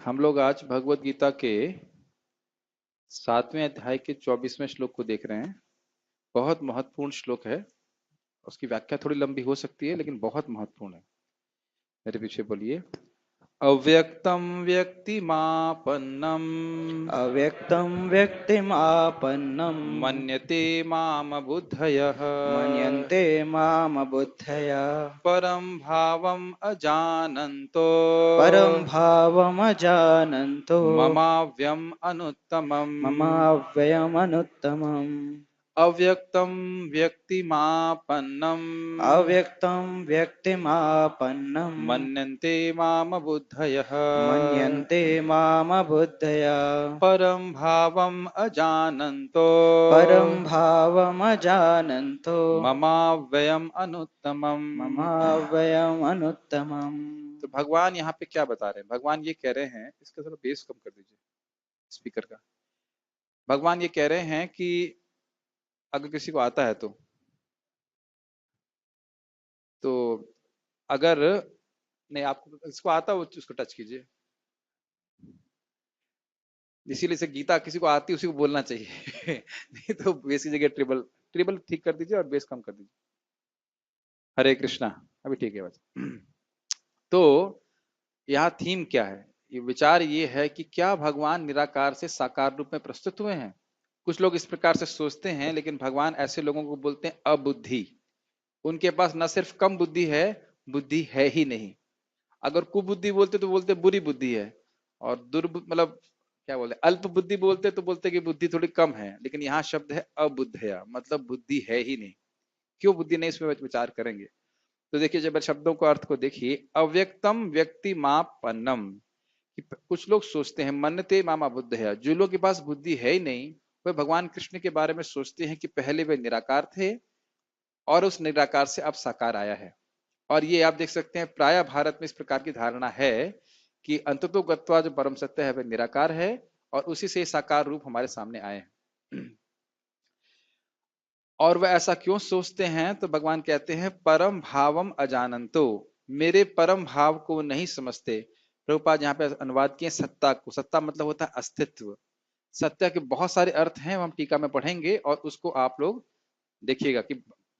हम लोग आज भगवत गीता के 7वें अध्याय के 24वें श्लोक को देख रहे हैं। बहुत महत्वपूर्ण श्लोक है। उसकी व्याख्या थोड़ी लंबी हो सकती है लेकिन बहुत महत्वपूर्ण है। मेरे पीछे बोलिए। अव्यक्तम व्यक्तिमापन्नम अव्यक्तं व्यक्तिमापन्नं मन्यते माम बुद्धयः मन्यन्ते मामबुद्धया परम भावम अजानन्तो परं भावमजानन्तो ममाव्यम अनुत्तमम्। ममाव्ययमनुत्तमम्। अव्यक्तम व्यक्तिमापन्नम अव्यक्तं व्यक्तिमापन्नं मन्यन्ते माम बुद्धयः मन्यन्ते मामबुद्धया परम भावम अजानन्तो परं भावमजानन्तो ममाव्ययम अनुत्तमम्। ममाव्ययमनुत्तमम्। तो भगवान यहाँ पे क्या बता रहे हैं? भगवान ये कह रहे हैं, इसका थोड़ा बेस कम कर दीजिए स्पीकर का। भगवान ये कह रहे हैं कि अगर किसी को आता है तो अगर नहीं, आपको इसको आता है वो उसको टच कीजिए। इसीलिए से गीता किसी को आती है उसी को बोलना चाहिए नहीं तो बेस की जगह ट्रिबल ट्रिबल ठीक कर दीजिए और बेस कम कर दीजिए। हरे कृष्णा। अभी ठीक है बस तो यहाँ थीम क्या है? ये विचार ये है कि क्या भगवान निराकार से साकार रूप में प्रस्तुत हुए हैं? कुछ लोग इस प्रकार से सोचते हैं, लेकिन भगवान ऐसे लोगों को बोलते हैं अबुद्धि। उनके पास न सिर्फ कम बुद्धि है ही नहीं। अगर कुबुद्धि बोलते तो बोलते बुरी बुद्धि है, और दुर्बुद्धि मतलब क्या बोलते अल्प बुद्धि बोलते तो बोलते कि बुद्धि थोड़ी कम है। लेकिन यहाँ शब्द है अबुद्धया, मतलब बुद्धि है ही नहीं। क्यों बुद्धि नहीं, इसमें विचार करेंगे। तो देखिए, जब शब्दों को अर्थ को देखिए, अव्यक्तम व्यक्ति मापन्नम। कुछ लोग सोचते हैं मन्नते मामा बुद्ध है, जो लोग के पास बुद्धि है ही नहीं, वे भगवान कृष्ण के बारे में सोचते हैं कि पहले वे निराकार थे और उस निराकार से अब साकार आया है। और ये आप देख सकते हैं प्राय भारत में इस प्रकार की धारणा है कि अंततो गत्वा जो परम सत्य है वह निराकार है और उसी से साकार रूप हमारे सामने आए हैं। और वह ऐसा क्यों सोचते हैं? तो भगवान कहते हैं परम भावम अजानंतो, मेरे परम भाव को नहीं समझते। प्रभुपाद यहाँ पे अनुवाद किए सत्ता को। सत्ता मतलब होता है अस्तित्व। सत्य के बहुत सारे अर्थ हैं, हम टीका में पढ़ेंगे और उसको आप लोग देखिएगा कि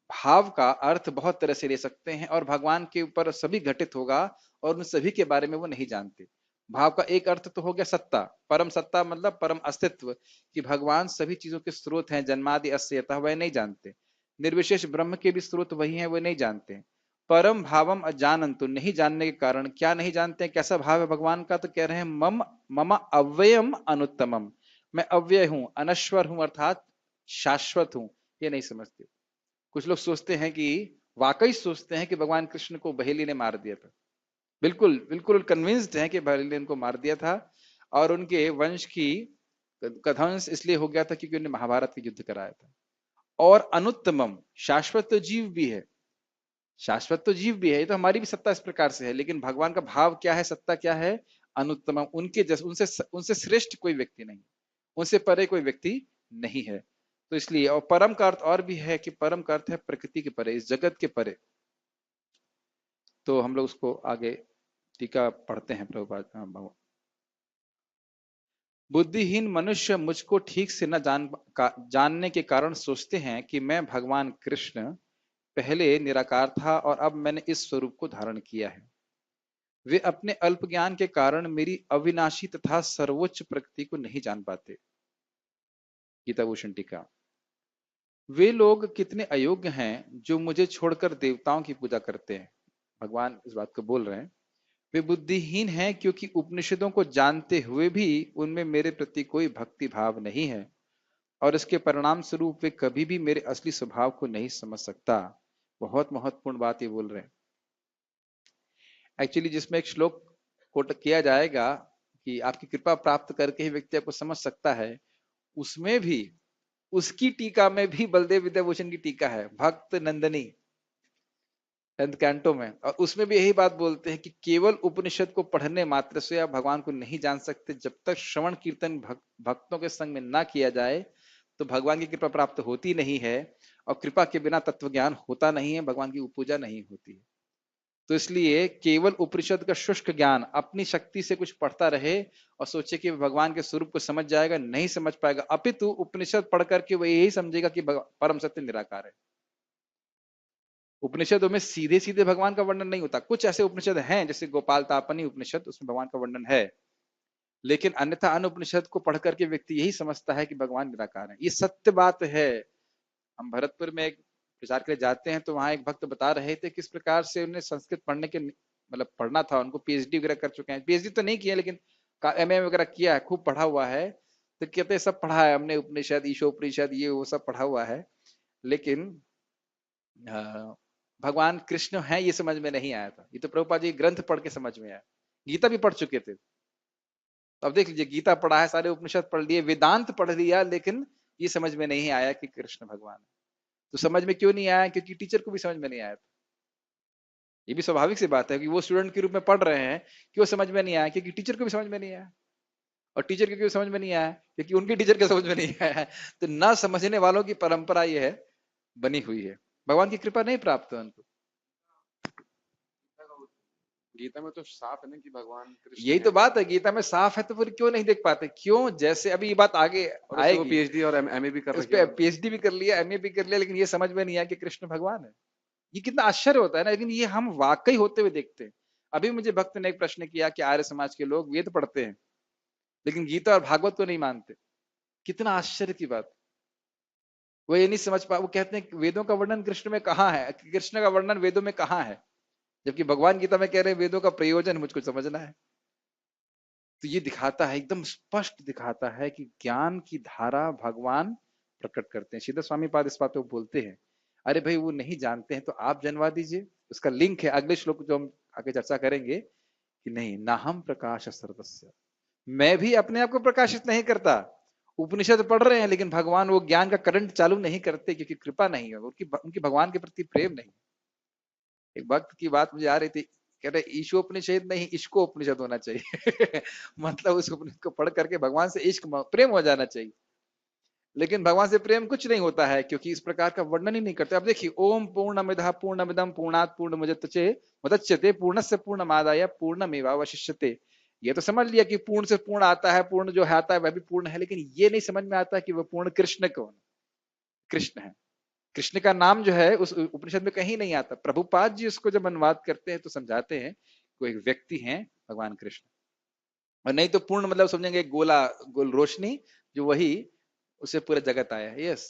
भाव का अर्थ बहुत तरह से ले सकते हैं और भगवान के ऊपर सभी घटित होगा और उन सभी के बारे में वो नहीं जानते। भाव का एक अर्थ तो हो गया सत्ता, परम सत्ता मतलब परम अस्तित्व, कि भगवान सभी चीजों के स्रोत हैं, जन्मादि अस्यतः, वह नहीं जानते। निर्विशेष ब्रह्म के भी स्रोत वही हैं, वो नहीं जानते। परम भावम अजानंतु, नहीं जानने के कारण क्या नहीं जानते हैं, कैसा भाव है भगवान का? तो कह रहे हैं मम मम अव्ययम अनुत्तमम, मैं अव्यय हूं, अनश्वर हूं, अर्थात शाश्वत हूं, ये नहीं समझते। कुछ लोग सोचते हैं कि वाकई सोचते हैं कि भगवान कृष्ण को बहेली ने मार दिया था। बिल्कुल बिल्कुल कन्विंस्ड है कि बहेली ने उनको मार दिया था और उनके वंश की का ध्वंस इसलिए हो गया था क्योंकि उन्होंने महाभारत का युद्ध कराया था। और अनुत्तमम, शाश्वत तो जीव भी है। शाश्वत तो जीव भी है, ये तो हमारी भी सत्ता इस प्रकार से है, लेकिन भगवान का भाव क्या है, सत्ता क्या है? अनुत्तमम, उनके जैसे, उनसे उनसे श्रेष्ठ कोई व्यक्ति नहीं, उनसे परे कोई व्यक्ति नहीं है। तो इसलिए, और परम का अर्थ और भी है कि परम का अर्थ है प्रकृति के परे, इस जगत के परे। तो हम लोग उसको आगे टीका पढ़ते हैं। प्रभुपाद बुद्धिहीन मनुष्य मुझको ठीक से न जानने के कारण सोचते हैं कि मैं भगवान कृष्ण पहले निराकार था और अब मैंने इस स्वरूप को धारण किया है। वे अपने अल्प ज्ञान के कारण मेरी अविनाशी तथा सर्वोच्च प्रकृति को नहीं जान पाते। गीता भूषण टीका। वे लोग कितने अयोग्य हैं जो मुझे छोड़कर देवताओं की पूजा करते हैं। भगवान इस बात को बोल रहे हैं। वे बुद्धिहीन हैं क्योंकि उपनिषदों को जानते हुए भी उनमें मेरे प्रति कोई भक्ति भाव नहीं है और इसके परिणाम स्वरूप वे कभी भी मेरे असली स्वभाव को नहीं समझ सकता। बहुत महत्वपूर्ण बात ये बोल रहे हैं। एक्चुअली जिसमें एक श्लोक कोट किया जाएगा कि आपकी कृपा प्राप्त करके ही व्यक्ति आपको समझ सकता है, उसमें भी, उसकी टीका में भी बलदेव विद्याभूषण की टीका है, भक्त नंदनी 10th कैंटो में, और उसमें भी यही बात बोलते हैं कि केवल उपनिषद को पढ़ने मात्र से आप भगवान को नहीं जान सकते। जब तक श्रवण कीर्तन भक्तों के संग में ना किया जाए तो भगवान की कृपा प्राप्त होती नहीं है, और कृपा के बिना तत्व ज्ञान होता नहीं है, भगवान की पूजा नहीं होती है। तो इसलिए केवल उपनिषद का शुष्क ज्ञान अपनी शक्ति से कुछ पढ़ता रहे और सोचे कि भगवान के स्वरूप को समझ जाएगा, नहीं समझ पाएगा। अपितु उपनिषद पढ़ करके वह यही समझेगा कि परम सत्य निराकार है। उपनिषदों में सीधे सीधे भगवान का वर्णन नहीं होता। कुछ ऐसे उपनिषद हैं जैसे गोपाल तापनी उपनिषद, उसमें भगवान का वर्णन है, लेकिन अन्यथा अन्य उपनिषद को पढ़ करके व्यक्ति यही समझता है कि भगवान निराकार है। ये सत्य बात है। हम भरतपुर में एक प्रचार के लिए जाते हैं, तो वहां एक भक्त बता रहे थे किस प्रकार से उन्हें संस्कृत पढ़ने के मतलब पढ़ना था। उनको पीएचडी वगैरह कर चुके हैं, पीएचडी तो नहीं किया लेकिन एमए वगैरह किया है, खूब पढ़ा हुआ है। तो कहते हैं सब पढ़ा है हमने, उपनिषद, ईशोपनिषद, ये वो सब पढ़ा हुआ है, लेकिन भगवान कृष्ण है ये समझ में नहीं आया था। ये तो प्रभुपाद जी ग्रंथ पढ़ के समझ में आया। गीता भी पढ़ चुके थे, तो अब देख लीजिए, गीता पढ़ा है, सारे उपनिषद पढ़ लिए, वेदांत पढ़ लिया, लेकिन ये समझ में नहीं आया कि कृष्ण भगवान है। तो समझ में क्यों नहीं आया? क्योंकि टीचर को भी समझ में नहीं आया था। ये भी स्वाभाविक सी बात है कि वो स्टूडेंट के रूप में पढ़ रहे हैं, क्यों समझ में नहीं आया? क्योंकि टीचर को भी समझ में नहीं आया। और टीचर को क्यों समझ में नहीं आया? क्योंकि उनके टीचर को समझ में नहीं आया है। तो ना समझने वालों की परंपरा ये है, बनी हुई है। भगवान की कृपा नहीं प्राप्त है उनको। गीता में तो साफ है ना कि भगवान कृष्ण यही तो बात है, गीता में साफ है, तो फिर क्यों नहीं देख पाते? क्यों? जैसे अभी ये बात आगे और आएगी, वो पीएचडी और एमए भी कर उस रखी पे है। पीएचडी भी कर लिया, एमए भी कर लिया, लेकिन ये समझ में नहीं आया कि कृष्ण भगवान है। ये कितना आश्चर्य होता है ना, लेकिन ये हम वाकई होते हुए देखते हैं। अभी मुझे भक्त ने एक प्रश्न किया कि आर्य समाज के लोग वेद पढ़ते हैं लेकिन गीता और भागवत को नहीं मानते। कितना आश्चर्य की बात। वो ये नहीं समझ पा, वो कहते हैं कि वेदों का वर्णन कृष्ण में कहाँ है, कृष्ण का वर्णन वेदों में कहाँ है, जबकि भगवान गीता में कह रहे हैं वेदों का प्रयोजन मुझको समझना है। तो ये दिखाता है, एकदम स्पष्ट दिखाता है कि ज्ञान की धारा भगवान प्रकट करते हैं। सीधा स्वामी पाद इस बात को बोलते हैं, अरे भाई वो नहीं जानते हैं तो आप जनवा दीजिए। उसका लिंक है अगले श्लोक जो हम आगे चर्चा करेंगे कि नहीं, ना हम प्रकाश सर्वस्य, मैं भी अपने आप को प्रकाशित नहीं करता। उपनिषद पढ़ रहे हैं लेकिन भगवान वो ज्ञान का करंट चालू नहीं करते, क्योंकि कृपा नहीं है उनकी, उनकी भगवान के प्रति प्रेम नहीं। एक भक्त की बात मुझे आ रही थी, कह रहे ईशोपनिषद नहीं इश्को उपनिषद होना चाहिए। मतलब उस उपनिषद को पढ़ करके भगवान से इश्क प्रेम हो जाना चाहिए। लेकिन भगवान से प्रेम कुछ नहीं होता है, क्योंकि इस प्रकार का वर्णन ही नहीं करते। अब देखिए, ओम पूर्णमिदः पूर्णमिदं पूर्णात् पूर्णमुदच्यते पूर्णस्य पूर्णमादाय पूर्णमेवावशिष्यते। ये तो समझ लिया कि पूर्ण से पूर्ण आता है, पूर्ण जो है आता है वह भी पूर्ण है, लेकिन ये नहीं समझ में आता कि वह पूर्ण कृष्ण कौन? कृष्ण है। कृष्ण का नाम जो है उस उपनिषद में कहीं नहीं आता। प्रभुपाद जी उसको जब अनुवाद करते हैं तो समझाते हैं कोई एक व्यक्ति है भगवान कृष्ण, और नहीं तो पूर्ण मतलब समझेंगे गोला गोल रोशनी, जो वही उससे पूरा जगत आया है। यस।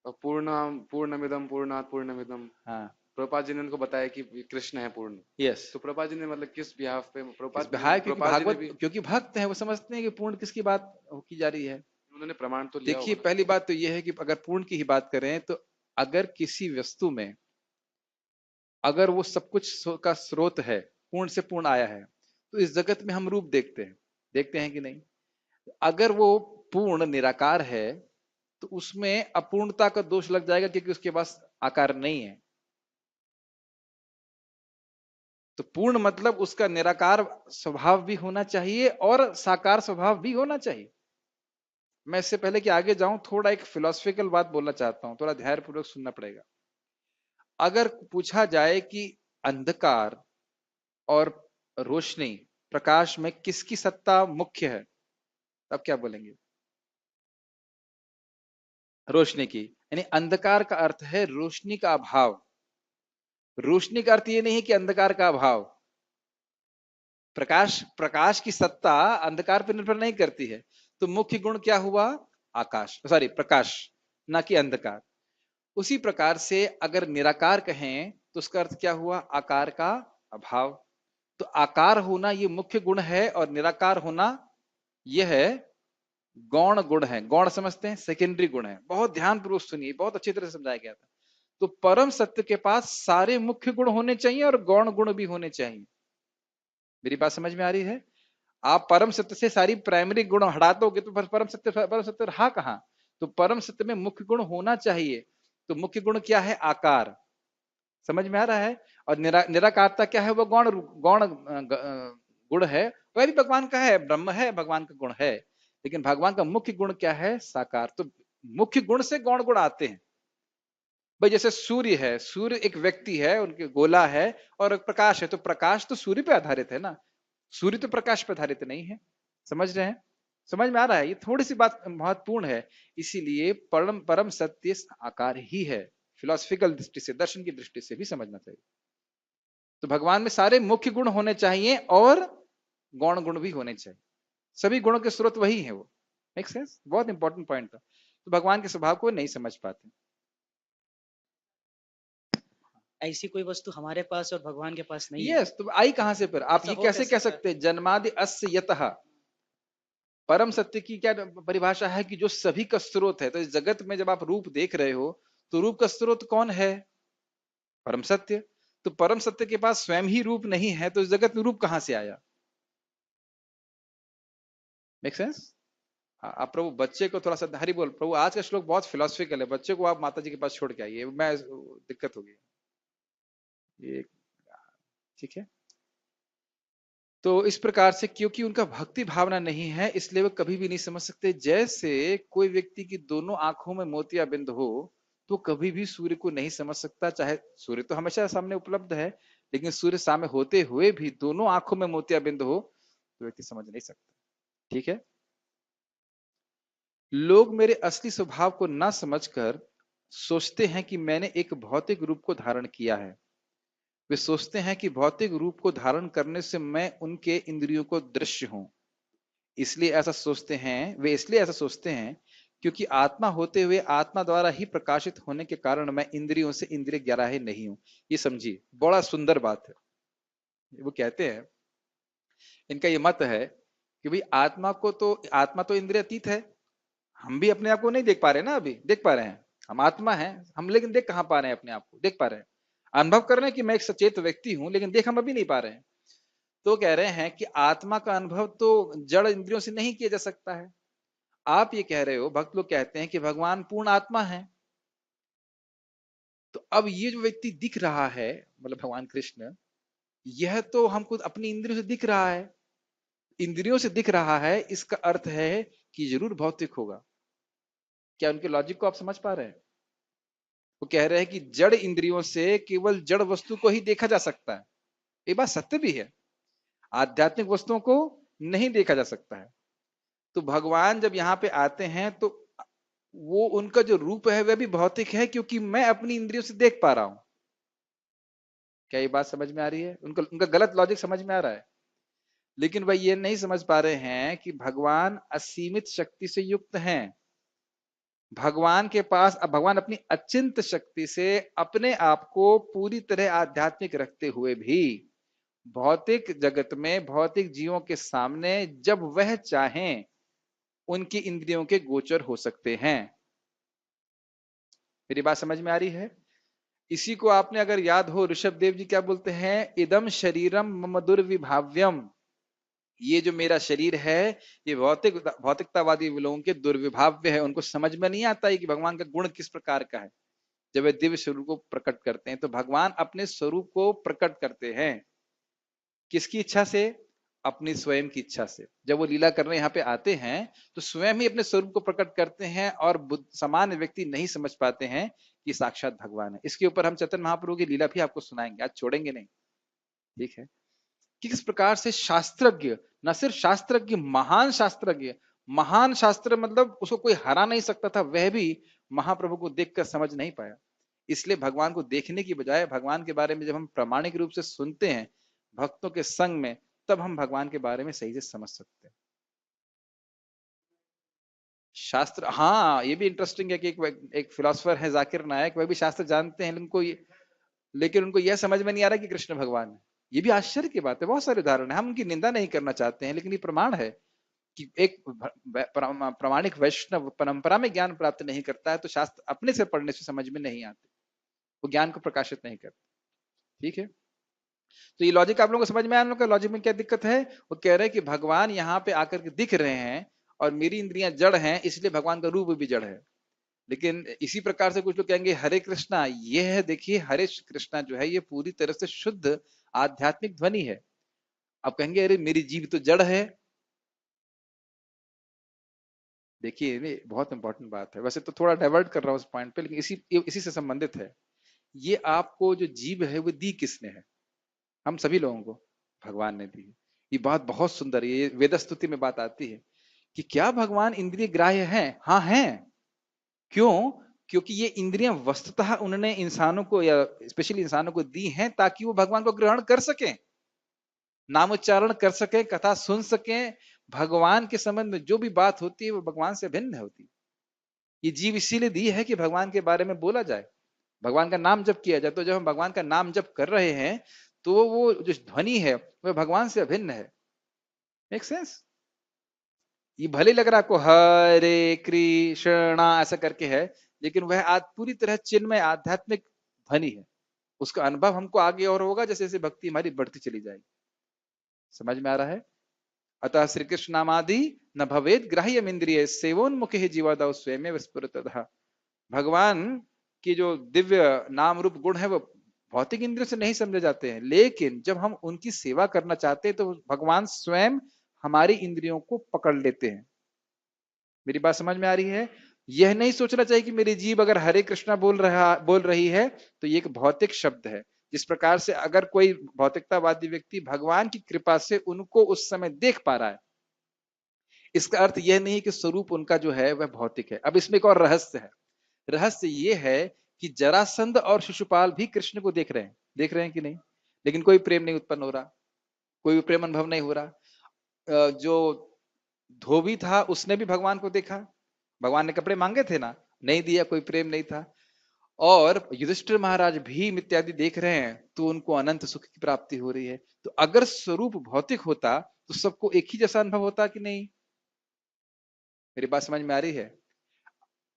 और पूर्णमिदम पूर्णात् पूर्णमिदम, हाँ। प्रभुपाद जी ने उनको बताया कि कृष्ण है पूर्ण। यस। तो प्रभुपाद जी ने मतलब किस बिहाफ पे प्रभुपाद क्योंकि प्रभुपाद जी ने भागवत, भी क्योंकि भक्त है, वो समझते हैं कि पूर्ण किसकी बात की जा रही है। उन्होंने प्रमाण तो लिया देखिए होगा ना। पहली बात तो यह है कि अगर पूर्ण की ही बात करें तो अगर किसी वस्तु में अगर वो सब कुछ का स्रोत है, पूर्ण से पूर्ण आया है, तो इस जगत में हम रूप देखते हैं कि नहीं? अगर वो पूर्ण निराकार है तो उसमें अपूर्णता का दोष लग जाएगा, क्योंकि उसके पास आकार नहीं है। तो पूर्ण मतलब उसका निराकार स्वभाव भी होना चाहिए और साकार स्वभाव भी होना चाहिए। मैं इससे पहले कि आगे जाऊं, थोड़ा एक फिलोसफिकल बात बोलना चाहता हूं, थोड़ा ध्यानपूर्वक सुनना पड़ेगा। अगर पूछा जाए कि अंधकार और रोशनी, प्रकाश में किसकी सत्ता मुख्य है, तब क्या बोलेंगे? रोशनी की। यानी अंधकार का अर्थ है रोशनी का अभाव। रोशनी का अर्थ ये नहीं है कि अंधकार का अभाव। प्रकाश की सत्ता अंधकार पर निर्भर नहीं करती है। तो मुख्य गुण क्या हुआ? प्रकाश, ना कि अंधकार। उसी प्रकार से अगर निराकार कहें तो उसका अर्थ क्या हुआ? आकार का अभाव। तो आकार होना ये मुख्य गुण है और निराकार होना यह है गौण गुण है। गौण समझते हैं, सेकेंडरी गुण है। बहुत ध्यानपूर्वक सुनिए, बहुत अच्छी तरह से समझाया गया था। तो परम सत्य के पास सारे मुख्य गुण होने चाहिए और गौण गुण भी होने चाहिए। मेरी बात समझ में आ रही है? आप परम सत्य से सारी प्राइमरी गुण हटा दोगे तो परम सत्य रहा कहां? तो परम सत्य में मुख्य गुण होना चाहिए। तो मुख्य गुण क्या है? आकार। समझ में आ रहा है? और निराकारता क्या है? वो गौण गौण गुण है। वह भी भगवान का है, ब्रह्म है, भगवान का गुण है। लेकिन भगवान का मुख्य गुण क्या है? साकार। तो मुख्य गुण से गौण गुण आते हैं। भाई जैसे सूर्य है, सूर्य एक व्यक्ति है, उनके गोला है, और एक प्रकाश है, तो प्रकाश तो सूर्य पे आधारित है ना, सूर्य तो प्रकाश पर आधारित नहीं है। समझ रहे हैं? समझ में आ रहा है? ये थोड़ी सी बात महत्वपूर्ण है। इसीलिए परम परम सत्य आकार ही है। फिलोसफिकल दृष्टि से, दर्शन की दृष्टि से भी समझना चाहिए। तो भगवान में सारे मुख्य गुण होने चाहिए और गौण गुण भी होने चाहिए। सभी गुणों के स्रोत वही है वो। Make sense? बहुत इंपॉर्टेंट पॉइंट था। तो भगवान के स्वभाव को नहीं समझ पाते। ऐसी कोई वस्तु हमारे पास और भगवान के पास नहीं है। यस, तो आई कहां से? फिर आप ऐसा ये हो कैसे कैसे कह सकता है? सकते हैं? जन्मादि अस्य यतः। परम सत्य की क्या परिभाषा है? कि जो सभी का स्रोत है। तो इस जगत में जब आप रूप देख रहे हो, तो रूप का स्रोत कौन है? परम सत्य। तो परम सत्य के पास स्वयं ही रूप नहीं है, तो इस जगत में रूप कहां से आया? Make sense? आप प्रभु बच्चे को थोड़ा सा, हरि बोल प्रभु, आज का श्लोक बहुत फिलोसफिकल है, बच्चे को आप माता जी के पास छोड़ के आइए, मैं दिक्कत होगी ये। ठीक है। तो इस प्रकार से, क्योंकि उनका भक्ति भावना नहीं है, इसलिए वो कभी भी नहीं समझ सकते। जैसे कोई व्यक्ति की दोनों आंखों में मोतिया बिंद हो, तो कभी भी सूर्य को नहीं समझ सकता। चाहे सूर्य तो हमेशा सामने उपलब्ध है, लेकिन सूर्य सामने होते हुए भी दोनों आंखों में मोतिया बिंद हो, तो व्यक्ति समझ नहीं सकता। ठीक है। लोग मेरे असली स्वभाव को ना समझकर सोचते हैं कि मैंने एक भौतिक रूप को धारण किया है। वे सोचते हैं कि भौतिक रूप को धारण करने से मैं उनके इंद्रियों को दृश्य हूं। इसलिए ऐसा सोचते हैं, वे इसलिए ऐसा सोचते हैं क्योंकि आत्मा होते हुए आत्मा द्वारा ही प्रकाशित होने के कारण मैं इंद्रियों से इंद्रिय ग्राह्य नहीं हूं। ये समझिए, बड़ा सुंदर बात है। वो कहते हैं, इनका ये मत है कि भाई आत्मा तो इंद्रिय अतीत है। हम भी अपने आप को नहीं देख पा रहे ना, अभी देख पा रहे हैं? हम आत्मा है हम, लेकिन देख कहां पा रहे हैं अपने आप को? देख पा रहे हैं, अनुभव कर रहे हैं कि मैं एक सचेत व्यक्ति हूं, लेकिन देख हम अभी नहीं पा रहे हैं। तो कह रहे हैं कि आत्मा का अनुभव तो जड़ इंद्रियों से नहीं किया जा सकता है। आप ये कह रहे हो, भक्त लोग कहते हैं कि भगवान पूर्ण आत्मा है। तो अब ये जो व्यक्ति दिख रहा है, मतलब भगवान कृष्ण, यह तो हमको अपनी इंद्रियों से दिख रहा है। इंद्रियों से दिख रहा है, इसका अर्थ है कि जरूर भौतिक होगा। क्या उनके लॉजिक को आप समझ पा रहे हैं? वो कह रहे हैं कि जड़ इंद्रियों से केवल जड़ वस्तु को ही देखा जा सकता है। ये बात सत्य भी है, आध्यात्मिक वस्तुओं को नहीं देखा जा सकता है। तो भगवान जब यहाँ पे आते हैं, तो वो उनका जो रूप है वह भी भौतिक है, क्योंकि मैं अपनी इंद्रियों से देख पा रहा हूं। क्या ये बात समझ में आ रही है? उनका उनका गलत लॉजिक समझ में आ रहा है। लेकिन वह ये नहीं समझ पा रहे हैं कि भगवान असीमित शक्ति से युक्त हैं। भगवान के पास, अब भगवान अपनी अचिंत शक्ति से अपने आप को पूरी तरह आध्यात्मिक रखते हुए भी भौतिक जगत में भौतिक जीवों के सामने जब वह चाहें, उनकी इंद्रियों के गोचर हो सकते हैं। मेरी बात समझ में आ रही है? इसी को आपने अगर याद हो, ऋषभ देव जी क्या बोलते हैं? इदम शरीरम मम दुर्विभाव्यम। ये जो मेरा शरीर है, ये भौतिकतावादी लोगों के दुर्विभाव्य है। उनको समझ में नहीं आता है कि भगवान का गुण किस प्रकार का है। जब वे दिव्य स्वरूप को प्रकट करते हैं, तो भगवान अपने स्वरूप को प्रकट करते हैं किसकी इच्छा से? अपनी स्वयं की इच्छा से। जब वो लीला करने यहाँ पे आते हैं, तो स्वयं ही अपने स्वरूप को प्रकट करते हैं, और सामान्य व्यक्ति नहीं समझ पाते हैं कि साक्षात भगवान है। इसके ऊपर हम चैतन्य महाप्रभु की लीला भी आपको सुनाएंगे, आज छोड़ेंगे नहीं। ठीक है? कि किस प्रकार से शास्त्रज्ञ, न सिर्फ शास्त्रज्ञ, महान शास्त्रज्ञ, महान शास्त्र मतलब उसको कोई हरा नहीं सकता था, वह भी महाप्रभु को देखकर समझ नहीं पाया। इसलिए भगवान को देखने की बजाय भगवान के बारे में जब हम प्रामाणिक रूप से सुनते हैं भक्तों के संग में, तब हम भगवान के बारे में सही से समझ सकते हैं। शास्त्र, हाँ ये भी इंटरेस्टिंग है कि एक फिलोसफर है जाकिर नायक, वह भी शास्त्र जानते हैं, लेकिन उनको यह समझ में नहीं आ रहा कि कृष्ण भगवान है। ये भी आश्चर्य की बात है। बहुत सारे उदाहरण है, हम उनकी निंदा नहीं करना चाहते हैं, लेकिन ये प्रमाण है कि एक प्रामाणिक वैष्णव परंपरा में ज्ञान प्राप्त नहीं करता है, तो शास्त्र अपने से पढ़ने से समझ में नहीं आते, वो ज्ञान को प्रकाशित नहीं करते। ठीक है? तो ये लॉजिक आप लोगों को समझ में आया? लोगों का लॉजिक में क्या दिक्कत है? वो कह रहे हैं कि भगवान यहाँ पे आकर के दिख रहे हैं, और मेरी इंद्रियां जड़ हैं, इसलिए भगवान का रूप भी जड़ है। लेकिन इसी प्रकार से कुछ लोग कहेंगे हरे कृष्णा, ये है देखिए, हरे कृष्णा जो है ये पूरी तरह से शुद्ध आध्यात्मिक ध्वनि है। अब कहेंगे अरे मेरी जीभ तो जड़ है। देखिए ये बहुत इंपॉर्टेंट बात है, वैसे तो थोड़ा डाइवर्ट कर रहा हूँ उस पॉइंट पे, लेकिन इसी से संबंधित है। ये आपको जो जीव है वो दी किसने है? हम सभी लोगों को भगवान ने दी है। ये बात बहुत सुंदर है, ये वेद स्तुति में बात आती है कि क्या भगवान इंद्रिय ग्राह्य हैं? हाँ हैं। क्यों? क्योंकि ये इंद्रियां वस्तुतः उन्होंने इंसानों को या स्पेशली इंसानों को दी हैं ताकि वो भगवान को ग्रहण कर सकें, नामोच्चारण कर सकें, कथा सुन सकें। भगवान के संबंध में जो भी बात होती है वो भगवान से भिन्न होती है। ये जीव इसीलिए दी है कि भगवान के बारे में बोला जाए, भगवान का नाम जप किया जाए। तो जब हम भगवान का नाम जप कर रहे हैं तो वो जो ध्वनि है वह भगवान से अभिन्न है। Make sense? ये भले लग रहा है आपको हरे कृष्णा ऐसा करके है, लेकिन वह आज पूरी तरह चिन्मय आध्यात्मिक ध्वनि है। उसका अनुभव हमको आगे और होगा जैसे जैसे भक्ति हमारी बढ़ती चली जाएगी। समझ में आ रहा है? अतः श्री कृष्ण नामादि न भवेद ग्राह्यम इंद्रिय सेवोन्मुखे जीवादाउ स्वयं स्फुरतः। भगवान की जो दिव्य नाम रूप गुण है वो भौतिक इंद्रियों से नहीं समझे जाते हैं, लेकिन जब हम उनकी सेवा करना चाहते हैं तो भगवान स्वयं हमारी इंद्रियों को पकड़ लेते हैं। मेरी बात समझ में आ रही है? यह नहीं सोचना चाहिए कि मेरी जीभ अगर हरे कृष्णा बोल रही है तो ये एक भौतिक शब्द है। जिस प्रकार से अगर कोई भौतिकतावादी व्यक्ति भगवान की कृपा से उनको उस समय देख पा रहा है, इसका अर्थ यह नहीं कि स्वरूप उनका जो है वह भौतिक है। अब इसमें एक और रहस्य है। रहस्य ये है कि जरासंध और शिशुपाल भी कृष्ण को देख रहे हैं कि नहीं, लेकिन कोई प्रेम नहीं उत्पन्न हो रहा, कोई प्रेम अनुभव नहीं हो रहा। जो धोबी था उसने भी भगवान को देखा, भगवान ने कपड़े मांगे थे ना, नहीं दिया, कोई प्रेम नहीं था। और युधिष्ठिर महाराज भीम इत्यादि देख रहे हैं तो उनको अनंत सुख की प्राप्ति हो रही है। तो अगर स्वरूप भौतिक होता तो सबको एक ही जैसा अनुभव होता कि नहीं? मेरी बात समझ में आ रही है?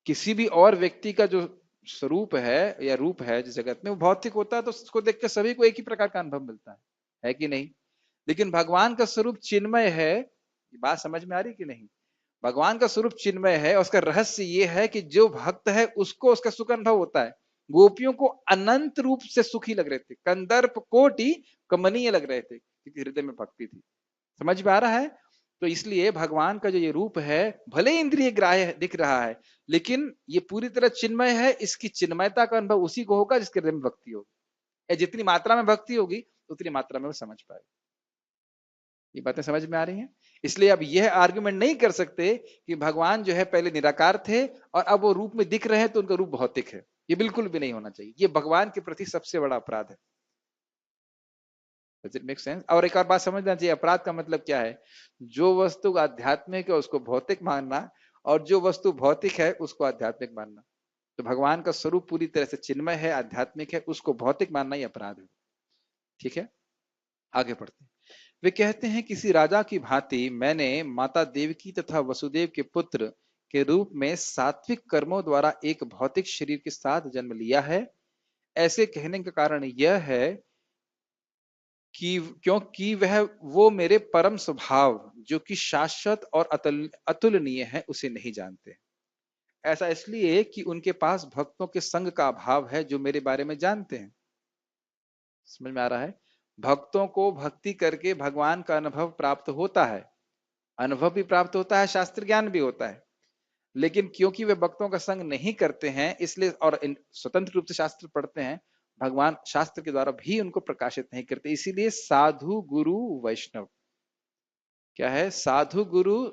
किसी भी और व्यक्ति का जो स्वरूप है या रूप है जिस जगत में वो भौतिक होता है तो उसको देख के सभी को एक ही प्रकार का अनुभव मिलता है कि नहीं? लेकिन भगवान का स्वरूप चिन्मय है। ये बात समझ में आ रही कि नहीं? भगवान का स्वरूप चिन्मय है और उसका रहस्य ये है कि जो भक्त है उसको उसका सुख अनुभव होता है। गोपियों को अनंत रूप से सुखी लग रहे थे, कंदर्प कोटि कमनीय लग रहे थे, क्योंकि हृदय में भक्ति थी। समझ में आ रहा है? तो इसलिए भगवान का जो ये रूप है भले इंद्रिय ग्राह्य दिख रहा है, लेकिन ये पूरी तरह चिन्मय है। इसकी चिन्मयता का अनुभव उसी को होगा जिसके हृदय में भक्ति होगी। जितनी मात्रा में भक्ति होगी उतनी मात्रा में वो समझ पाएगा। ये बातें समझ में आ रही हैं? इसलिए अब यह आर्गुमेंट नहीं कर सकते कि भगवान जो है पहले निराकार थे और अब वो रूप में दिख रहे हैं तो उनका रूप भौतिक है। ये बिल्कुल भी नहीं होना चाहिए। ये भगवान के प्रति सबसे बड़ा अपराध है। Does it make sense? और एक और बात समझना चाहिए, अपराध का मतलब क्या है? जो वस्तु आध्यात्मिक है उसको भौतिक मानना और जो वस्तु भौतिक है उसको आध्यात्मिक मानना। तो भगवान का स्वरूप पूरी तरह से चिन्मय है, आध्यात्मिक है, उसको भौतिक मानना ही अपराध है। ठीक है, आगे बढ़ते हैं। वे कहते हैं किसी राजा की भांति मैंने माता देवकी तथा वसुदेव के पुत्र के रूप में सात्विक कर्मों द्वारा एक भौतिक शरीर के साथ जन्म लिया है। ऐसे कहने का कारण यह है कि क्योंकि वो मेरे परम स्वभाव जो कि शाश्वत और अतुलनीय है उसे नहीं जानते। ऐसा इसलिए कि उनके पास भक्तों के संग का अभाव है जो मेरे बारे में जानते हैं। समझ में आ रहा है? भक्तों को भक्ति करके भगवान का अनुभव प्राप्त होता है, अनुभव भी प्राप्त होता है, शास्त्र ज्ञान भी होता है। लेकिन क्योंकि वे भक्तों का संग नहीं करते हैं इसलिए, और स्वतंत्र रूप से शास्त्र पढ़ते हैं, भगवान शास्त्र के द्वारा भी उनको प्रकाशित नहीं करते। इसीलिए साधु गुरु वैष्णव क्या है? साधु गुरु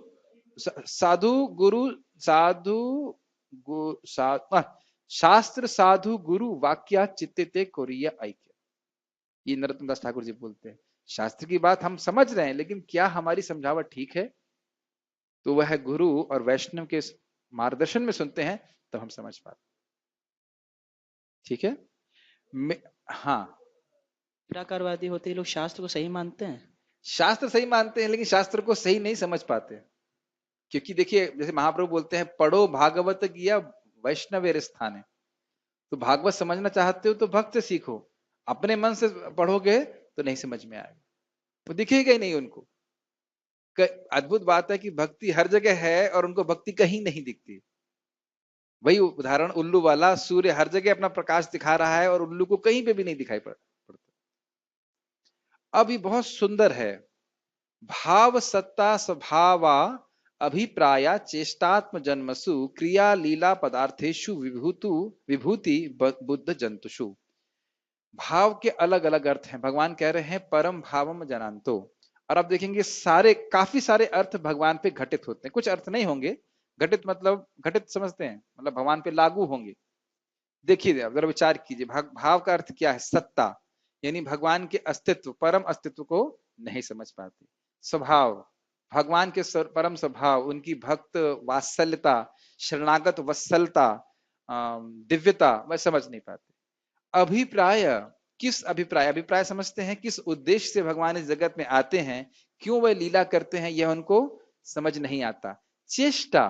साधु गुरु साधु शास्त्र साधु गुरु वाक्या चित्ते कोरिया ऐक्य। ये नरोत्तम दास ठाकुर जी बोलते हैं। शास्त्र की बात हम समझ रहे हैं लेकिन क्या हमारी समझावट ठीक है? तो वह गुरु और वैष्णव के मार्गदर्शन में सुनते हैं तब हम समझ पाते। ठीक है? हाँ, निराकारवादी होते लोग शास्त्र को सही मानते हैं। शास्त्र सही मानते हैं लेकिन शास्त्र को सही नहीं समझ पाते। क्योंकि देखिए जैसे महाप्रभु बोलते हैं पढ़ो भागवत किया वैष्णवेर स्थान है। तो भागवत समझना चाहते हो तो भक्त से सीखो, अपने मन से पढ़ोगे तो नहीं समझ में आएगा, वो दिखेगा ही नहीं उनको। अद्भुत बात है कि भक्ति हर जगह है और उनको भक्ति कहीं नहीं दिखती। वही उदाहरण उल्लू वाला, सूर्य हर जगह अपना प्रकाश दिखा रहा है और उल्लू को कहीं पे भी नहीं दिखाई पड़ता। अब ये बहुत सुंदर है। भाव सत्ता स्वभावा अभिप्राया चेष्टात्म जन्मसु क्रिया लीला पदार्थेषु विभूति बुद्ध जंतुषु। भाव के अलग अलग अर्थ हैं। भगवान कह रहे हैं परम भावम जनांतो। और आप देखेंगे काफी सारे अर्थ भगवान पे घटित होते हैं। कुछ अर्थ नहीं होंगे घटित, मतलब घटित समझते हैं, मतलब भगवान पे लागू होंगे। देखिए जरा विचार कीजिए, भाव का अर्थ क्या है? सत्ता, यानी भगवान के अस्तित्व, परम अस्तित्व को नहीं समझ पाते। स्वभाव, भगवान के परम स्वभाव, उनकी भक्त वात्सल्यता, शरणागत वत्सलता, दिव्यता, वह समझ नहीं पाते। अभिप्राय, किस अभिप्राय, अभिप्राय समझते हैं किस उद्देश्य से भगवान इस जगत में आते हैं, क्यों वह लीला करते हैं, यह उनको समझ नहीं आता। चेष्टा,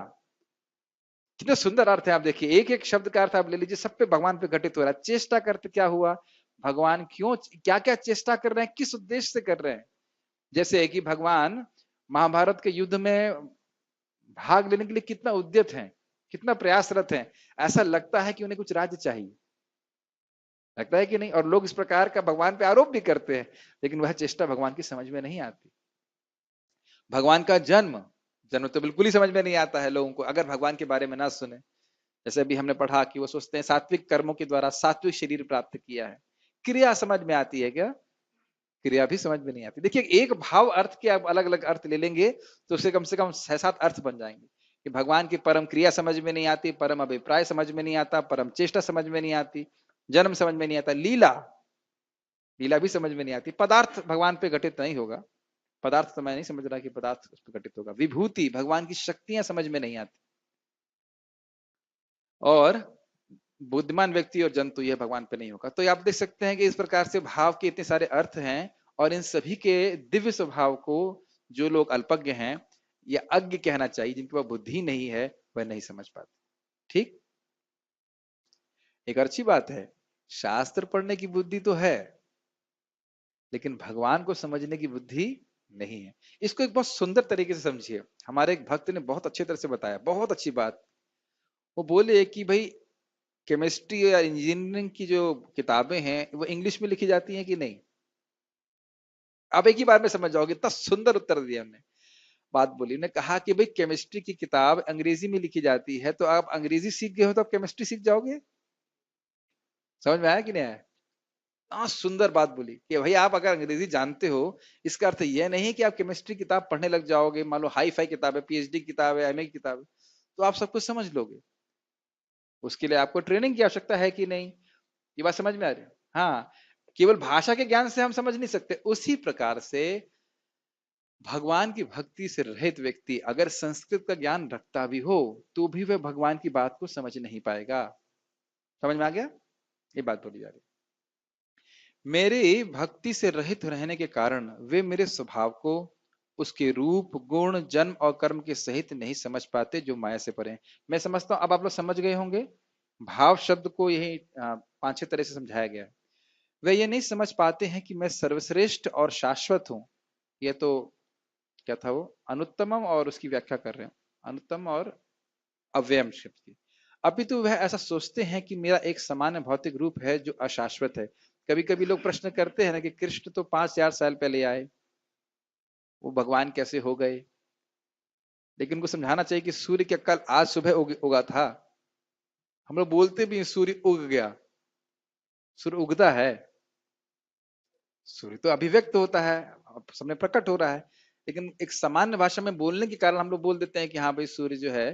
कितना सुंदर अर्थ है। आप देखिए एक एक शब्द का अर्थ आप ले लीजिए, सब पे भगवान पे घटित हो रहा है। चेष्टा करते क्या हुआ, भगवान क्यों क्या क्या चेष्टा कर रहे हैं, किस उद्देश्य से कर रहे हैं। जैसे कि भगवान महाभारत के युद्ध में भाग लेने के लिए कितना उद्यत हैं, कितना प्रयासरत हैं। ऐसा लगता है कि उन्हें कुछ राज्य चाहिए, लगता है कि नहीं। और लोग इस प्रकार का भगवान पे आरोप भी करते हैं, लेकिन वह चेष्टा भगवान की समझ में नहीं आती। भगवान का जन्म जन्म तो बिल्कुल ही समझ में नहीं आता है लोगों को, अगर भगवान के बारे में ना सुने। जैसे अभी हमने पढ़ा कि वो सोचते हैं सात्विक कर्मों के द्वारा सात्विक शरीर प्राप्त किया है। क्रिया समझ में आती है क्या? क्रिया भी समझ में नहीं आती। देखिए एक भाव अर्थ के आप अलग अलग अर्थ ले लेंगे तो उससे कम से कम 6-7 अर्थ बन जाएंगे। कि भगवान की परम क्रिया समझ में नहीं आती, परम अभिप्राय समझ में नहीं आता, परम चेष्टा समझ में नहीं आती, जन्म समझ में नहीं आता, लीला लीला भी समझ में नहीं आती। पदार्थ भगवान पे घटित नहीं होगा, पदार्थ तो मैं नहीं समझ रहा कि पदार्थ उस पर घटित होगा। विभूति, भगवान की शक्तियां समझ में नहीं आती। और बुद्धिमान व्यक्ति और जंतु, यह भगवान पे नहीं होगा। तो आप देख सकते हैं कि इस प्रकार से भाव के इतने सारे अर्थ हैं, और इन सभी के दिव्य स्वभाव को जो लोग अल्पज्ञ हैं या अज्ञ कहना चाहिए, जिनके पास बुद्धि नहीं है, वह नहीं समझ पाते। ठीक, एक अच्छी बात है, शास्त्र पढ़ने की बुद्धि तो है, लेकिन भगवान को समझने की बुद्धि नहीं है। इसको एक बहुत सुंदर तरीके से समझिए। हमारे एक भक्त ने बहुत अच्छी तरह से बताया, बहुत अच्छी बात। वो बोले कि भाई केमिस्ट्री या इंजीनियरिंग की जो किताबें हैं वो इंग्लिश में लिखी जाती हैं कि नहीं? आप एक ही बार में समझ जाओगे, इतना सुंदर उत्तर दिया हमने। बात बोली, उन्होंने कहा कि भाई केमिस्ट्री की किताब अंग्रेजी में लिखी जाती है, तो आप अंग्रेजी सीख गए हो तो आप केमिस्ट्री सीख जाओगे। समझ में आया कि नहीं आया? सुंदर बात बोली कि भाई आप अगर अंग्रेजी जानते हो, इसका अर्थ यह नहीं कि आप केमिस्ट्री किताब पढ़ने लग जाओगे। मान लो हाई फाई किताब है, पीएचडी किताब है, एमए की किताब है, तो आप सब कुछ समझ लोगे। उसके लिए आपको ट्रेनिंग की आवश्यकता है कि नहीं? ये बात समझ में आ रही है? हाँ, केवल भाषा के ज्ञान से हम समझ नहीं सकते। उसी प्रकार से भगवान की भक्ति से रहित व्यक्ति अगर संस्कृत का ज्ञान रखता भी हो, तो भी वह भगवान की बात को समझ नहीं पाएगा। समझ में आ गया? ये बात बोली जा रही। मेरे भक्ति से रहित रहने के कारण वे मेरे स्वभाव को, उसके रूप गुण जन्म और कर्म के सहित नहीं समझ पाते, जो माया से परे हैं। मैं समझता हूं अब आप लोग समझ गए होंगे। भाव शब्द को यही 5-6 तरह से समझाया गया है। वे ये नहीं समझ पाते हैं कि मैं सर्वश्रेष्ठ और शाश्वत हूं। ये तो क्या था वो, अनुत्तमम, और उसकी व्याख्या कर रहे हैं अनुत्तम और अव्ययम शब्द की। अपितु वह ऐसा सोचते हैं कि मेरा एक सामान्य भौतिक रूप है जो अशाश्वत है। कभी कभी लोग प्रश्न करते हैं ना कि कृष्ण तो 5,000 साल पहले आए, वो भगवान कैसे हो गए? लेकिन उनको समझाना चाहिए कि सूर्य क्या कल आज सुबह उगा था? हम लोग बोलते भी सूर्य उग गया, सूर्य उगता है? सूर्य तो अभिव्यक्त होता है, सामने प्रकट हो रहा है। लेकिन एक सामान्य भाषा में बोलने के कारण हम लोग बोल देते हैं कि हाँ भाई सूर्य जो है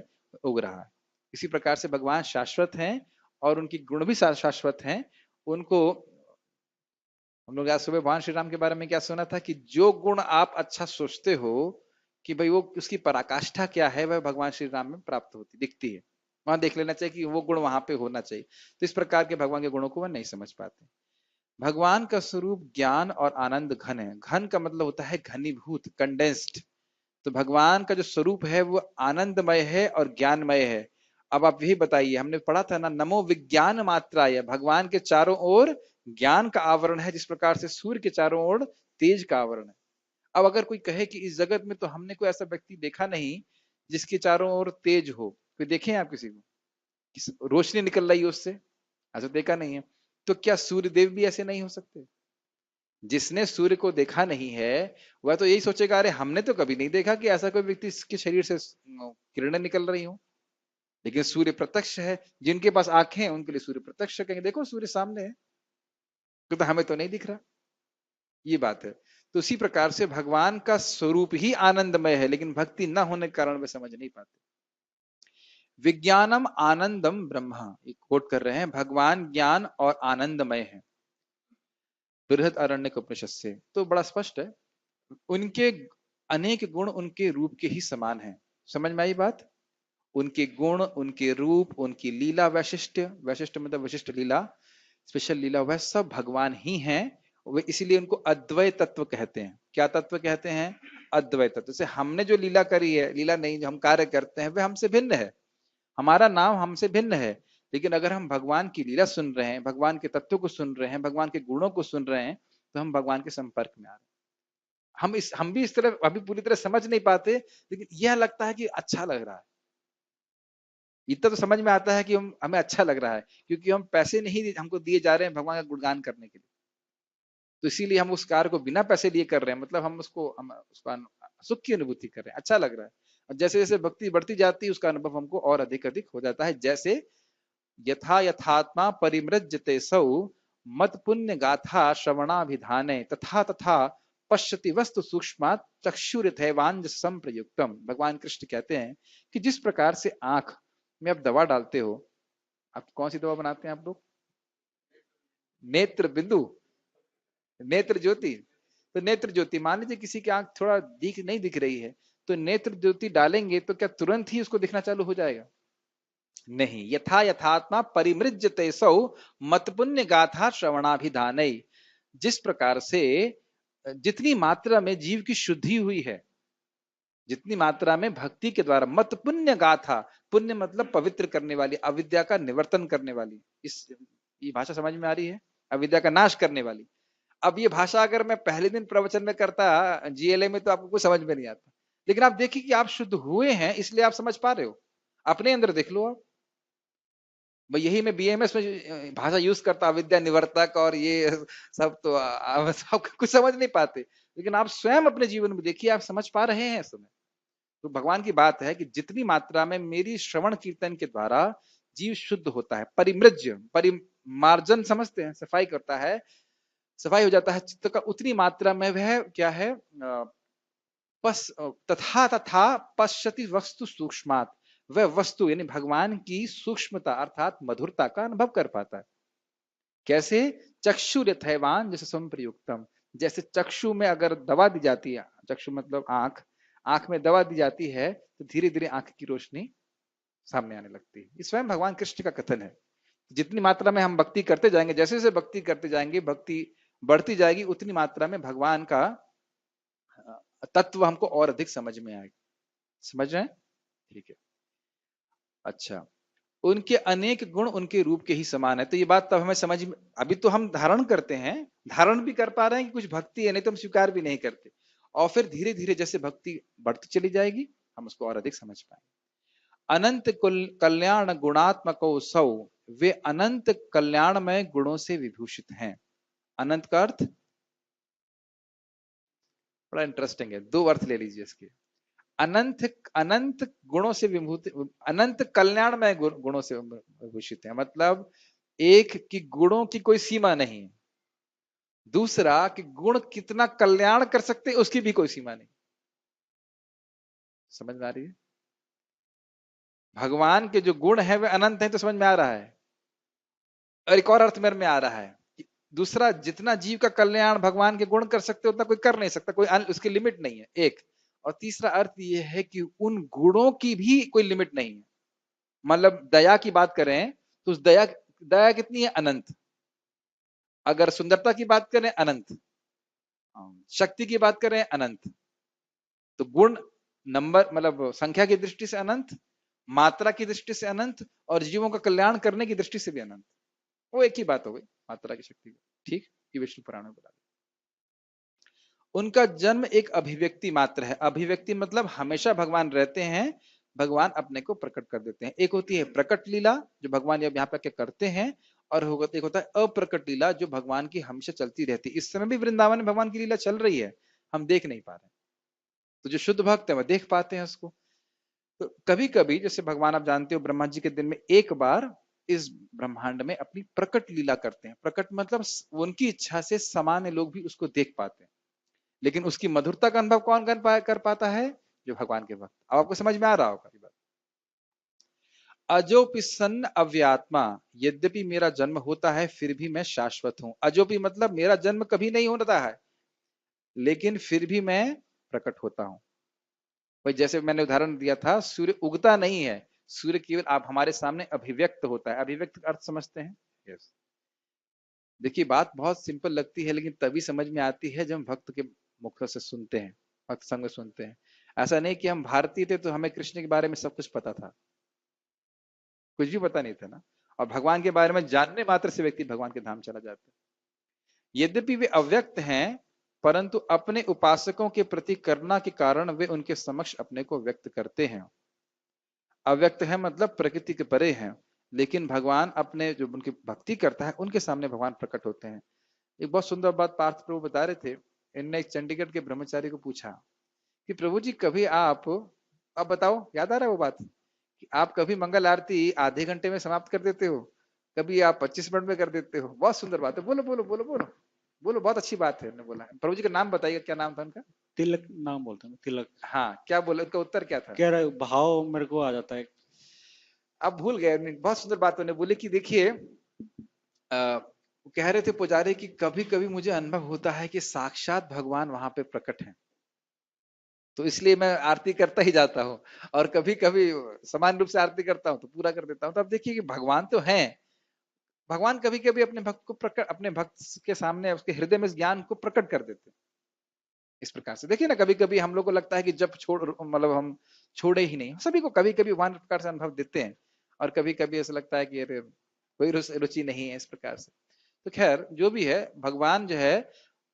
उग रहा है। इसी प्रकार से भगवान शाश्वत हैं और उनकी गुण भी शाश्वत हैं। उनको हम लोग आज सुबह भगवान श्री राम के बारे में क्या सुना था कि जो गुण आप अच्छा सोचते हो कि भाई वो उसकी पराकाष्ठा क्या है, वह भगवान श्री राम में प्राप्त होती दिखती है। वहां देख लेना चाहिए कि वो गुण वहां पे होना चाहिए। तो इस प्रकार के भगवान के गुणों को वह नहीं समझ पाते। भगवान का स्वरूप ज्ञान और आनंद घन है। घन का मतलब होता है घनीभूत, कंडेंस्ड। तो भगवान का जो स्वरूप है वो आनंदमय है और ज्ञानमय है। अब आप यही बताइए, हमने पढ़ा था ना, नमो विज्ञान मात्राय, भगवान के चारों ओर ज्ञान का आवरण है, जिस प्रकार से सूर्य के चारों ओर तेज का आवरण है। अब अगर कोई कहे कि इस जगत में तो हमने कोई ऐसा व्यक्ति देखा नहीं जिसके चारों ओर तेज हो, कोई देखे हैं आप किसी को रोशनी निकल रही है उससे? ऐसा देखा नहीं है। तो क्या सूर्य देव भी ऐसे नहीं हो सकते? जिसने सूर्य को देखा नहीं है वह तो यही सोचेगा, अरे हमने तो कभी नहीं देखा कि ऐसा कोई व्यक्ति इसके शरीर से किरणें निकल रही हो। लेकिन सूर्य प्रत्यक्ष है, जिनके पास आंखें हैं उनके लिए सूर्य प्रत्यक्ष कहेंगे, देखो सूर्य सामने है, तो हमें तो नहीं दिख रहा। ये बात है। तो उसी प्रकार से भगवान का स्वरूप ही आनंदमय है, लेकिन भक्ति न होने के कारण वे समझ नहीं पाते। विज्ञानम आनंदम ब्रह्म, एक कोट कर रहे हैं, भगवान ज्ञान और आनंदमय है, बृहदारण्यक उपनिषद से। तो बड़ा स्पष्ट है, उनके अनेक गुण उनके रूप के ही समान है। समझ में आई बात? उनके गुण, उनके रूप, उनकी लीला वैशिष्ट, वैशिष्ट मतलब विशिष्ट लीला, स्पेशल लीला, वह सब भगवान ही हैं। वे इसीलिए उनको अद्वैत तत्व कहते हैं। क्या तत्व कहते हैं? अद्वैत तत्व। जैसे हमने जो लीला करी है, लीला नहीं, जो हम कार्य करते हैं वह हमसे भिन्न है, हमारा नाम हमसे भिन्न है, लेकिन अगर हम भगवान की लीला सुन रहे हैं, भगवान के तत्व को सुन रहे हैं, भगवान के गुणों को सुन रहे हैं, तो हम भगवान के संपर्क में आ रहे हैं। हम भी इस तरह अभी पूरी तरह समझ नहीं पाते, लेकिन यह लगता है कि अच्छा लग रहा है। इतना तो समझ में आता है कि हमें अच्छा लग रहा है, क्योंकि हम पैसे नहीं हमको दिए जा रहे हैं भगवान का गुणगान करने के लिए, तो इसीलिए हम उस कार्य को बिना पैसे लिए कर रहे हैं। मतलब हम उसका सुख की अनुभूति कर रहे हैं, अच्छा लग रहा है। और जैसे जैसे भक्ति बढ़ती जाती है, उसका अनुभव हमको और अधिक अधिक हो जाता है। जैसे यथा यथात्मा परिमृज्यते सौ मत पुण्य गाथा श्रवणाभिधाने तथा तथा पश्यति वस्तु सूक्ष्मात् चक्षुरिथैवांज संप्रयुक्तम। भगवान कृष्ण कहते हैं कि जिस प्रकार से आंख में आप दवा डालते हो, आप कौन सी दवा बनाते हैं आप लोग? नेत्र बिंदु, नेत्र ज्योति। तो नेत्र ज्योति, मान लीजिए किसी की आंख थोड़ा नहीं दिख रही है, तो नेत्र ज्योति डालेंगे तो क्या तुरंत ही उसको दिखना चालू हो जाएगा? नहीं। यथा यथात्मा परिमृज्यते सौ मत पुण्य गाथा श्रवणाभिधानै। जिस प्रकार से जितनी मात्रा में जीव की शुद्धि हुई है, जितनी मात्रा में भक्ति के द्वारा, मत पुण्य गाथा, पुण्य मतलब पवित्र करने वाली, अविद्या का निवर्तन करने वाली, ये भाषा समझ में आ रही है? अविद्या का नाश करने वाली। अब ये भाषा अगर मैं पहले दिन प्रवचन में करता जीएलए में, तो आपको कुछ समझ में नहीं आता, लेकिन आप देखिए कि आप शुद्ध हुए हैं, इसलिए आप समझ पा रहे हो। अपने अंदर देख लो आप। यही मैं बीएमएस में भाषा यूज करता, अविद्या निवर्तक और ये सब, तो आप कुछ समझ नहीं पाते, लेकिन आप स्वयं अपने जीवन में देखिए, आप समझ पा रहे हैं इस समय। तो भगवान की बात है कि जितनी मात्रा में मेरी श्रवण कीर्तन के द्वारा जीव शुद्ध होता है, परिमृज्य, परिमार्जन समझते हैं, सफाई करता है, सफाई हो जाता है चित्त का, उतनी मात्रा में वह क्या है, तथा तथा पश्यति वस्तु सूक्ष्मात्, वह वस्तु यानी भगवान की सूक्ष्मता अर्थात मधुरता का अनुभव कर पाता है। कैसे? चक्षुर यथैवान जैसे संप्रयुक्तम, जैसे चक्षु में अगर दवा दी जाती है, चक्षु मतलब आंख, आंख में दवा दी जाती है तो धीरे धीरे आंख की रोशनी सामने आने लगती है। ये स्वयं भगवान कृष्ण का कथन है। जितनी मात्रा में हम भक्ति करते जाएंगे, जैसे जैसे भक्ति करते जाएंगे, भक्ति बढ़ती जाएगी, उतनी मात्रा में भगवान का तत्व हमको और अधिक समझ में आएगा। समझ रहे हैं? ठीक है। अच्छा, उनके अनेक गुण उनके रूप के ही समान है। तो ये बात तब हमें समझ में, अभी तो हम धारण करते हैं, धारण भी कर पा रहे हैं कि कुछ भक्ति है, नहीं तो हम स्वीकार भी नहीं करते। और फिर धीरे धीरे जैसे भक्ति बढ़ती चली जाएगी, हम उसको और अधिक समझ पाएंगे। अनंत कल्याण गुणात्मको सौ, वे अनंत कल्याणमय गुणों से विभूषित हैं। अनंत का अर्थ बड़ा इंटरेस्टिंग है, दो अर्थ ले लीजिए इसके। अनंत, अनंत गुणों से विभूत, अनंत कल्याणमय गुणों से विभूषित है, मतलब एक की गुणों की कोई सीमा नहीं, दूसरा कि गुण कितना कल्याण कर सकते हैं उसकी भी कोई सीमा नहीं। समझ में आ रही है? भगवान के जो गुण है वे अनंत हैं, तो समझ में आ रहा है। और एक और अर्थ मेरे में आ रहा है, दूसरा, जितना जीव का कल्याण भगवान के गुण कर सकते उतना कोई कर नहीं सकता, कोई उसकी लिमिट नहीं है, एक। और तीसरा अर्थ यह है कि उन गुणों की भी कोई लिमिट नहीं है। मतलब दया की बात करें तो उस दया, दया कितनी है? अनंत। अगर सुंदरता की बात करें, अनंत। शक्ति की बात करें, अनंत। तो गुण नंबर मतलब संख्या की दृष्टि से अनंत, मात्रा की दृष्टि से अनंत, और जीवों का कल्याण करने की दृष्टि से भी अनंत। वो एक ही बात हो गई, मात्रा की शक्ति की। ठीक, ये विष्णु पुराण में बता। उनका जन्म एक अभिव्यक्ति मात्र है। अभिव्यक्ति मतलब हमेशा भगवान रहते हैं, भगवान अपने को प्रकट कर देते हैं। एक होती है प्रकट लीला जो भगवान यहाँ पे करते हैं, और एक होता है अप्रकट लीला जो भगवान की हमेशा चलती रहती है। इस समय भी वृंदावन में भगवान की लीला चल रही है, हम देख नहीं पा रहे। तो जो शुद्ध भक्त है वह देख पाते हैं उसको। तो कभी कभी जैसे भगवान आप जानते हो ब्रह्मा जी के दिन में एक बार इस ब्रह्मांड में अपनी प्रकट लीला करते हैं। प्रकट मतलब उनकी इच्छा से सामान्य लोग भी उसको देख पाते हैं, लेकिन उसकी मधुरता का अनुभव कौन कर पाता है? जो भगवान के भक्त। अब आपको समझ में आ रहा होगा ये बात। अजोपि सन्न अव्यात्मा, यद्यपि मेरा जन्म होता है फिर भी मैं शाश्वत हूं। अजोपि मतलब मेरा जन्म कभी नहीं होता है, लेकिन फिर भी मैं प्रकट होता हूं। भाई जैसे मैंने उदाहरण दिया था, सूर्य उगता नहीं है, सूर्य केवल आप हमारे सामने अभिव्यक्त होता है। अभिव्यक्त का अर्थ समझते हैं? यस। देखिए बात बहुत सिंपल लगती है, लेकिन तभी समझ में आती है जब हम भक्त के मुख से सुनते हैं, भक्त संग में सुनते हैं। ऐसा नहीं कि हम भारतीय थे तो हमें कृष्ण के बारे में सब कुछ पता था, कुछ भी पता नहीं था ना। और भगवान के बारे में जानने मात्र से व्यक्ति भगवान के धाम चला जाता है। यद्यपि वे अव्यक्त हैं, परंतु अपने उपासकों के प्रति करुणा के कारण वे उनके समक्ष अपने को व्यक्त करते हैं। अव्यक्त है मतलब प्रकृति के परे हैं, लेकिन भगवान अपने जो उनकी भक्ति करता है उनके सामने भगवान प्रकट होते हैं। एक बहुत सुंदर बात पार्थ प्रभु बता रहे थे। इनने एक चंडीगढ़ के ब्रह्मचारी को पूछा कि प्रभु जी कभी आप, अब बताओ याद आ रहा है वो बात, कि आप कभी मंगल आरती आधे घंटे में समाप्त कर देते हो, कभी आप 25 मिनट में कर देते हो। बहुत सुंदर बात है, बोलो बोलो बोलो बोलो बोलो, बहुत अच्छी बात है। उन्होंने बोला प्रभु जी का नाम बताइएगा, क्या नाम था उनका? तिलक नाम बोलते हैं, तिलक। हाँ, क्या बोले, उनका उत्तर क्या था? कह रहे भाव मेरे को आ जाता है। अब भूल गए। बहुत सुंदर बात उन्होंने बोले कि देखिए कह रहे थे पुजारी कि कभी कभी मुझे अनुभव होता है कि साक्षात भगवान वहां पे प्रकट हैं, तो इसलिए मैं आरती करता ही जाता हूँ। और कभी कभी समान रूप से आरती करता हूँ तो पूरा कर देता हूँ। तो अब देखिए कि भगवान तो हैं, भगवान कभी कभी अपने भक्त को प्रकट, अपने भक्त के सामने उसके हृदय में इस ज्ञान को प्रकट कर देते हैं। इस प्रकार से देखिए ना, कभी कभी हम लोग को लगता है कि जब छोड़ मतलब हम छोड़े ही नहीं, सभी को कभी कभी भगवान प्रकार से अनुभव देते हैं। और कभी कभी ऐसा लगता है कि अरे कोई रुचि नहीं है, इस प्रकार से। तो खैर जो भी है, भगवान जो है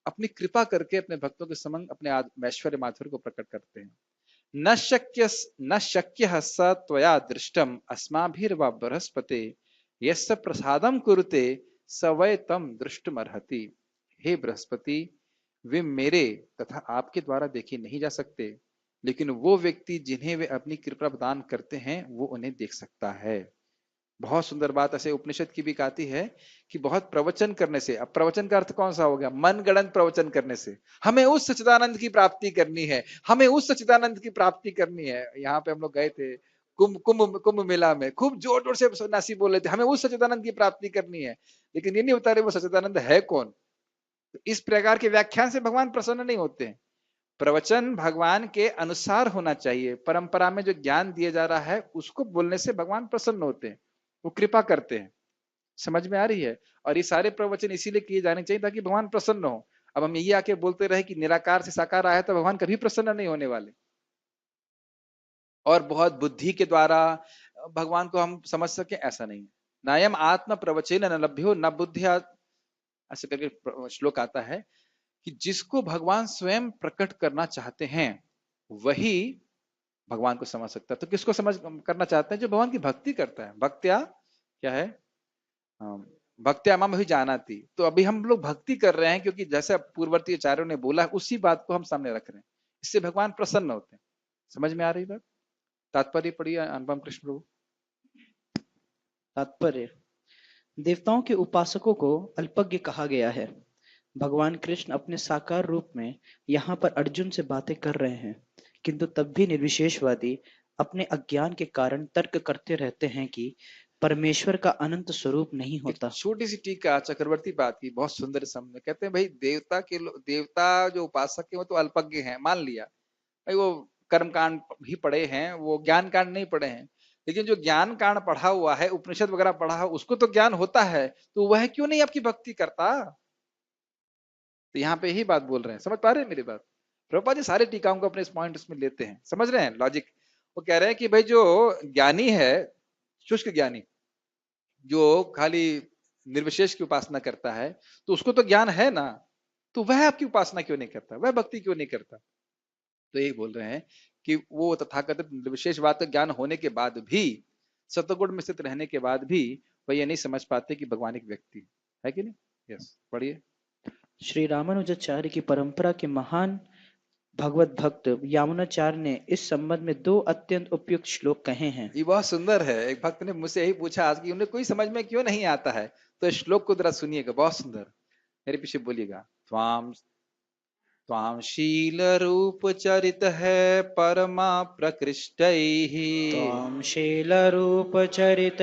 अपनी कृपा करके अपने भक्तों के समंग अपने ऐश्वर्य माधुर्य को प्रकट करते हैं। न शक्य स त्वया दृष्टम अस्माभिर्वा बृहस्पते, यस्य प्रसादम कुरुते स वै तम दृष्टमर्हति। हे बृहस्पति, वे मेरे तथा आपके द्वारा देखे नहीं जा सकते, लेकिन वो व्यक्ति जिन्हें वे अपनी कृपा प्रदान करते हैं वो उन्हें देख सकता है। बहुत सुंदर बात ऐसे उपनिषद की भी कहती है कि बहुत प्रवचन करने से, अब प्रवचन का अर्थ कौन सा हो गया? मन गढ़ंत प्रवचन करने से हमें उस सच्चिदानंद की प्राप्ति करनी है, हमें उस सच्चिदानंद की प्राप्ति करनी है। यहाँ पे हम लोग गए थे कुंभ मेला में, खूब जोर जोर से सन्यासी बोले थे हमें उस सच्चिदानंद की प्राप्ति करनी है, लेकिन ये नहीं बता रहे वो सच्चिदानंद है कौन। तो इस प्रकार के व्याख्यान से भगवान प्रसन्न नहीं होते हैं। प्रवचन भगवान के अनुसार होना चाहिए, परंपरा में जो ज्ञान दिया जा रहा है उसको बोलने से भगवान प्रसन्न होते हैं, वो कृपा करते हैं। समझ में आ रही है? और ये सारे प्रवचन इसीलिए किए जाने चाहिए ताकि भगवान प्रसन्न हो। अब हम यही आके बोलते रहे कि निराकार से साकार आया तो भगवान कभी प्रसन्न नहीं होने वाले। और बहुत बुद्धि के द्वारा भगवान को हम समझ सके ऐसा नहीं है। नायम आत्म प्रवचन न लभ्यो न बुद्धिया, ऐसे करके श्लोक आता है कि जिसको भगवान स्वयं प्रकट करना चाहते हैं वही भगवान को समझ सकता है। तो किसको समझ करना चाहते हैं? जो भगवान की भक्ति करता है। भक्त्या क्या है? भक्त्या माम ही जाना थी। तो अभी हम लोग भक्ति कर रहे हैं क्योंकि जैसे पूर्ववर्ती आचार्यों ने बोला उसी बात को हम सामने रख रहे हैं, इससे भगवान प्रसन्न होते हैं। समझ में आ रही बात? तात्पर्य पढ़िए अनुपम कृष्ण प्रभु। तात्पर्य, देवताओं के उपासकों को अल्पज्ञ कहा गया है। भगवान कृष्ण अपने साकार रूप में यहाँ पर अर्जुन से बातें कर रहे हैं, किंतु तब भी निर्विशेषवादी अपने अज्ञान के कारण तर्क करते रहते हैं कि परमेश्वर का अनंत स्वरूप नहीं होता। छोटी सी टीका चक्रवर्ती बात की बहुत सुंदर समझ, कहते हैं भाई देवता जो उपासक है वो तो अल्पज्ञ हैं, मान लिया भाई, वो कर्म कांड ही पढ़े हैं, वो ज्ञान कांड नहीं पढ़े हैं। लेकिन जो ज्ञान कांड पढ़ा हुआ है, उपनिषद वगैरह पढ़ा है, उसको तो ज्ञान होता है, तो वह क्यों नहीं आपकी भक्ति करता? तो यहाँ पे यही बात बोल रहे हैं। समझ पा रहे हैं मेरी बात? प्रभुपाद जी सारे टीकाओं को अपने इस पॉइंट उसमें लेते हैं, समझ रहे हैं लॉजिक? वो कह रहे हैं कि भाई जो ज्ञानी है, शुष्क ज्ञानी जो खाली निर्विशेष की उपासना करता है, तो उसको तो ज्ञान है ना, तो वह आपकी उपासना क्यों नहीं करता, वह भक्ति क्यों नहीं करता? तो यही बोल रहे हैं कि वो तथाकथित निर्विशेष बात का ज्ञान होने के बाद भी, सतगुण में स्थित रहने के बाद भी वह ये नहीं समझ पाते कि भगवान एक व्यक्ति है कि नहीं। यस, पढ़िए। श्री रामानुजाचार्य की परंपरा के महान भगवत भक्त यामुनाचार्य ने इस संबंध में 2 अत्यंत उपयुक्त श्लोक कहे हैं। ये बहुत सुंदर है। एक भक्त ने मुझसे यही पूछा आज कि उन्हें कोई समझ में क्यों नहीं आता है, तो इस श्लोक को जरा सुनिएगा, बहुत सुंदर। मेरे पीछे बोलिएगा। त्वाम त्वाम शील रूप चरित है परमा प्रकृष्टैः त्वां शीलरूपचरित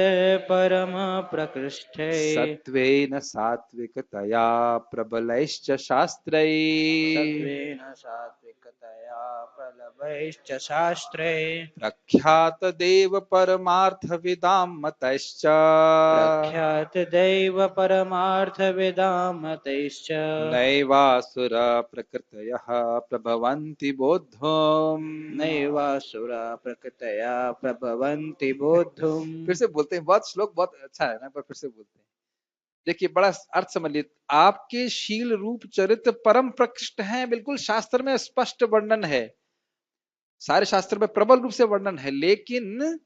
परम प्रकृष्टे सत्त्वेन सात्विकतया प्रबलैश्च शास्त्रैः सत्त्वेन सात्विकतया प्रलभैश्च शास्त्रे प्रख्यात देव परमार्थविदां मतैश्च प्रख्यात दैव परमार्थविदां मतैश्च नैवासुर प्रकृतयः प्रभवन्ति बोद्धुम्। नैवासुरा प्रकृतया प्रभवन्ति बोद्धुम्। फिर से बोलते हैं, बहुत श्लोक बहुत अच्छा है ना, पर फिर से बोलते हैं। देखिए, बड़ा अर्थ समझ लीजिए। आपके शील रूप चरित्र परम प्रकृष्ट हैं, बिल्कुल शास्त्र में स्पष्ट वर्णन है, सारे शास्त्र में प्रबल रूप से वर्णन है, लेकिन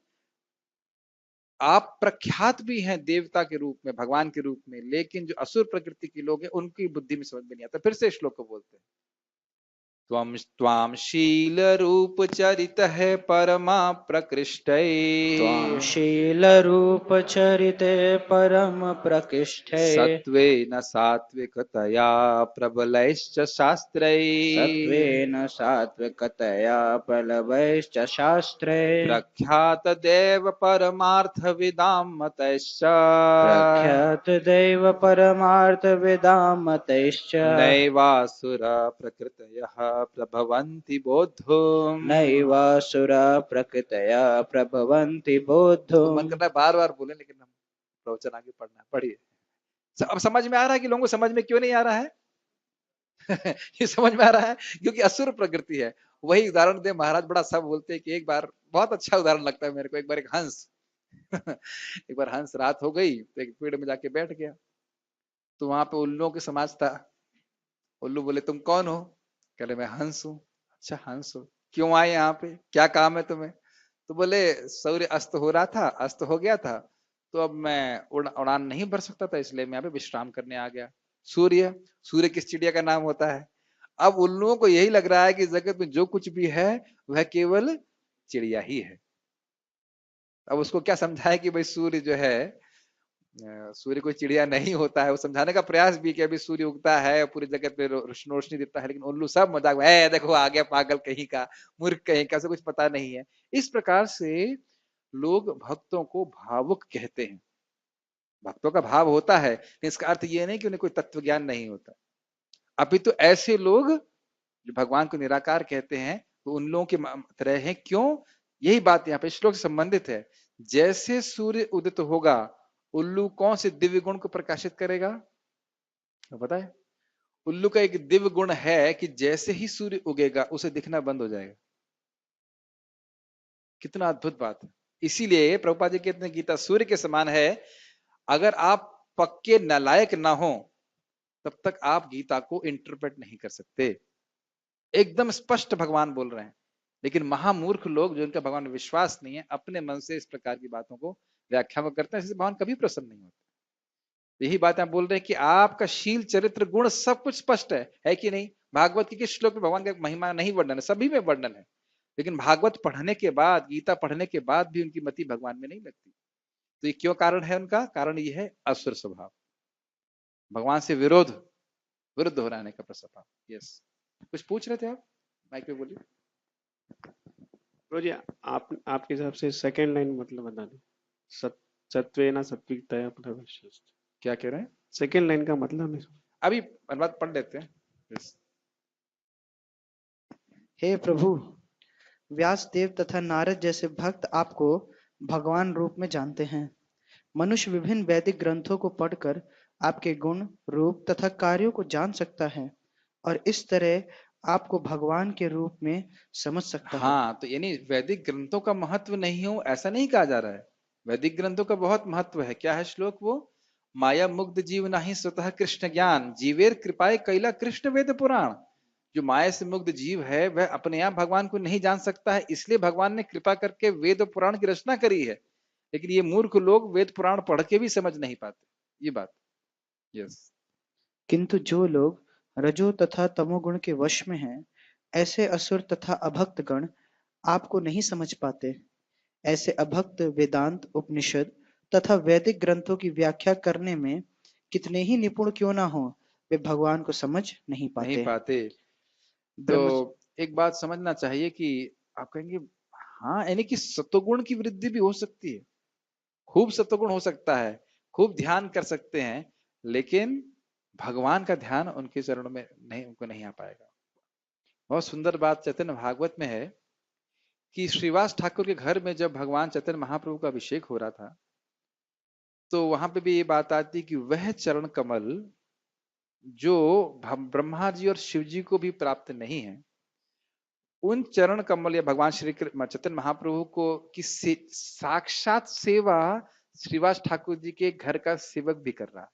आप प्रख्यात भी हैं देवता के रूप में, भगवान के रूप में, लेकिन जो असुर प्रकृति के लोग हैं उनकी बुद्धि में समझ में नहीं आता। फिर से श्लोक को बोलते हैं। त्वं त्वां शील रूप चरित है परमा प्रकृष्टै त्वां शीलरूपचरिते परम प्रकृष्टे सत्त्वेन सात्विकतया प्रबलैश्च शास्त्रैः सत्त्वेन सात्विकतया प्रलभैश्च शास्त्रे प्रख्यात देव परमार्थविदां मतैश्च प्रख्यात दैव परमार्थविदां मतैश्च नैवासुर प्रकृतयः प्रभवन्ति बोद्धुम्। नैवासुरा प्रकृतया प्रभवन्ति तो बोद्धुम्। मन करता है बार बार बोले, लेकिन हम प्रवचन आगे पढ़ना है। पढ़िए। अब समझ में आ रहा है कि लोगों को समझ में क्यों नहीं आ रहा है? ये समझ में आ रहा है क्योंकि असुर प्रकृति है। वही उदाहरण दे महाराज, बड़ा सब बोलते हैं कि एक बार, बहुत अच्छा उदाहरण लगता है मेरे को, एक बार एक हंस एक बार हंस, रात हो गई तो एक पेड़ में जाके बैठ गया, तो वहां पे उल्लुओं के समाज था। उल्लू बोले तुम कौन हो? कह रहे मैं हंस हूँ। अच्छा हंस हो, क्यों आए यहाँ पे, क्या काम है तुम्हें? तो बोले सूर्य अस्त हो रहा था, अस्त हो गया था, तो अब मैं उड़ान नहीं भर सकता था, इसलिए मैं यहाँ पे विश्राम करने आ गया। सूर्य, सूर्य किस चिड़िया का नाम होता है? अब उल्लुओं को यही लग रहा है कि जगत में जो कुछ भी है वह केवल चिड़िया ही है। अब उसको क्या समझाए कि भाई सूर्य जो है, सूर्य कोई चिड़िया नहीं होता है। वो समझाने का प्रयास भी कि अभी सूर्य उगता है और पूरी जगत पे रोशनी देता है, लेकिन उल्लू सब मजाक में, देखो आ गया पागल कहीं का, मूर्ख कहीं का, से कुछ पता नहीं है। इस प्रकार से लोग भक्तों को भावुक कहते हैं। भक्तों का भाव होता है, लेकिन इसका अर्थ ये नहीं कि उन्हें कोई तत्व ज्ञान नहीं होता। अभी तो ऐसे लोग जो भगवान को निराकार कहते हैं वो उन लोगों के तरह हैं। क्यों? यही बात यहाँ पे श्लोक से संबंधित है। जैसे सूर्य उदित होगा, उल्लू कौन से दिव्य गुण को प्रकाशित करेगा? तो पता है, उल्लू का एक दिव्य गुण है कि जैसे ही सूर्य उगेगा उसे दिखना बंद हो जाएगा। कितना अद्भुत बात है। इसीलिए प्रभुपाद जी कहते हैं गीता सूर्य के समान है। अगर आप पक्के नालायक ना हो तब तक आप गीता को इंटरप्रेट नहीं कर सकते। एकदम स्पष्ट भगवान बोल रहे हैं, लेकिन महामूर्ख लोग जो इनका भगवान में विश्वास नहीं है, अपने मन से इस प्रकार की बातों को व्याख्या करते हैं, इससे भगवान कभी प्रसन्न नहीं होते। यही बात आप बोल रहे हैं कि आपका शील चरित्र गुण सब कुछ स्पष्ट है कि नहीं? भागवत के किस श्लोक में भगवान का महिमा नहीं वर्णन है? सभी में वर्णन है, लेकिन भागवत पढ़ने के बाद, गीता पढ़ने के बाद भी उनकी मति भगवान में नहीं लगती। तो ये क्यों कारण है? उनका कारण ये है असुर स्वभाव, भगवान से विरुद्ध हो रहने का स्वभाव। यस, कुछ पूछ रहे थे आप? माइक पे बोलिए। तो जी आपके हिसाब से सेकंड लाइन मतलब बता दें। सत्वेना सात्विकतया प्रभवैश्च, क्या कह रहे हैं? सेकंड लाइन का मतलब नहीं। अभी अनुवाद पढ़ लेते हैं। yes. हे प्रभु, व्यासदेव तथा नारद जैसे भक्त आपको भगवान रूप में जानते हैं। मनुष्य विभिन्न वैदिक ग्रंथों को पढ़कर आपके गुण, रूप तथा कार्यों को जान सकता है और इस तरह आपको भगवान के रूप में समझ सकता है। हाँ, तो यानी वैदिक ग्रंथों का महत्व नहीं हो ऐसा नहीं कहा जा रहा है। वैदिक ग्रंथों का बहुत महत्व है। क्या है श्लोक वो? माया मुग्ध जीव नाही स्वतः कृष्ण ज्ञान, जीवेर कृपाए कैला कृष्ण वेद पुराण। जो माया से मुग्ध जीव है वह अपने आप भगवान को नहीं जान सकता है, इसलिए भगवान ने कृपा करके वेद और पुराण की रचना करी है। लेकिन ये मूर्ख लोग वेद पुराण पढ़ के भी समझ नहीं पाते ये बात। यस। किंतु जो लोग रजो तथा तमोगुण के वश में हैं, ऐसे असुर तथा अभक्त गण आपको नहीं समझ पाते। ऐसे अभक्त वेदांत, उपनिषद तथा वैदिक ग्रंथों की व्याख्या करने में कितने ही निपुण क्यों ना हो, वे भगवान को समझ नहीं नहीं पाते। पाते। तो ब्रह्म एक बात समझना चाहिए कि आप कहेंगे हाँ यानी कि सत्वगुण की वृद्धि भी हो सकती है, खूब सत्वगुण हो सकता है, खूब ध्यान कर सकते हैं, लेकिन भगवान का ध्यान उनके चरणों में नहीं, उनको नहीं आ पाएगा। बहुत सुंदर बात चैतन्य भागवत में है कि श्रीवास ठाकुर के घर में जब भगवान चैतन्य महाप्रभु का अभिषेक हो रहा था, तो वहां पे भी ये बात आती कि वह चरण कमल जो ब्रह्मा जी और शिव जी को भी प्राप्त नहीं है, उन चरण कमल या भगवान श्री चैतन्य महाप्रभु को की साक्षात सेवा श्रीवास ठाकुर जी के घर का सेवक भी कर रहा है।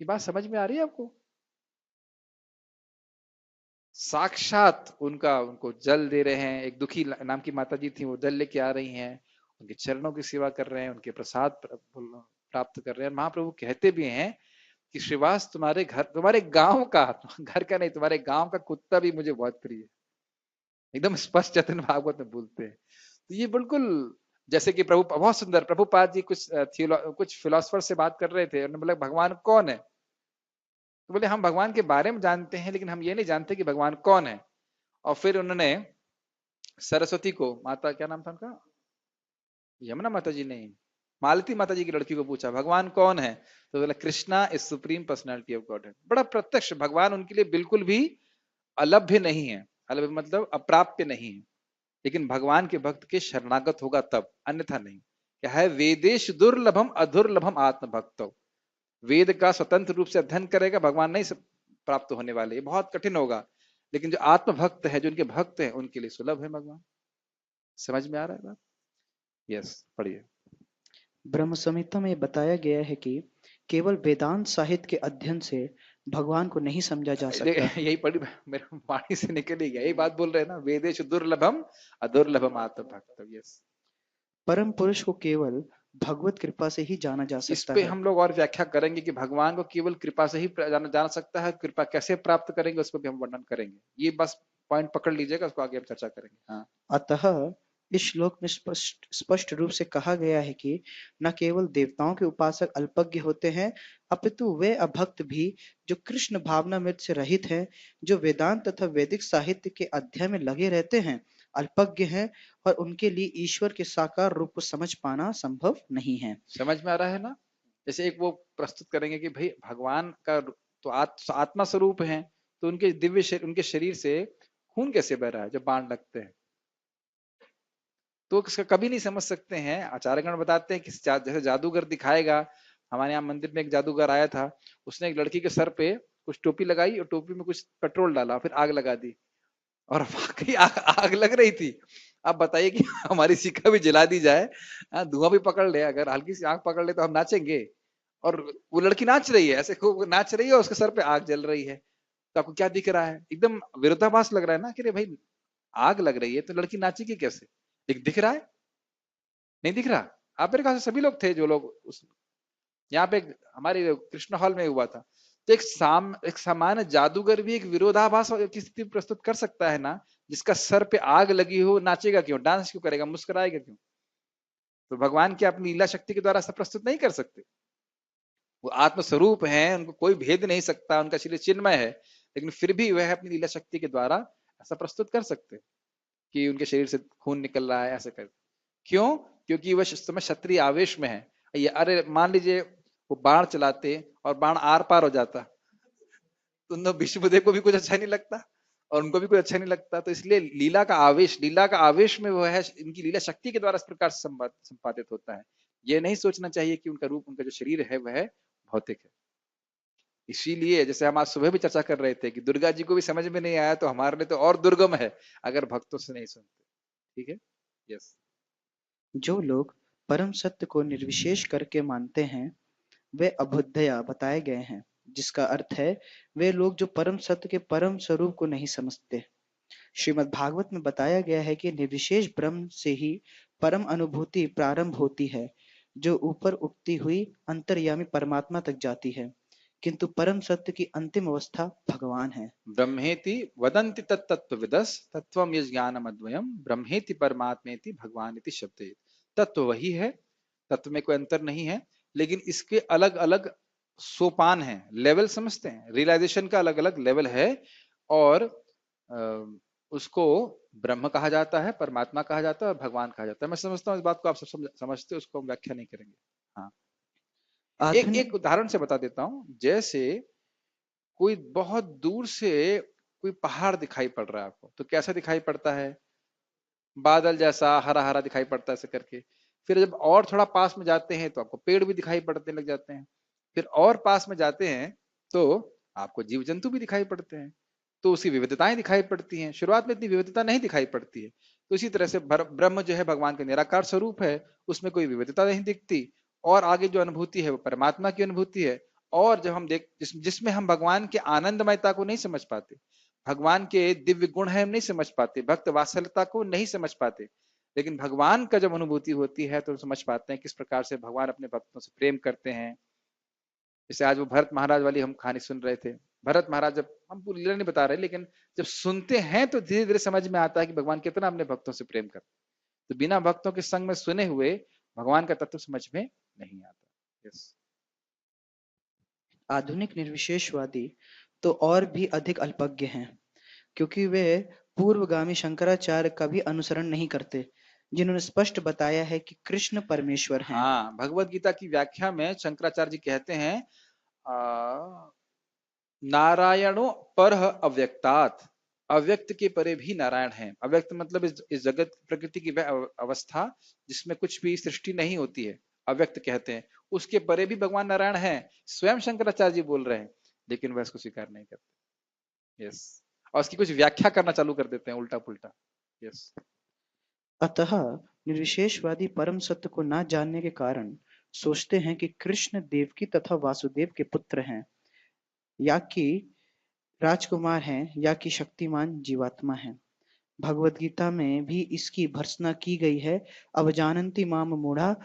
ये बात समझ में आ रही है आपको? साक्षात उनको जल दे रहे हैं, एक दुखी नाम की माता जी थी, वो जल लेके आ रही हैं, उनके चरणों की सेवा कर रहे हैं, उनके प्रसाद प्राप्त कर रहे हैं। महाप्रभु कहते भी हैं कि श्रीवास तुम्हारे घर, तुम्हारे गांव का, घर का नहीं, तुम्हारे गांव का कुत्ता भी मुझे बहुत प्रिय है। एकदम स्पष्ट चैतन्य भागवत में बोलते हैं। तो ये बिल्कुल जैसे कि प्रभु, बहुत सुंदर, प्रभुपाद जी कुछ फिलोसफर से बात कर रहे थे, उन्होंने बोला भगवान कौन है? तो बोले हम भगवान के बारे में जानते हैं, लेकिन हम ये नहीं जानते कि भगवान कौन है। और फिर उन्होंने सरस्वती को, माता क्या नाम था उनका, यमुना माता जी नहीं, मालती माता जी की लड़की को पूछा भगवान कौन है, तो बोला Krishna is supreme personality of God है। बड़ा प्रत्यक्ष, भगवान उनके लिए बिल्कुल भी अलभ्य नहीं है, अलभ्य मतलब अप्राप्य नहीं है, लेकिन भगवान के भक्त के शरणागत होगा तब, अन्यथा नहीं। क्या है, वेदेश दुर्लभम अधुर्लभम आत्म भक्तो, वेद का स्वतंत्र रूप से अध्ययन करेगा, भगवान नहीं प्राप्त होने वाले, ये बहुत कठिन होगा, लेकिन जो आत्म भक्त है, जो उनके भक्त हैं, उनके लिए सुलभ है भगवान। समझ में आ रहा है बात? यस, पढ़िए। ब्रह्म संहिता में बताया गया है कि केवल वेदांत साहित्य के अध्ययन से भगवान को नहीं समझा जा सकता। यही पढ़ी मेरे वाणी से निकल ही गया, यही बात बोल रहे हैं ना, वेदेश दुर्लभम अदुर्लभम आत्म भक्त। यस, परम पुरुष को केवल भगवत कृपा से ही जाना जा इस सकता पे है। हम लोग और व्याख्या करेंगे कि भगवान को केवल कृपा से ही जाना सकता है, कृपा कैसे प्राप्त करेंगे उसको भी हम वर्णन करेंगे। ये बस पॉइंट पकड़ लीजिएगा, उसको आगे हम चर्चा करेंगे। हाँ, अतः इस श्लोक में स्पष्ट रूप से कहा गया है कि न केवल देवताओं के उपासक अल्पज्ञ होते हैं, अपितु वे अभक्त भी जो कृष्ण भावनामृत से रहित हैं, जो वेदांत तथा वैदिक साहित्य के अध्ययन में लगे रहते हैं, अल्पज्ञ हैं और उनके लिए ईश्वर के साकार रूप को समझ पाना संभव नहीं है। समझ में आ रहा है ना? जैसे एक वो प्रस्तुत करेंगे कि भाई भगवान का तो आत्मा स्वरूप है, तो उनके उनके शरीर से खून कैसे बह रहा है जब बाण लगते हैं, तो इसका कभी नहीं समझ सकते हैं। आचार्यगण बताते हैं कि जैसे जादूगर दिखाएगा, हमारे यहाँ मंदिर में एक जादूगर आया था, उसने एक लड़की के सर पे कुछ टोपी लगाई और टोपी में कुछ पेट्रोल डाला, फिर आग लगा दी, और वाकई आग लग रही थी। अब बताइए कि हमारी शिखा भी जला दी जाए, धुआं भी पकड़ ले, अगर हल्की सी आग पकड़ ले तो हम नाचेंगे, और वो लड़की नाच रही है, ऐसे खूब नाच रही है और उसके सर पे आग जल रही है, तो आपको क्या दिख रहा है? एकदम विरोधाभास लग रहा है ना, कि भाई आग लग रही है तो लड़की नाचेगी कैसे? दिख रहा है? नहीं दिख रहा? आप मेरे ख्याल से सभी लोग थे जो लोग उस यहाँ पे हमारे कृष्ण हॉल में हुआ था, तो एक सामान्य जादूगर भी एक विरोधाभास की स्थिति प्रस्तुत कर सकता है ना, जिसका सर पे आग लगी हो, नाचेगा क्यों, डांस क्यों करेगा, मुस्कुराएगा क्यों? तो भगवान की अपनी लीला शक्ति के द्वारा ऐसा प्रस्तुत नहीं कर सकते। वो आत्मस्वरूप हैं, उनको कोई भेद नहीं सकता, उनका शरीर चिन्मय है, लेकिन फिर भी वह अपनी लीला शक्ति के द्वारा ऐसा प्रस्तुत कर सकते कि उनके शरीर से खून निकल रहा है, ऐसे कर। क्यों? क्योंकि वह इस समय क्षत्रिय आवेश में है। ये अरे मान लीजिए वो बाण चलाते और बाण आर पार हो जाता, तो विष्णुदेव को भी कुछ अच्छा नहीं लगता और उनको भी कुछ अच्छा नहीं लगता। तो इसलिए लीला का आवेश में वो है, इनकी लीला शक्ति के द्वारा इस प्रकार संपादित होता है। ये नहीं सोचना चाहिए कि उनका रूप, उनका जो शरीर है वह भौतिक है। इसीलिए जैसे हम आज सुबह भी चर्चा कर रहे थे कि दुर्गा जी को भी समझ में नहीं आया, तो हमारे लिए तो और दुर्गम है अगर भक्तों से नहीं सुनते। ठीक है? यस। जो लोग परम सत्य को निर्विशेष करके मानते हैं, वे अभुदया बताए गए हैं, जिसका अर्थ है वे लोग जो परम सत्य के परम स्वरूप को नहीं समझते। श्रीमद् भागवत में बताया गया है कि निर्विशेष ब्रह्म से ही परम अनुभूति प्रारंभ होती है, जो ऊपर उठती हुई अंतर्यामी परमात्मा तक जाती है, किंतु परम सत्य की अंतिम अवस्था भगवान है। ब्रह्मेति वदन्ति तत्तत्त्वविदस् तत्त्वम् यज्ञानमद्वयम् ब्रह्मेति परमात्मेति भगवानिति शब्देत। तत्व वही है, तत्व में कोई अंतर नहीं है, लेकिन इसके अलग अलग सोपान हैं, लेवल समझते हैं, रियलाइजेशन का अलग अलग लेवल है। और उसको ब्रह्म कहा जाता है, परमात्मा कहा जाता है और भगवान कहा जाता है। मैं समझता हूँ इस बात को आप सब समझते हो, उसको हम व्याख्या नहीं करेंगे। हाँ, एक उदाहरण से बता देता हूँ। जैसे कोई बहुत दूर से कोई पहाड़ दिखाई पड़ रहा है आपको, तो कैसा दिखाई पड़ता है? बादल जैसा हरा हरा दिखाई पड़ता है ऐसे करके। फिर जब और थोड़ा पास में जाते हैं तो आपको पेड़ भी दिखाई पड़ने लग जाते हैं। फिर और पास में जाते हैं तो आपको जीव जंतु भी दिखाई पड़ते हैं, तो उसकी विविधताएं दिखाई पड़ती हैं। शुरुआत में इतनी विविधता नहीं दिखाई पड़ती है। तो इसी तरह से ब्रह्म जो है भगवान का निराकार स्वरूप है, उसमें कोई विविधता नहीं दिखती। और आगे जो अनुभूति है वो परमात्मा की अनुभूति है। और जब हम जिसमें हम भगवान के आनंदमयता को नहीं समझ पाते, भगवान के दिव्य गुण है हम नहीं समझ पाते, भक्त वात्सल्यता को नहीं समझ पाते, लेकिन भगवान का जब अनुभूति होती है तो हम समझ पाते हैं किस प्रकार से भगवान अपने भक्तों से प्रेम करते हैं। जैसे आज वो भरत महाराज वाली हम कहानी सुन रहे थे। भरत महाराज, जब हम पूरी लीला नहीं बता रहे, लेकिन जब सुनते हैं तो धीरे धीरे समझ में आता है कि भगवान कितना अपने भक्तों से प्रेम करते हैं। तो बिना भक्तों के संग में सुने हुए भगवान का तत्व समझ में नहीं आता। यस। आधुनिक निर्विशेषवादी तो और भी अधिक अल्पज्ञ हैं, क्योंकि वे पूर्वगामी शंकराचार्य का भी अनुसरण नहीं करते, जिन्होंने स्पष्ट बताया है कि कृष्ण परमेश्वर हैं। हाँ, भगवत गीता की व्याख्या में शंकराचार्य जी कहते हैं नारायणो पर अव्यक्तात्, अव्यक्त के परे भी नारायण है। अव्यक्त मतलब इस जगत प्रकृति की वह अवस्था जिसमें कुछ भी सृष्टि नहीं होती है, अव्यक्त कहते हैं। उसके परे भी भगवान नारायण है, स्वयं शंकराचार्य जी बोल रहे हैं, लेकिन वह इसको स्वीकार नहीं करते। यस। और उसकी कुछ व्याख्या करना चालू कर देते हैं उल्टा पुल्टा। यस। अतः निर्विशेषवादी परम सत्य को न जानने के कारण सोचते हैं कि कृष्ण देवकी तथा वासुदेव के पुत्र हैं, या कि राजकुमार हैं, या कि शक्तिमान जीवात्मा हैं। भगवत गीता में भी इसकी भर्त्सना की गई है। अवजानन्ति माम मूढ़ा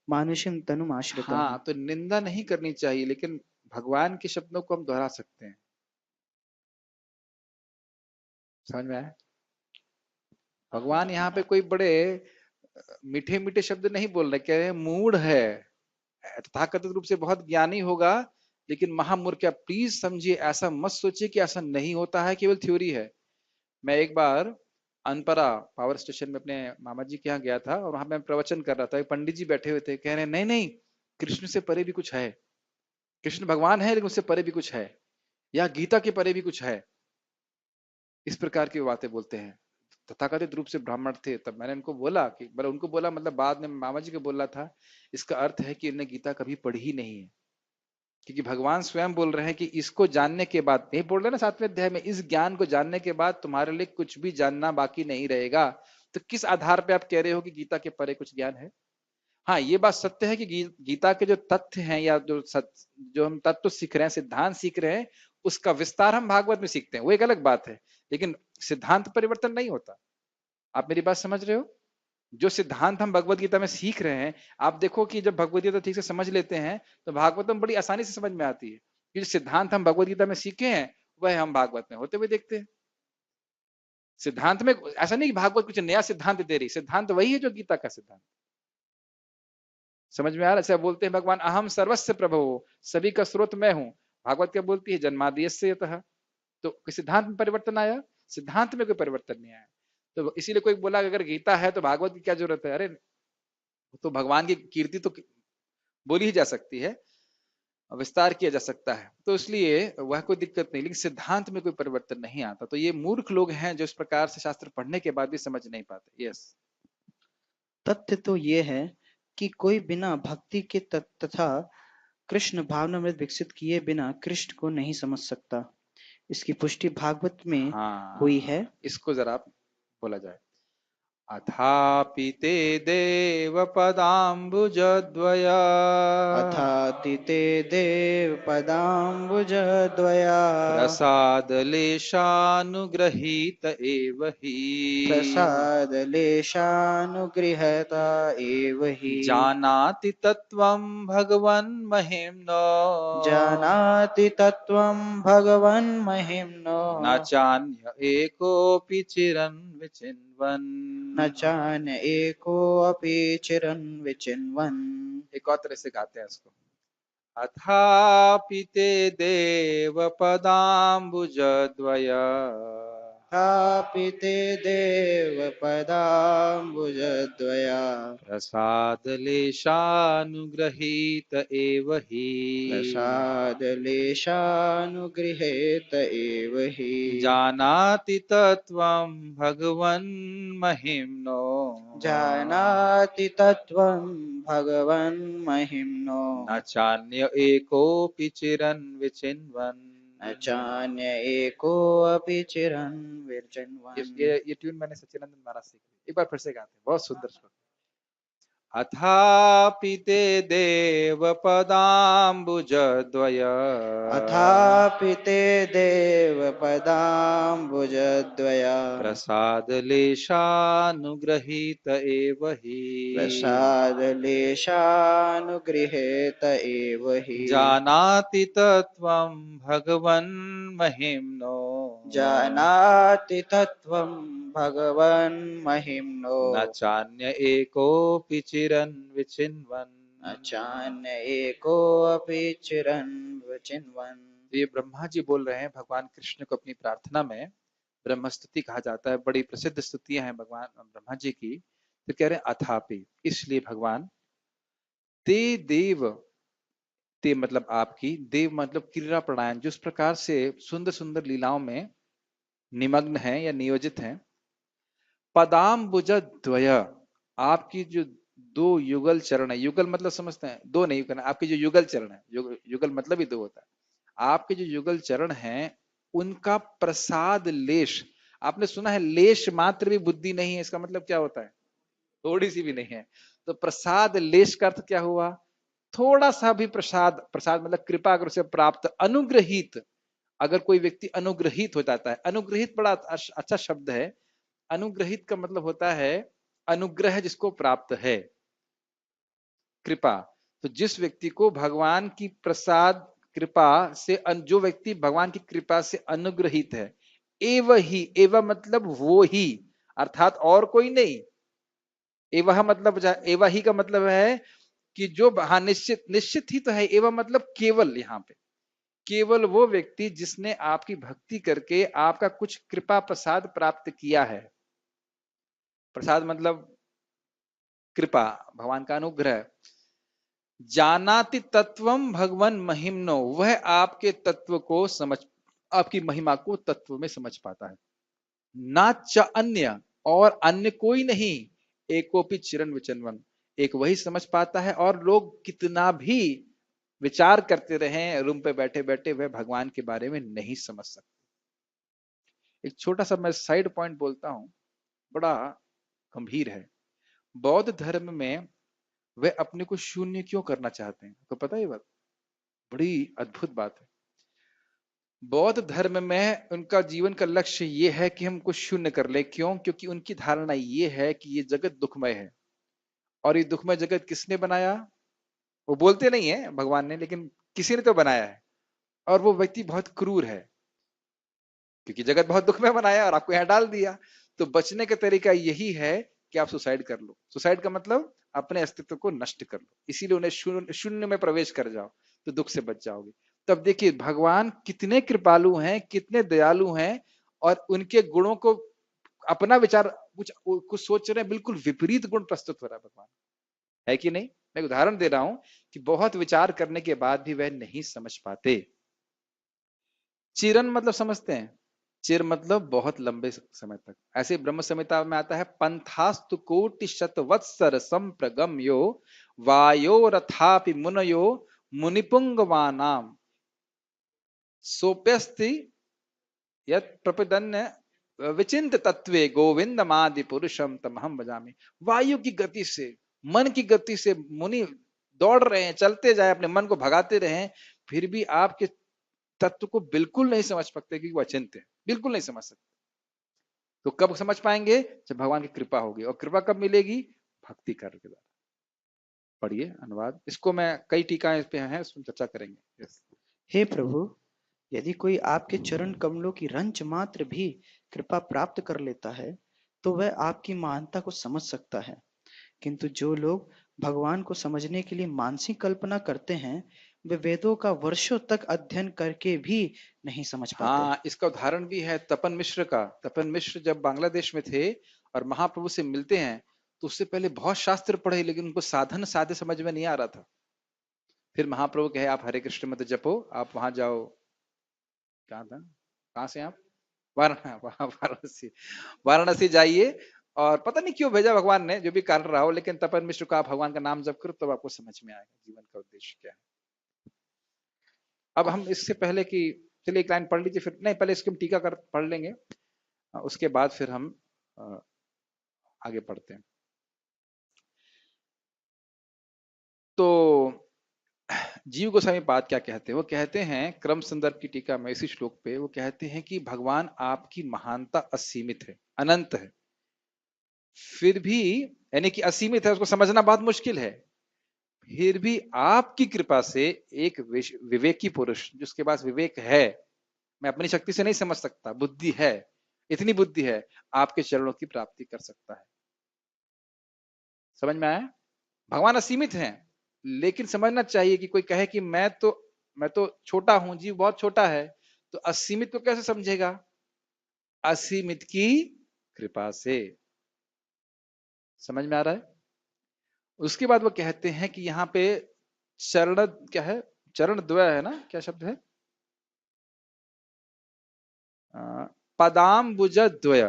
मानुषम तनुम आश्रिता। हाँ, तो निंदा नहीं करनी चाहिए, लेकिन भगवान के शब्दों को हम दोहरा सकते हैं। समझ में आया? भगवान यहाँ पे कोई बड़े मीठे मीठे शब्द नहीं बोल रहे, कह रहे हैं मूढ़ है, तथाकथित रूप से बहुत ज्ञानी होगा, लेकिन महामूर्ख। क्या प्लीज समझिए, ऐसा मत सोचिए कि ऐसा नहीं होता है, केवल थ्योरी है। मैं एक बार अनपरा पावर स्टेशन में अपने मामा जी के यहाँ गया था, और वहां मैं प्रवचन कर रहा था। एक पंडित जी बैठे हुए थे, कह रहे हैं नहीं नहीं, कृष्ण से परे भी कुछ है, कृष्ण भगवान है लेकिन उससे परे भी कुछ है, या गीता के परे भी कुछ है। इस प्रकार की बातें बोलते हैं। तथाकथित रूप से ब्राह्मण थे। तब मैंने उनको बोला कि उनको बोला मतलब बाद में मामा जी को बोला था, इसका अर्थ है कि इन्हें गीता कभी पढ़ी ही नहीं है, क्योंकि भगवान स्वयं बोल रहे हैं कि इसको जानने के बाद, नहीं बोल रहे ना 7वें अध्याय में, इस ज्ञान को जानने के बाद तुम्हारे लिए कुछ भी जानना बाकी नहीं रहेगा। तो किस आधार पे आप कह रहे हो कि गीता के परे कुछ ज्ञान है? हाँ, ये बात सत्य है कि गीता के जो तथ्य हैं, या जो हम तत्व सीख रहे हैं, सिद्धांत सीख रहे हैं, उसका विस्तार हम भागवत में सीखते हैं, वो एक अलग बात है। लेकिन सिद्धांत परिवर्तन नहीं होता। आप मेरी बात समझ रहे हो? जो सिद्धांत हम भगवत गीता में सीख रहे हैं, आप देखो कि जब भगवत गीता ठीक से समझ लेते हैं तो भागवतम बड़ी आसानी से समझ में आती है। कि जो सिद्धांत हम भगवत गीता में सीखे हैं वह हम भागवत में होते हुए देखते हैं। सिद्धांत में ऐसा नहीं कि भागवत कुछ नया सिद्धांत दे रही, सिद्धांत वही है जो गीता का सिद्धांत। समझ में आ रहा है? ऐसा बोलते हैं भगवान, अहम सर्वस्व प्रभो, सभी का स्रोत मैं हूं। भागवत क्या बोलती है? जन्माद्यस्य यतः। तो सिद्धांत में परिवर्तन आया? सिद्धांत में कोई परिवर्तन नहीं आया। तो इसीलिए कोई बोला अगर गीता है तो भागवत की क्या जरूरत है? अरे तो भगवान की कीर्ति तो बोली ही जा सकती है, विस्तार किया जा सकता है, तो इसलिए वह कोई दिक्कत नहीं, लेकिन सिद्धांत में कोई परिवर्तन नहीं आता। तो ये मूर्ख लोग हैं जो इस प्रकार से शास्त्र पढ़ने के बाद भी समझ नहीं पाते। यस। तथ्य तो ये है कि कोई बिना भक्ति के तथा कृष्ण भावना में विकसित किए बिना कृष्ण को नहीं समझ सकता। इसकी पुष्टि भागवत में हाँ, हुई है। इसको जरा बोला जाए। अथापि ते देवपदाम्बुजद्वया अथाति ते देवपदाम्बुजद्वया प्रसादलेशानुगृहीत एव हि प्रसादलेशानुगृहत एव हि जानाति तत्त्वं भगवन् महिम्नो जानाति तत्त्वं भगवन् महिम्नो न चान्य एकोऽपि चिरन् विचिन्वन्। न चान्य एकोऽपि चिरन् विचिन्वन्। एक और तरह से गाते हैं इसको। अथापि ते देवपदाम्बुजद्वया अथापि ते देवपदाम्बुजद्वया प्रसादलेशानुगृहीत एव हि प्रसादलेशानुगृहीत एव हि जानाति तत्त्वं भगवन् महिम्नो जानाति तत्त्वं भगवन् महिम्नो न चान्य एकोऽपि चिरन् विचिन्वन्। न चान्य एकोऽपि चिरन् विचिन्वन्। ये ट्यून मैंने सच्चिदानंद महाराज से की। एक बार फिर से गाते हैं, बहुत सुंदर श्लोक। अथापि ते देवपदाम्बुजद्वया अथापि ते देवपदाम्बुजद्वया प्रसादलेशानुगृहीत एव हि प्रसादलेशानुगृहीत एव हि जानाति तत्त्वं भगवन् महिम्नो जानाति तत्त्वं भगवन् महिम्नो न चान्य एकोऽपि चिरन् विचिन्वन्। न चान्य एकोऽपि चिरन् विचिन्वन्। तो ये ब्रह्मा जी बोल रहे हैं भगवान कृष्ण को अपनी प्रार्थना में। ब्रह्म स्तुति कहा जाता है, बड़ी प्रसिद्ध स्तुतियां हैं भगवान ब्रह्मा जी की। तो कह रहे हैं अथापि, इसलिए भगवान ते देव, ते मतलब आपकी, देव मतलब क्रीड़ा प्रणायन, जिस प्रकार से सुंदर सुंदर लीलाओं में निमग्न है या नियोजित हैं। पदाम्बुज द्वय, आपकी जो दो युगल चरण है, युगल मतलब समझते हैं दो नहीं करना, आपके जो युगल चरण है, युगल मतलब ही दो होता है। आपके जो युगल चरण हैं उनका प्रसाद लेश, आपने सुना है लेश मात्र भी बुद्धि नहीं है, इसका मतलब क्या होता है? थोड़ी सी भी नहीं है। तो प्रसाद लेश का अर्थ क्या हुआ? थोड़ा सा भी प्रसाद, प्रसाद मतलब कृपा अगर उसे प्राप्त, अनुग्रहित, अगर कोई व्यक्ति अनुग्रहित हो जाता है, अनुग्रहित बड़ा अच्छा शब्द है। अनुग्रहित का मतलब होता है अनुग्रह जिसको प्राप्त है, कृपा। तो जिस व्यक्ति को भगवान की प्रसाद कृपा से, जो व्यक्ति भगवान की कृपा से अनुग्रहित है, एव ही, एव मतलब वो ही, अर्थात और कोई नहीं। एवह मतलब, एवं ही का मतलब है कि जो, हाँ निश्चित, निश्चित ही तो है। एवं मतलब केवल, यहाँ पे केवल वो व्यक्ति जिसने आपकी भक्ति करके आपका कुछ कृपा प्रसाद प्राप्त किया है। प्रसाद मतलब कृपा, भगवान का अनुग्रह। जानाति तत्वम भगवन महिम्नो, वह आपके तत्व को समझ, आपकी महिमा को तत्व में समझ पाता है। ना च अन्य, और अन्य कोई नहीं, एकोपि चिरन विचनवन, एक वही समझ पाता है। और लोग कितना भी विचार करते रहे रूम पे बैठे बैठे, वह भगवान के बारे में नहीं समझ सकते। एक छोटा सा मैं साइड पॉइंट बोलता हूं, बड़ा गंभीर है। बौद्ध धर्म में वे अपने को शून्य क्यों करना चाहते हैं, तो पता है ये बात? बड़ी अद्भुत बात है। बौद्ध धर्म में उनका जीवन का लक्ष्य ये है कि हम कुछ शून्य कर ले। क्यों? क्योंकि उनकी धारणा ये है कि ये जगत दुखमय है, और ये दुखमय जगत किसने बनाया? वो बोलते नहीं है भगवान ने, लेकिन किसी ने तो बनाया है। और वो व्यक्ति बहुत क्रूर है, क्योंकि जगत बहुत दुखमय बनाया और आपको यहाँ डाल दिया। तो बचने का तरीका यही है कि आप सुसाइड कर लो। सुसाइड का मतलब अपने अस्तित्व को नष्ट कर लो, इसीलिए उन्हें शून्य में प्रवेश कर जाओ, तो दुख से बच जाओगे। तब देखिए भगवान कितने कृपालु हैं, कितने दयालु हैं, और उनके गुणों को अपना विचार कुछ सोच रहे हैं, बिल्कुल विपरीत गुण प्रस्तुत हो रहा है भगवान, है कि नहीं? मैं उदाहरण दे रहा हूं कि बहुत विचार करने के बाद भी वह नहीं समझ पाते। चिरन मतलब समझते हैं? चिर मतलब बहुत लंबे समय तक। ऐसे ब्रह्म संहिता में आता है, पंथास्तु कोटि शतवत्सर संप्रगम्यो वायो रथापि मुनयो मुनिपुंगवानाम सोप्यस्ति यत् प्रपदन्य विचिंत तत्वे गोविंदमादि पुरुषम तमहम भजामि। वायु की गति से, मन की गति से मुनि दौड़ रहे हैं, चलते जाए, अपने मन को भगाते रहे, फिर भी आपके तत्व को बिल्कुल नहीं समझ सकते, क्योंकि वो अचिंत्य है, बिल्कुल नहीं समझ सकते। तो कब समझ पाएंगे? जब भगवान की कृपा होगी। और कृपा कब मिलेगी? भक्ति करने के द्वारा। पढ़िए अनुवाद, इसको मैं कई टीकाएं इस पे हैं, उसमें चर्चा करेंगे। यस। हे प्रभु, यदि कोई आपके चरण कमलों की रंच मात्र भी कृपा प्राप्त कर लेता है तो वह आपकी महानता को समझ सकता है, किंतु जो लोग भगवान को समझने के लिए मानसिक कल्पना करते हैं वे वेदों का वर्षों तक अध्ययन करके भी नहीं समझ पाते। हाँ, इसका उदाहरण भी है तपन मिश्र का। तपन मिश्र जब बांग्लादेश में थे और महाप्रभु से मिलते हैं, तो उससे पहले बहुत शास्त्र पढ़े, लेकिन उनको साधन साधे समझ में नहीं आ रहा था। फिर महाप्रभु कहे आप हरे कृष्ण मत जपो, आप वहां जाओ, कहाँ था, कहाँ से आप, वाराणसी, वाराणसी जाइए। और पता नहीं क्यों भेजा भगवान ने, जो भी कारण रहा हो, लेकिन तपन मिश्र को आप भगवान का नाम जप करो, तब आपको समझ में आएगा जीवन का उद्देश्य क्या है। अब हम इससे पहले कि, चलिए एक लाइन पढ़ लीजिए, फिर नहीं, पहले इसकी हम टीका कर पढ़ लेंगे, उसके बाद फिर हम आगे पढ़ते हैं। तो जीव गोस्वामी पाद क्या कहते हैं? वो कहते हैं क्रम संदर्भ की टीका में इसी श्लोक पे वो कहते हैं कि भगवान आपकी महानता असीमित है, अनंत है, फिर भी, यानी कि असीमित है, उसको समझना बहुत मुश्किल है, फिर भी आपकी कृपा से एक विवेकी पुरुष, जिसके पास विवेक है, मैं अपनी शक्ति से नहीं समझ सकता, बुद्धि है, इतनी बुद्धि है, आपके चरणों की प्राप्ति कर सकता है। समझ में आया? भगवान असीमित हैं, लेकिन समझना चाहिए कि कोई कहे कि मैं तो छोटा हूं, जीव बहुत छोटा है, तो असीमित को कैसे समझेगा? असीमित की कृपा से। समझ में आ रहा है? उसके बाद वो कहते हैं कि यहाँ पे चरण क्या है, चरण द्वय है ना, क्या शब्द है, पदाम्बुज द्वय,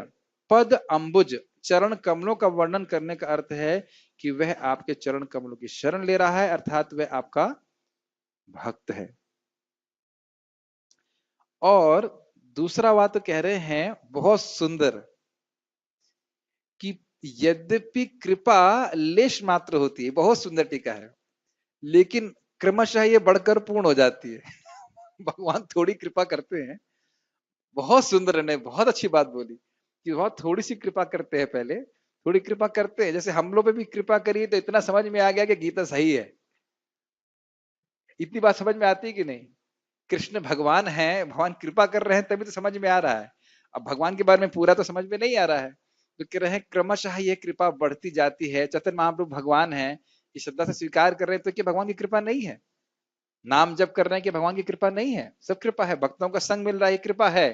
पद अंबुज, चरण कमलों का वर्णन करने का अर्थ है कि वह आपके चरण कमलों की शरण ले रहा है, अर्थात वह आपका भक्त है। और दूसरा बात तो कह रहे हैं बहुत सुंदर, कि यद्यपि कृपा लेश मात्र होती है, बहुत सुंदर टीका है, लेकिन क्रमशः ये बढ़कर पूर्ण हो जाती है। भगवान थोड़ी कृपा करते हैं, बहुत सुंदर ने बहुत अच्छी बात बोली कि बहुत थोड़ी सी कृपा करते हैं, पहले थोड़ी कृपा करते हैं, जैसे हम लोग पे भी कृपा करिए तो इतना समझ में आ गया कि गीता सही है। इतनी बात समझ में आती है कि नहीं? कृष्ण भगवान है, भगवान कृपा कर रहे हैं, तभी तो समझ में आ रहा है। अब भगवान के बारे में पूरा तो समझ में नहीं आ रहा है, तो कह रहे हैं क्रमशः ये कृपा बढ़ती जाती है। चैतन्य महाप्रभु भगवान है, ये श्रद्धा से स्वीकार कर रहे हैं, तो क्या भगवान की कृपा नहीं है? नाम जप कर रहे हैं कि भगवान की कृपा नहीं है? सब कृपा है, भक्तों का संग मिल रहा है, ये कृपा है।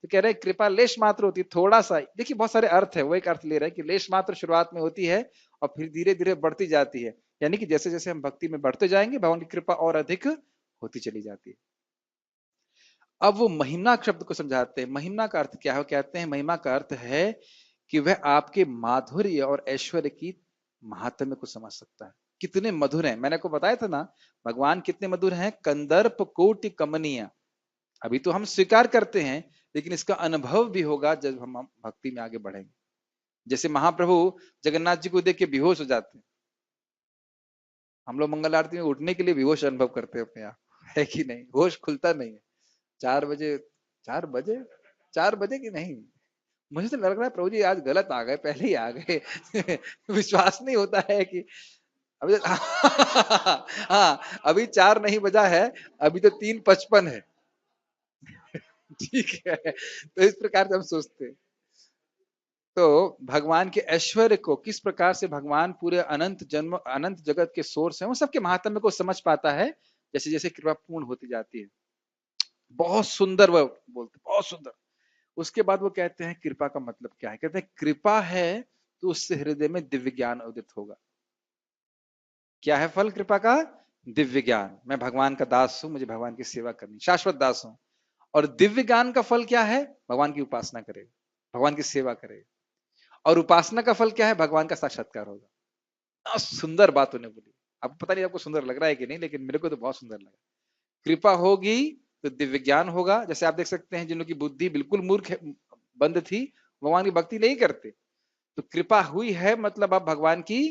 तो कह रहे हैं कृपा लेश मात्र होती है, थोड़ा सा। देखिए बहुत सारे अर्थ है, वो एक अर्थ ले रहे हैं कि लेश मात्र शुरुआत में होती है और फिर धीरे धीरे बढ़ती जाती है, यानी कि जैसे जैसे हम भक्ति में बढ़ते जाएंगे भगवान की कृपा और अधिक होती चली जाती है। अब वो महिमा शब्द को समझाते हैं। महिमा का अर्थ क्या है? कहते हैं महिमा का अर्थ है कि वह आपके माधुर्य और ऐश्वर्य की महात्म्य को समझ सकता है, कितने मधुर हैं। मैंने को बताया था ना, भगवान कितने मधुर हैं, कंदर्प कोटि कमनीय। अभी तो हम स्वीकार करते हैं, लेकिन इसका अनुभव भी होगा जब हम भक्ति में आगे बढ़ेंगे। जैसे महाप्रभु जगन्नाथ जी को देख के बेहोश हो जाते हैं, हम लोग मंगल आरती में उठने के लिए बेहोश अनुभव करते हैं अपने आप, है कि नहीं? होश खुलता नहीं है। 4 बजे, 4 बजे, 4 बजे की नहीं, मुझे तो लग रहा है प्रभु जी आज गलत आ गए, पहले ही आ गए। विश्वास नहीं होता है कि अभी हाँ, अभी 4 नहीं बजा है, अभी तो 3:55 है। ठीक है, तो इस प्रकार से हम सोचते हैं। तो भगवान के ऐश्वर्य को, किस प्रकार से भगवान पूरे अनंत जन्म अनंत जगत के सोर्स हैं, वो सबके महात्म्य को समझ पाता है जैसे जैसे कृपा पूर्ण होती जाती है। बहुत सुंदर वह बोलते, बहुत सुंदर। उसके बाद वो कहते हैं कृपा का मतलब क्या है? कहते हैं कृपा है तो उससे हृदय में दिव्य ज्ञान उदित होगा। क्या है फल कृपा का? दिव्य ज्ञान। मैं भगवान का दास हूं, मुझे भगवान की सेवा करनी, शाश्वत दास हूं। और दिव्य ज्ञान का फल क्या है? भगवान की उपासना करे, भगवान की सेवा करे। और उपासना का फल क्या है? भगवान का साक्षात्कार होगा। सुंदर बात उन्हें बोली। अब पता नहीं आपको सुंदर लग रहा है कि नहीं, लेकिन मेरे को तो बहुत सुंदर लगा। कृपा होगी तो दिव्य ज्ञान होगा। जैसे आप देख सकते हैं जिन लोगों की बुद्धि बिल्कुल मूर्ख बंद थी, भगवान की भक्ति नहीं करते। तो कृपा हुई है मतलब आप भगवान की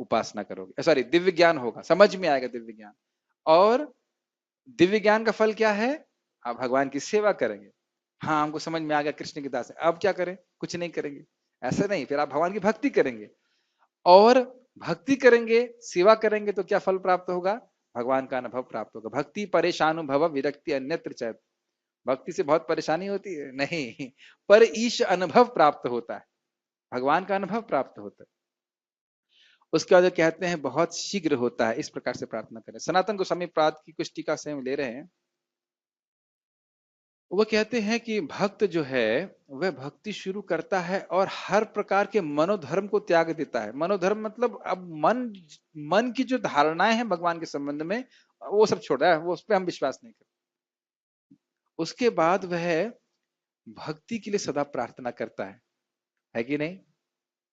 उपासना करोगे, सॉरी दिव्य ज्ञान होगा, समझ में आएगा दिव्य ज्ञान। और दिव्य ज्ञान का फल क्या है? आप भगवान की सेवा करेंगे। हाँ, हमको समझ में आ गया कृष्ण की दास है, अब क्या करें? कुछ नहीं करेंगे, ऐसा नहीं, फिर आप भगवान की भक्ति करेंगे। और भक्ति करेंगे, सेवा करेंगे तो क्या फल प्राप्त होगा? भगवान का अनुभव प्राप्त होगा। भक्ति परेशानुभव विरक्ति अन्यत्र चैत। भक्ति से बहुत परेशानी होती है नहीं, पर ईश अनुभव प्राप्त होता है, भगवान का अनुभव प्राप्त होता है। उसके बाद कहते हैं बहुत शीघ्र होता है, इस प्रकार से प्रार्थना करें। सनातन गोस्वामी प्रात की कुछ टीका से हम ले रहे हैं। वो कहते हैं कि भक्त जो है वह भक्ति शुरू करता है और हर प्रकार के मनोधर्म को त्याग देता है। मनोधर्म मतलब अब मन की जो धारणाएं हैं भगवान के संबंध में, वो सब छोड़ रहा है, वो उस पर हम विश्वास नहीं करते। उसके बाद वह भक्ति के लिए सदा प्रार्थना करता है कि नहीं?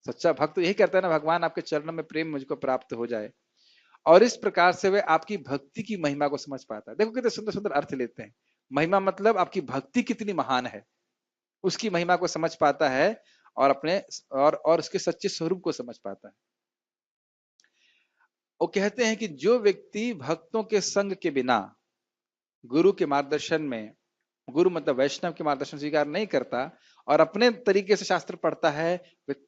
सच्चा भक्त यही करता है ना, भगवान आपके चरणों में प्रेम मुझको प्राप्त हो जाए। और इस प्रकार से वह आपकी भक्ति की महिमा को समझ पाता है। देखो कितने सुंदर सुंदर अर्थ लेते हैं। महिमा मतलब आपकी भक्ति कितनी महान है, उसकी महिमा को समझ पाता है और अपने और उसके सच्चे स्वरूप को समझ पाता है। वो कहते हैं कि जो व्यक्ति भक्तों के संग के बिना गुरु के मार्गदर्शन में, गुरु मतलब वैष्णव के मार्गदर्शन स्वीकार नहीं करता और अपने तरीके से शास्त्र पढ़ता है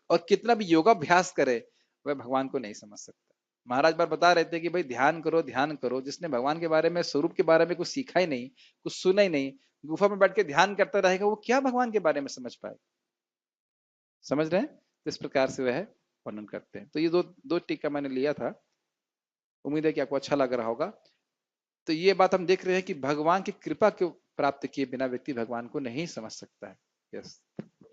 और कितना भी योगाभ्यास करे, वह भगवान को नहीं समझ सकता। महाराज बार बता रहे थे कि भाई ध्यान करो ध्यान करो, जिसने भगवान के बारे में, स्वरूप के बारे में कुछ सीखा ही नहीं, कुछ सुना ही नहीं, गुफा में बैठ के ध्यान करता रहेगा, वो क्या भगवान के बारे में समझ पाए? समझ रहे हैं? तो इस प्रकार से वह वर्णन करते हैं। तो ये दो टीका मैंने लिया था, उम्मीद है कि आपको अच्छा लग रहा होगा। तो ये बात हम देख रहे हैं कि भगवान की कृपा को प्राप्त किए बिना व्यक्ति भगवान को नहीं समझ सकता है। यस,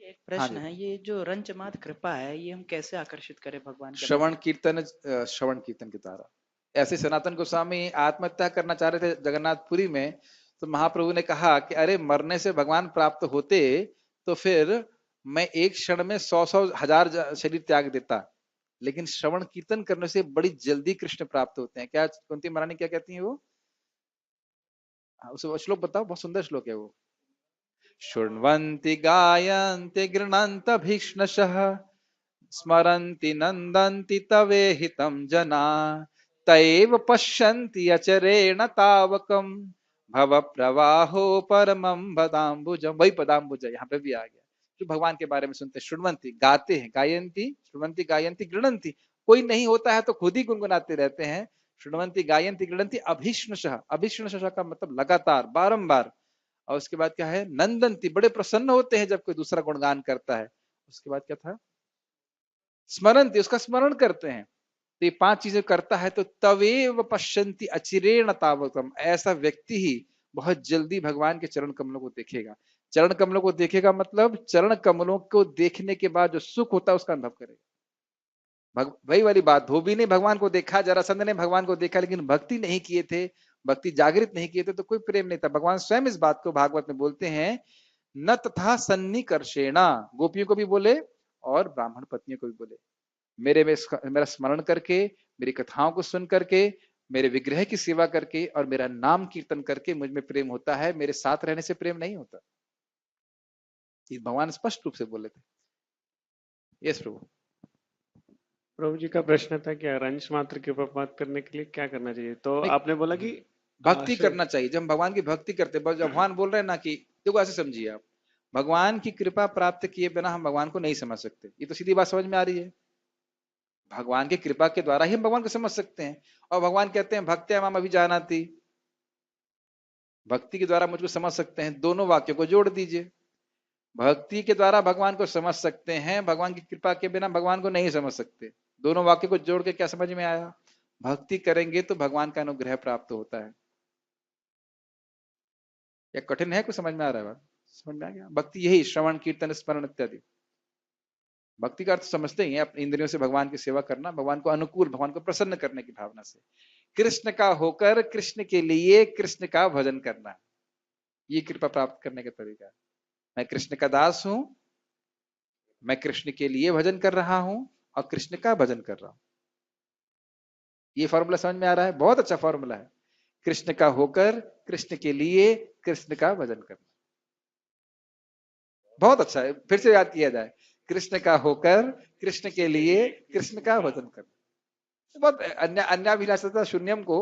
एक प्रश्न है, ये जो रंचमात कृपा है, ये हम कैसे आकर्षित करें भगवान के श्रवण कीर्तन, श्रवण कीर्तन के द्वारा। ऐसे सनातन गोस्वामी आत्महत्या करना चाह रहे थे जगन्नाथपुरी में, तो महाप्रभु ने कहा कि अरे मरने से भगवान प्राप्त होते तो फिर मैं एक क्षण में 100 हजार शरीर त्याग देता, लेकिन श्रवण कीर्तन करने से बड़ी जल्दी कृष्ण प्राप्त होते हैं। क्या कुंती महारानी क्या कहती है वो? उस श्लोक बताओ, बहुत सुंदर श्लोक है वो। शृण्वन्ति गायन्ति गृह्णन्त भीष्णशः स्मरन्ति नन्दन्ति तवेहितं जना तैव पश्यन्ति अचरेण तावकम् भव प्रवाहो परमं पदाम्बुजम्। वही पदाम्बुज यहाँ पे भी आ गया, जो भगवान के बारे में सुनते, शृण्वन्ति गाते हैं, गायन्ति, शृण्वन्ति गायन्ति गृह्णन्ति, कोई नहीं होता है तो खुद ही गुनगुनाते रहते हैं। शृण्वन्ति गायन्ति गृह्णन्ति अभीष्णशः, अभीष्णशः का मतलब लगातार, बारंबार। और उसके बाद क्या है? नंदनती, बड़े प्रसन्न होते हैं जब कोई दूसरा गुणगान करता है। उसके बाद क्या था? स्मरंती, उसका स्मरण करते हैं। तो ये 5 चीजें करता है तो तवेव पश्यन्ति अचिरेण तावकम, ऐसा व्यक्ति ही बहुत जल्दी भगवान के चरण कमलों को देखेगा। चरण कमलों को देखेगा मतलब चरण कमलों को देखने के बाद जो सुख होता है उसका अनुभव करेगा। वही वाली बात, धोबी ने भगवान को देखा, जरासंध ने भगवान को देखा, लेकिन भक्ति नहीं किए थे, भक्ति जागृत नहीं किए थे, तो कोई प्रेम नहीं था। भगवान स्वयं इस बात को भागवत में बोलते हैं, न तथा सन्निकर्षेणा, गोपियों को भी बोले और ब्राह्मण पत्नियों को भी बोले, मेरा स्मरण करके, मेरी कथाओं को सुन करके, मेरे विग्रह की सेवा करके और मेरा नाम कीर्तन करके मुझ में प्रेम होता है, मेरे साथ रहने से प्रेम नहीं होता। ये भगवान स्पष्ट रूप से बोले थे। यस प्रभु। प्रभु जी का प्रश्न था कि रंश मात्र की प्राप्त करने के लिए क्या करना चाहिए, तो आपने बोला कि भक्ति करना चाहिए। जब हम भगवान की भक्ति करते हैं, जब भगवान बोल रहे हैं ना कि देखो ऐसे समझिए आप, भगवान की कृपा प्राप्त किए बिना हम भगवान को नहीं समझ सकते। ये तो सीधी बात समझ में आ रही है। भगवान की कृपा के द्वारा ही हम भगवान को समझ सकते हैं। और भगवान कहते हैं भक्त्या माम अभिजानाति, भक्ति के द्वारा मुझको समझ सकते हैं। दोनों वाक्यों को जोड़ दीजिए, भक्ति के द्वारा भगवान को समझ सकते हैं, भगवान की कृपा के बिना भगवान को नहीं समझ सकते। दोनों वाक्य को जोड़ के क्या समझ में आया? भक्ति करेंगे तो भगवान का अनुग्रह प्राप्त होता है। या कठिन है? कुछ समझ में आ रहा है? बात समझ में आ गया? भक्ति यही श्रवण कीर्तन स्मरण इत्यादि। भक्ति का अर्थ समझते ही हैं, अपने इंद्रियों से भगवान की सेवा करना, भगवान को अनुकूल, भगवान को प्रसन्न करने की भावना से, कृष्ण का होकर कृष्ण के लिए कृष्ण का भजन करना। ये कृपा प्राप्त करने का तरीका है। मैं कृष्ण का दास हूं, मैं कृष्ण के लिए भजन कर रहा हूं और कृष्ण का भजन कर रहा हूं। ये फॉर्मूला समझ में आ रहा है? बहुत अच्छा फॉर्मूला है। कृष्ण का होकर कृष्ण के लिए कृष्ण का भजन करना। बहुत अच्छा है, फिर से याद किया जाए, कृष्ण का होकर कृष्ण के लिए कृष्ण का भजन कर। बहुत अन्याभिलाषा शून्यम को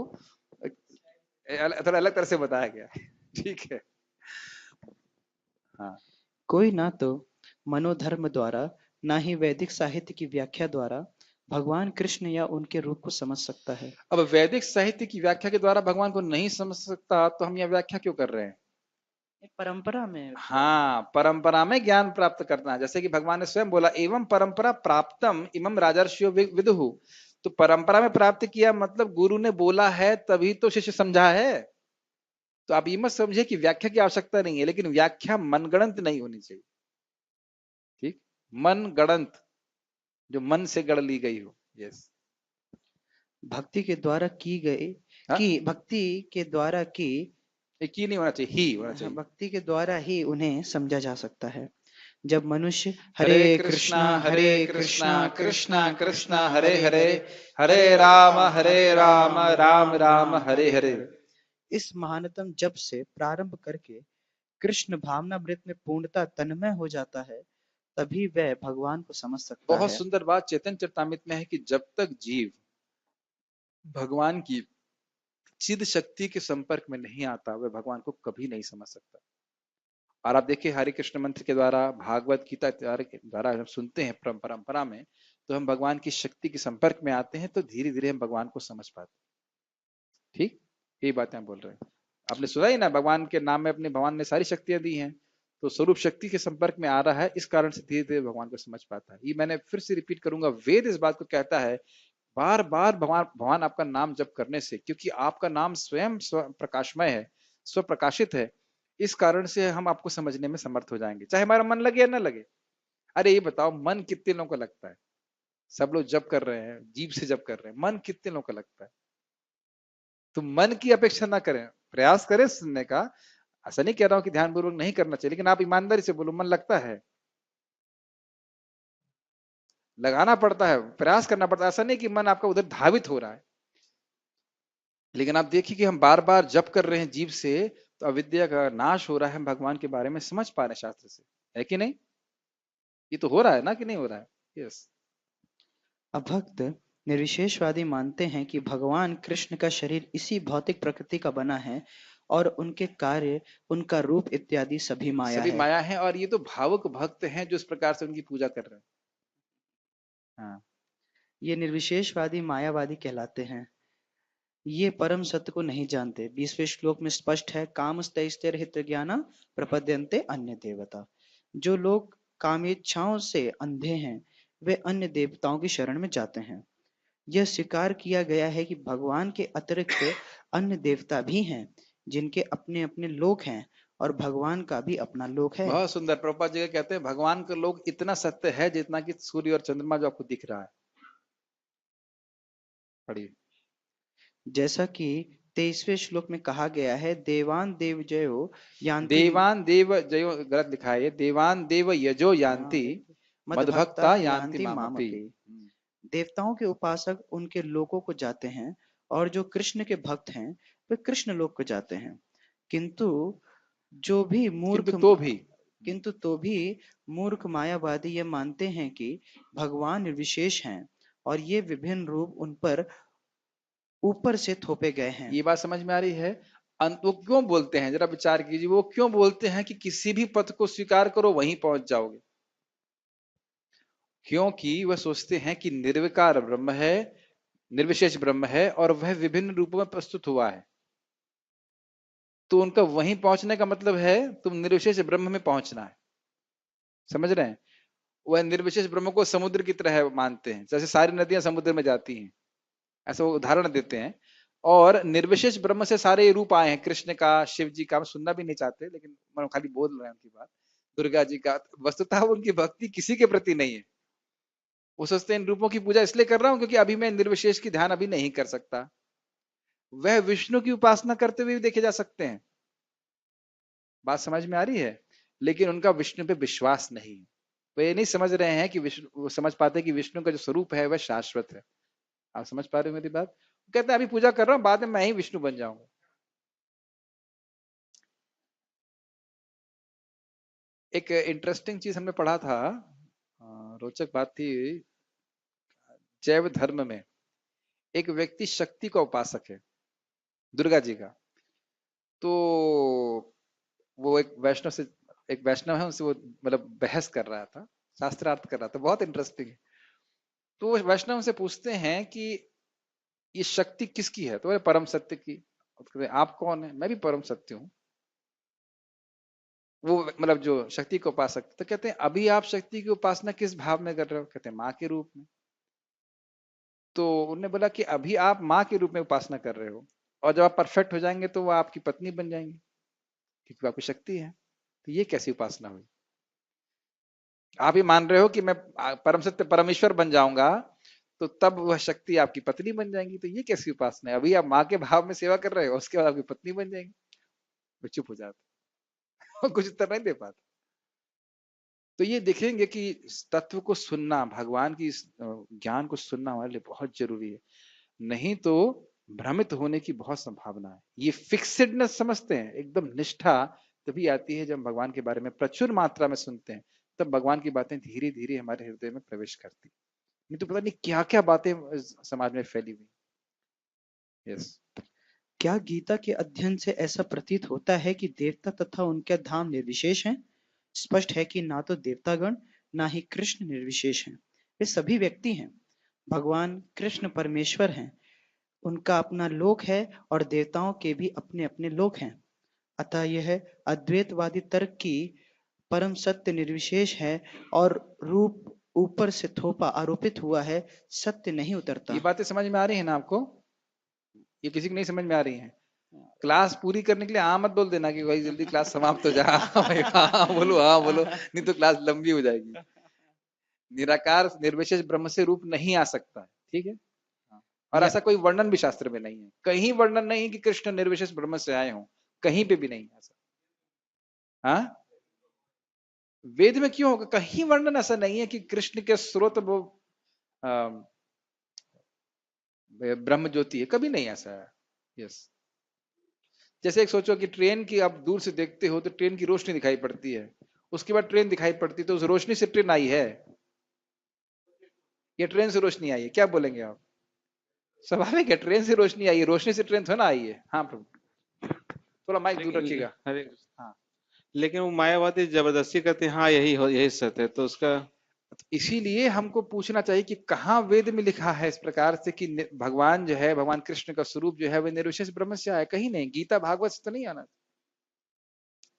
थोड़ा अलग तरह से बताया गया है। ठीक है, हाँ। कोई ना तो मनोधर्म द्वारा, ना ही वैदिक साहित्य की व्याख्या द्वारा भगवान कृष्ण या उनके रूप को समझ सकता है। अब वैदिक साहित्य की व्याख्या के द्वारा भगवान को नहीं समझ सकता तो हम यह व्याख्या क्यों कर रहे हैं? परंपरा में हाँ, परंपरा में ज्ञान प्राप्त करना है। जैसे कि भगवान ने स्वयं बोला, एवं परंपरा प्राप्तम इमं राजर्षियो विदुहु। तो परंपरा में प्राप्त किया मतलब गुरु ने बोला है तभी तो शिष्य समझा है। तो आप ये मत समझे कि व्याख्या की आवश्यकता नहीं है, लेकिन व्याख्या मनगढ़ंत नहीं होनी चाहिए। ठीक, मनगढ़ंत, जो मन से गढ़ ली गई हो। यस, भक्ति के द्वारा की गई हाँ, की भक्ति के द्वारा की एक ही नहीं होना चाहिए, ही होना चाहिए। भक्ति के द्वारा ही उन्हें समझा जा सकता है। जब मनुष्य हरे हरे कृष्णा कृष्णा हरे हरे कृष्णा कृष्णा कृष्णा कृष्णा कृष्णा कृष्णा हरे हरे हरे, हरे हरे राम राम राम हरे हरे, इस महानतम जप से प्रारंभ करके कृष्ण भावनामृत में पूर्णता तन्मय हो जाता है, तभी वह भगवान को समझ सकता बहुत है। सुंदर बात चेतन चरितामृत में है कि जब तक जीव भगवान की चिद शक्ति के संपर्क में नहीं आता वह भगवान को कभी नहीं समझ सकता। और आप देखिए हरे कृष्ण मंत्र के द्वारा, भागवत गीता के द्वारा हम सुनते हैं परंपरा में, तो हम भगवान की शक्ति के संपर्क में आते हैं तो धीरे धीरे हम भगवान को समझ पाते हैं। ठीक, यही बातें हम बोल रहे हैं। आपने सुना ही ना, भगवान के नाम में अपने भगवान ने सारी शक्तियां दी हैं, तो स्वरूप शक्ति के संपर्क में आ रहा है, इस कारण से धीरे धीरे भगवान को समझ पाता है। ये मैंने फिर से रिपीट करूंगा, वेद इस बात को कहता है बार बार भगवान भगवान आपका नाम जप करने से, क्योंकि आपका नाम स्वयं स्व प्रकाशमय है, स्व प्रकाशित है, इस कारण से हम आपको समझने में समर्थ हो जाएंगे, चाहे हमारा मन लगे या ना लगे। अरे ये बताओ, मन कितने लोगों को लगता है? सब लोग जप कर रहे हैं, जीभ से जप कर रहे हैं, मन कितने लोगों को लगता है? तो मन की अपेक्षा ना करें, प्रयास करें सुनने का। ऐसा नहीं कह रहा हूं कि ध्यानपूर्वक नहीं करना चाहिए, लेकिन आप ईमानदारी से बोलो, मन लगता है? लगाना पड़ता है, प्रयास करना पड़ता है। ऐसा नहीं कि मन आपका उधर धावित हो रहा है, लेकिन आप देखिए कि हम बार बार जप कर रहे हैं जीव से, तो अविद्या का नाश हो रहा है, हम भगवान के बारे में समझ पा रहे हैं शास्त्र से, है कि नहीं? ये तो हो रहा है ना, कि नहीं हो रहा है? यस। अभक्त निर्विशेषवादी मानते हैं कि भगवान कृष्ण का शरीर इसी भौतिक प्रकृति का बना है और उनके कार्य, उनका रूप इत्यादि सभी माया सभी है। माया है, और ये तो भावुक भक्त हैं जो इस प्रकार से उनकी पूजा कर रहे हैं। हाँ, ये निर्विशेषवादी मायावादी कहलाते हैं। ये परम सत्य को नहीं जानते। 20वें श्लोक में स्पष्ट है, कामस्तैस्तेर हित ज्ञाना प्रपद्यन्ते अन्य देवता। जो लोग कामेच्छाओं से अंधे हैं वे अन्य देवताओं की शरण में जाते हैं। यह स्वीकार किया गया है कि भगवान के अतिरिक्त अन्य देवता भी हैं जिनके अपने अपने लोक हैं और भगवान का भी अपना लोक है। बहुत सुंदर। प्रभुपाद जी कहते हैं भगवान का लोग इतना सत्य है जितना कि सूर्य और चंद्रमा जो आपको दिख रहा है। पढ़िए। जैसा कि 23वें श्लोक में कहा गया है, देवान देव जयो यान्ति देवान देव जयो, गलत लिखा है ये, देवान देव यजो यान्ति मदभक्ता मदभक्ता यान्ति यान्ति मामपि। मामपि। देवताओं के उपासक उनके लोकों को जाते हैं और जो कृष्ण के भक्त हैं वे कृष्ण लोक को जाते हैं। किंतु जो भी मूर्ख किंतु तो भी मूर्ख मायावादी ये मानते हैं कि भगवान निर्विशेष हैं और ये विभिन्न रूप उन पर ऊपर से थोपे गए हैं। ये बात समझ में आ रही है? वो क्यों बोलते हैं, जरा विचार कीजिए, वो क्यों बोलते हैं कि किसी भी पथ को स्वीकार करो वहीं पहुंच जाओगे? क्योंकि वह सोचते हैं कि निर्विकार ब्रह्म है, निर्विशेष ब्रह्म है, और वह विभिन्न रूपों में प्रस्तुत हुआ है। तो उनका वहीं पहुंचने का मतलब है तुम निर्विशेष ब्रह्म में पहुंचना है। समझ रहे हैं? वह निर्विशेष ब्रह्म को समुद्र की तरह मानते हैं, जैसे सारी नदियां समुद्र में जाती हैं, ऐसा वो उदाहरण देते हैं। और निर्विशेष ब्रह्म से सारे ये रूप आए हैं, कृष्ण का, शिव जी का। हम सुनना भी नहीं चाहते, लेकिन हम खाली बोल रहे हैं उनकी बात। दुर्गा जी का। वस्तुतः उनकी भक्ति किसी के प्रति नहीं है। वो सोचते हैं इन रूपों की पूजा इसलिए कर रहा हूं क्योंकि अभी मैं निर्विशेष की ध्यान अभी नहीं कर सकता। वह विष्णु की उपासना करते हुए भी देखे जा सकते हैं। बात समझ में आ रही है? लेकिन उनका विष्णु पे विश्वास नहीं है। वो ये नहीं समझ रहे हैं कि विष्णु, वो समझ पाते कि विष्णु का जो स्वरूप है वह शाश्वत है। आप समझ पा रहे हो मेरी बात? वो कहते हैं अभी पूजा कर रहा हूं, बाद में मैं ही विष्णु बन जाऊंगा। एक इंटरेस्टिंग चीज हमने पढ़ा था, रोचक बात थी। जैव धर्म में एक व्यक्ति शक्ति का उपासक है, दुर्गा जी का। तो वो एक वैष्णव है, उनसे वो मतलब बहस कर रहा था, शास्त्रार्थ कर रहा था, बहुत इंटरेस्टिंग है। तो वो वैष्णव से पूछते हैं कि ये शक्ति किसकी है? तो बोले परम सत्य की। तो कहते हैं, आप कौन है? मैं भी परम सत्य हूँ। वो मतलब जो शक्ति को उपासक, तो कहते हैं अभी आप शक्ति की उपासना किस भाव में कर रहे हो? कहते हैं माँ के रूप में। तो उन्होंने बोला कि अभी आप माँ के रूप में उपासना कर रहे हो, और जब आप परफेक्ट हो जाएंगे तो वो आपकी पत्नी बन जाएंगी, क्योंकि वो आपकी शक्ति है। तो ये कैसी उपासना हुई? आप ही मान रहे हो कि मैं परम सत्य परमेश्वर बन जाऊंगा, तो तब वह शक्ति आपकी पत्नी बन जाएंगी। तो ये कैसी उपासना है? अभी आप माँ के भाव में सेवा कर रहे हो, उसके बाद आपकी पत्नी बन जाएंगी। वो चुप हो जाता कुछ उत्तर नहीं दे पाता। तो ये देखेंगे कि इस तत्व को सुनना, भगवान की इस ज्ञान को सुनना हमारे लिए बहुत जरूरी है। नहीं तो भ्रमित होने की बहुत संभावना है। ये फिक्सेडनेस समझते हैं, एकदम निष्ठा तभी आती है जब भगवान के बारे में प्रचुर मात्रा में सुनते हैं, तब भगवान की बातें धीरे धीरे हमारे हृदय में प्रवेश करती। नहीं तो पता नहीं क्या क्या बातें समाज में फैली हुई। यस। क्या गीता के अध्ययन से ऐसा प्रतीत होता है कि देवता तथा उनके धाम निर्विशेष हैं? स्पष्ट है कि ना तो देवतागण ना ही कृष्ण निर्विशेष हैं, वे सभी व्यक्ति हैं। भगवान कृष्ण परमेश्वर हैं, उनका अपना लोक है और देवताओं के भी अपने अपने लोक हैं। अतः यह अद्वैतवादी तर्क की परम सत्य निर्विशेष है और रूप ऊपर से थोपा आरोपित हुआ है, सत्य नहीं उतरता। ये बातें समझ में आ रही है ना आपको? ये किसी को नहीं समझ में आ रही है? क्लास पूरी करने के लिए हाँ मत बोल देना कि भाई जल्दी क्लास समाप्त हो जा। भाई हाँ बोलो, हाँ बोलो, नहीं तो क्लास लंबी हो जाएगी। निराकार निर्विशेष ब्रह्म से रूप नहीं आ सकता है, ठीक है? और ऐसा कोई वर्णन भी शास्त्र में नहीं है, कहीं वर्णन नहीं है कि कृष्ण निर्विशेष ब्रह्म से आए हों, कहीं पे भी नहीं है ऐसा। हाँ, वेद में क्यों होगा? कहीं वर्णन ऐसा नहीं है कि कृष्ण के स्रोत वो ब्रह्म ज्योति है, कभी नहीं ऐसा है। यस। जैसे एक सोचो कि ट्रेन की आप दूर से देखते हो तो ट्रेन की रोशनी दिखाई पड़ती है, उसके बाद ट्रेन दिखाई पड़ती है, तो उस रोशनी से ट्रेन आई है या ट्रेन से रोशनी आई है? क्या बोलेंगे आप? स्वाभाविक है, ट्रेन से रोशनी आई है, रोशनी से ट्रेन थोड़ा ना आई है। हाँ प्रभु, थोड़ा माइक दूर रखिएगा। हरे हाँ, लेकिन वो मायावादी जबरदस्ती करते हैं, हाँ यही सत्य है, तो उसका तो इसीलिए हमको पूछना चाहिए कि कहाँ वेद में लिखा है इस प्रकार से कि भगवान जो है, भगवान कृष्ण का स्वरूप जो है वह निर्विशेष ब्रह्म से आया? कहीं नहीं, गीता भागवत से तो नहीं आना,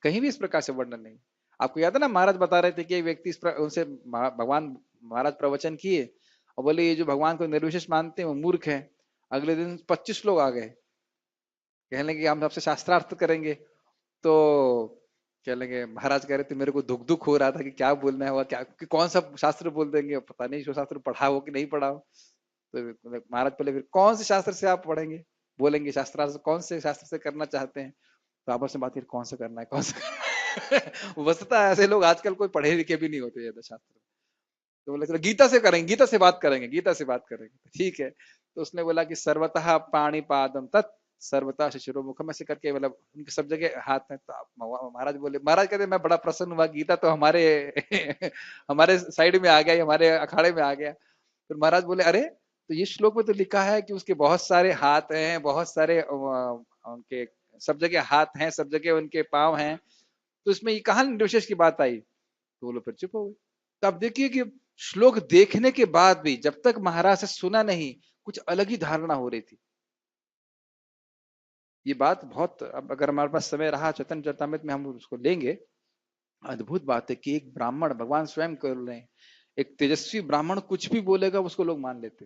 कहीं भी इस प्रकार से वर्णन नहीं। आपको याद है ना, महाराज बता रहे थे कि एक व्यक्ति उनसे भगवान महाराज प्रवचन किए और बोले ये जो भगवान को निर्विशेष मानते हैं वो मूर्ख है। अगले दिन 25 लोग आ गए, कहने लगे हम आपसे शास्त्रार्थ करेंगे। तो क्या लगे, महाराज कह रहे थे मेरे को दुख दुख हो रहा था कि क्या बोलना है, क्या कि कौन सा शास्त्र बोल देंगे, पता नहीं जो शास्त्र पढ़ा हो कि नहीं पढ़ा हो। तो महाराज पहले फिर कौन से शास्त्र से आप पढ़ेंगे, बोलेंगे शास्त्रार्थ कौन से शास्त्र से करना चाहते हैं? तो आपस में बात फिर कौन सा करना है, कौन सा करना है। वस्तुतः ऐसे लोग आजकल कोई पढ़े लिखे भी नहीं होते ज्यादा शास्त्र। तो बोले चलो गीता से करेंगे, गीता से बात करेंगे, गीता से बात करेंगे, ठीक है। तो उसने बोला कि सर्वतः पाणिपादम तत् सर्वथा शिशिरोमुखम, ऐसे करके मतलब उनके सब जगह हाथ में। तो महाराज बोले, महाराज कहते मैं बड़ा प्रसन्न हुआ, गीता तो हमारे हमारे साइड में आ गया, हमारे अखाड़े में आ गया। फिर महाराज बोले अरे, तो ये श्लोक में तो लिखा है कि उसके बहुत सारे हाथ हैं, बहुत सारे उनके सब जगह हाथ हैं, सब जगह उनके पांव हैं, तो इसमें ये कहाँ निर्विशेष की बात आई? तो वो लोग फिर चुप हो गए। तो अब देखिए कि श्लोक देखने के बाद भी जब तक महाराज से सुना नहीं, कुछ अलग ही धारणा हो रही थी। ये बात बहुत, अब अगर हमारे पास समय रहा चैतन्य चरितामृत में हम उसको लेंगे। अद्भुत बात है कि एक ब्राह्मण, भगवान स्वयं कर रहे हैं, एक तेजस्वी ब्राह्मण कुछ भी बोलेगा उसको लोग मान लेते।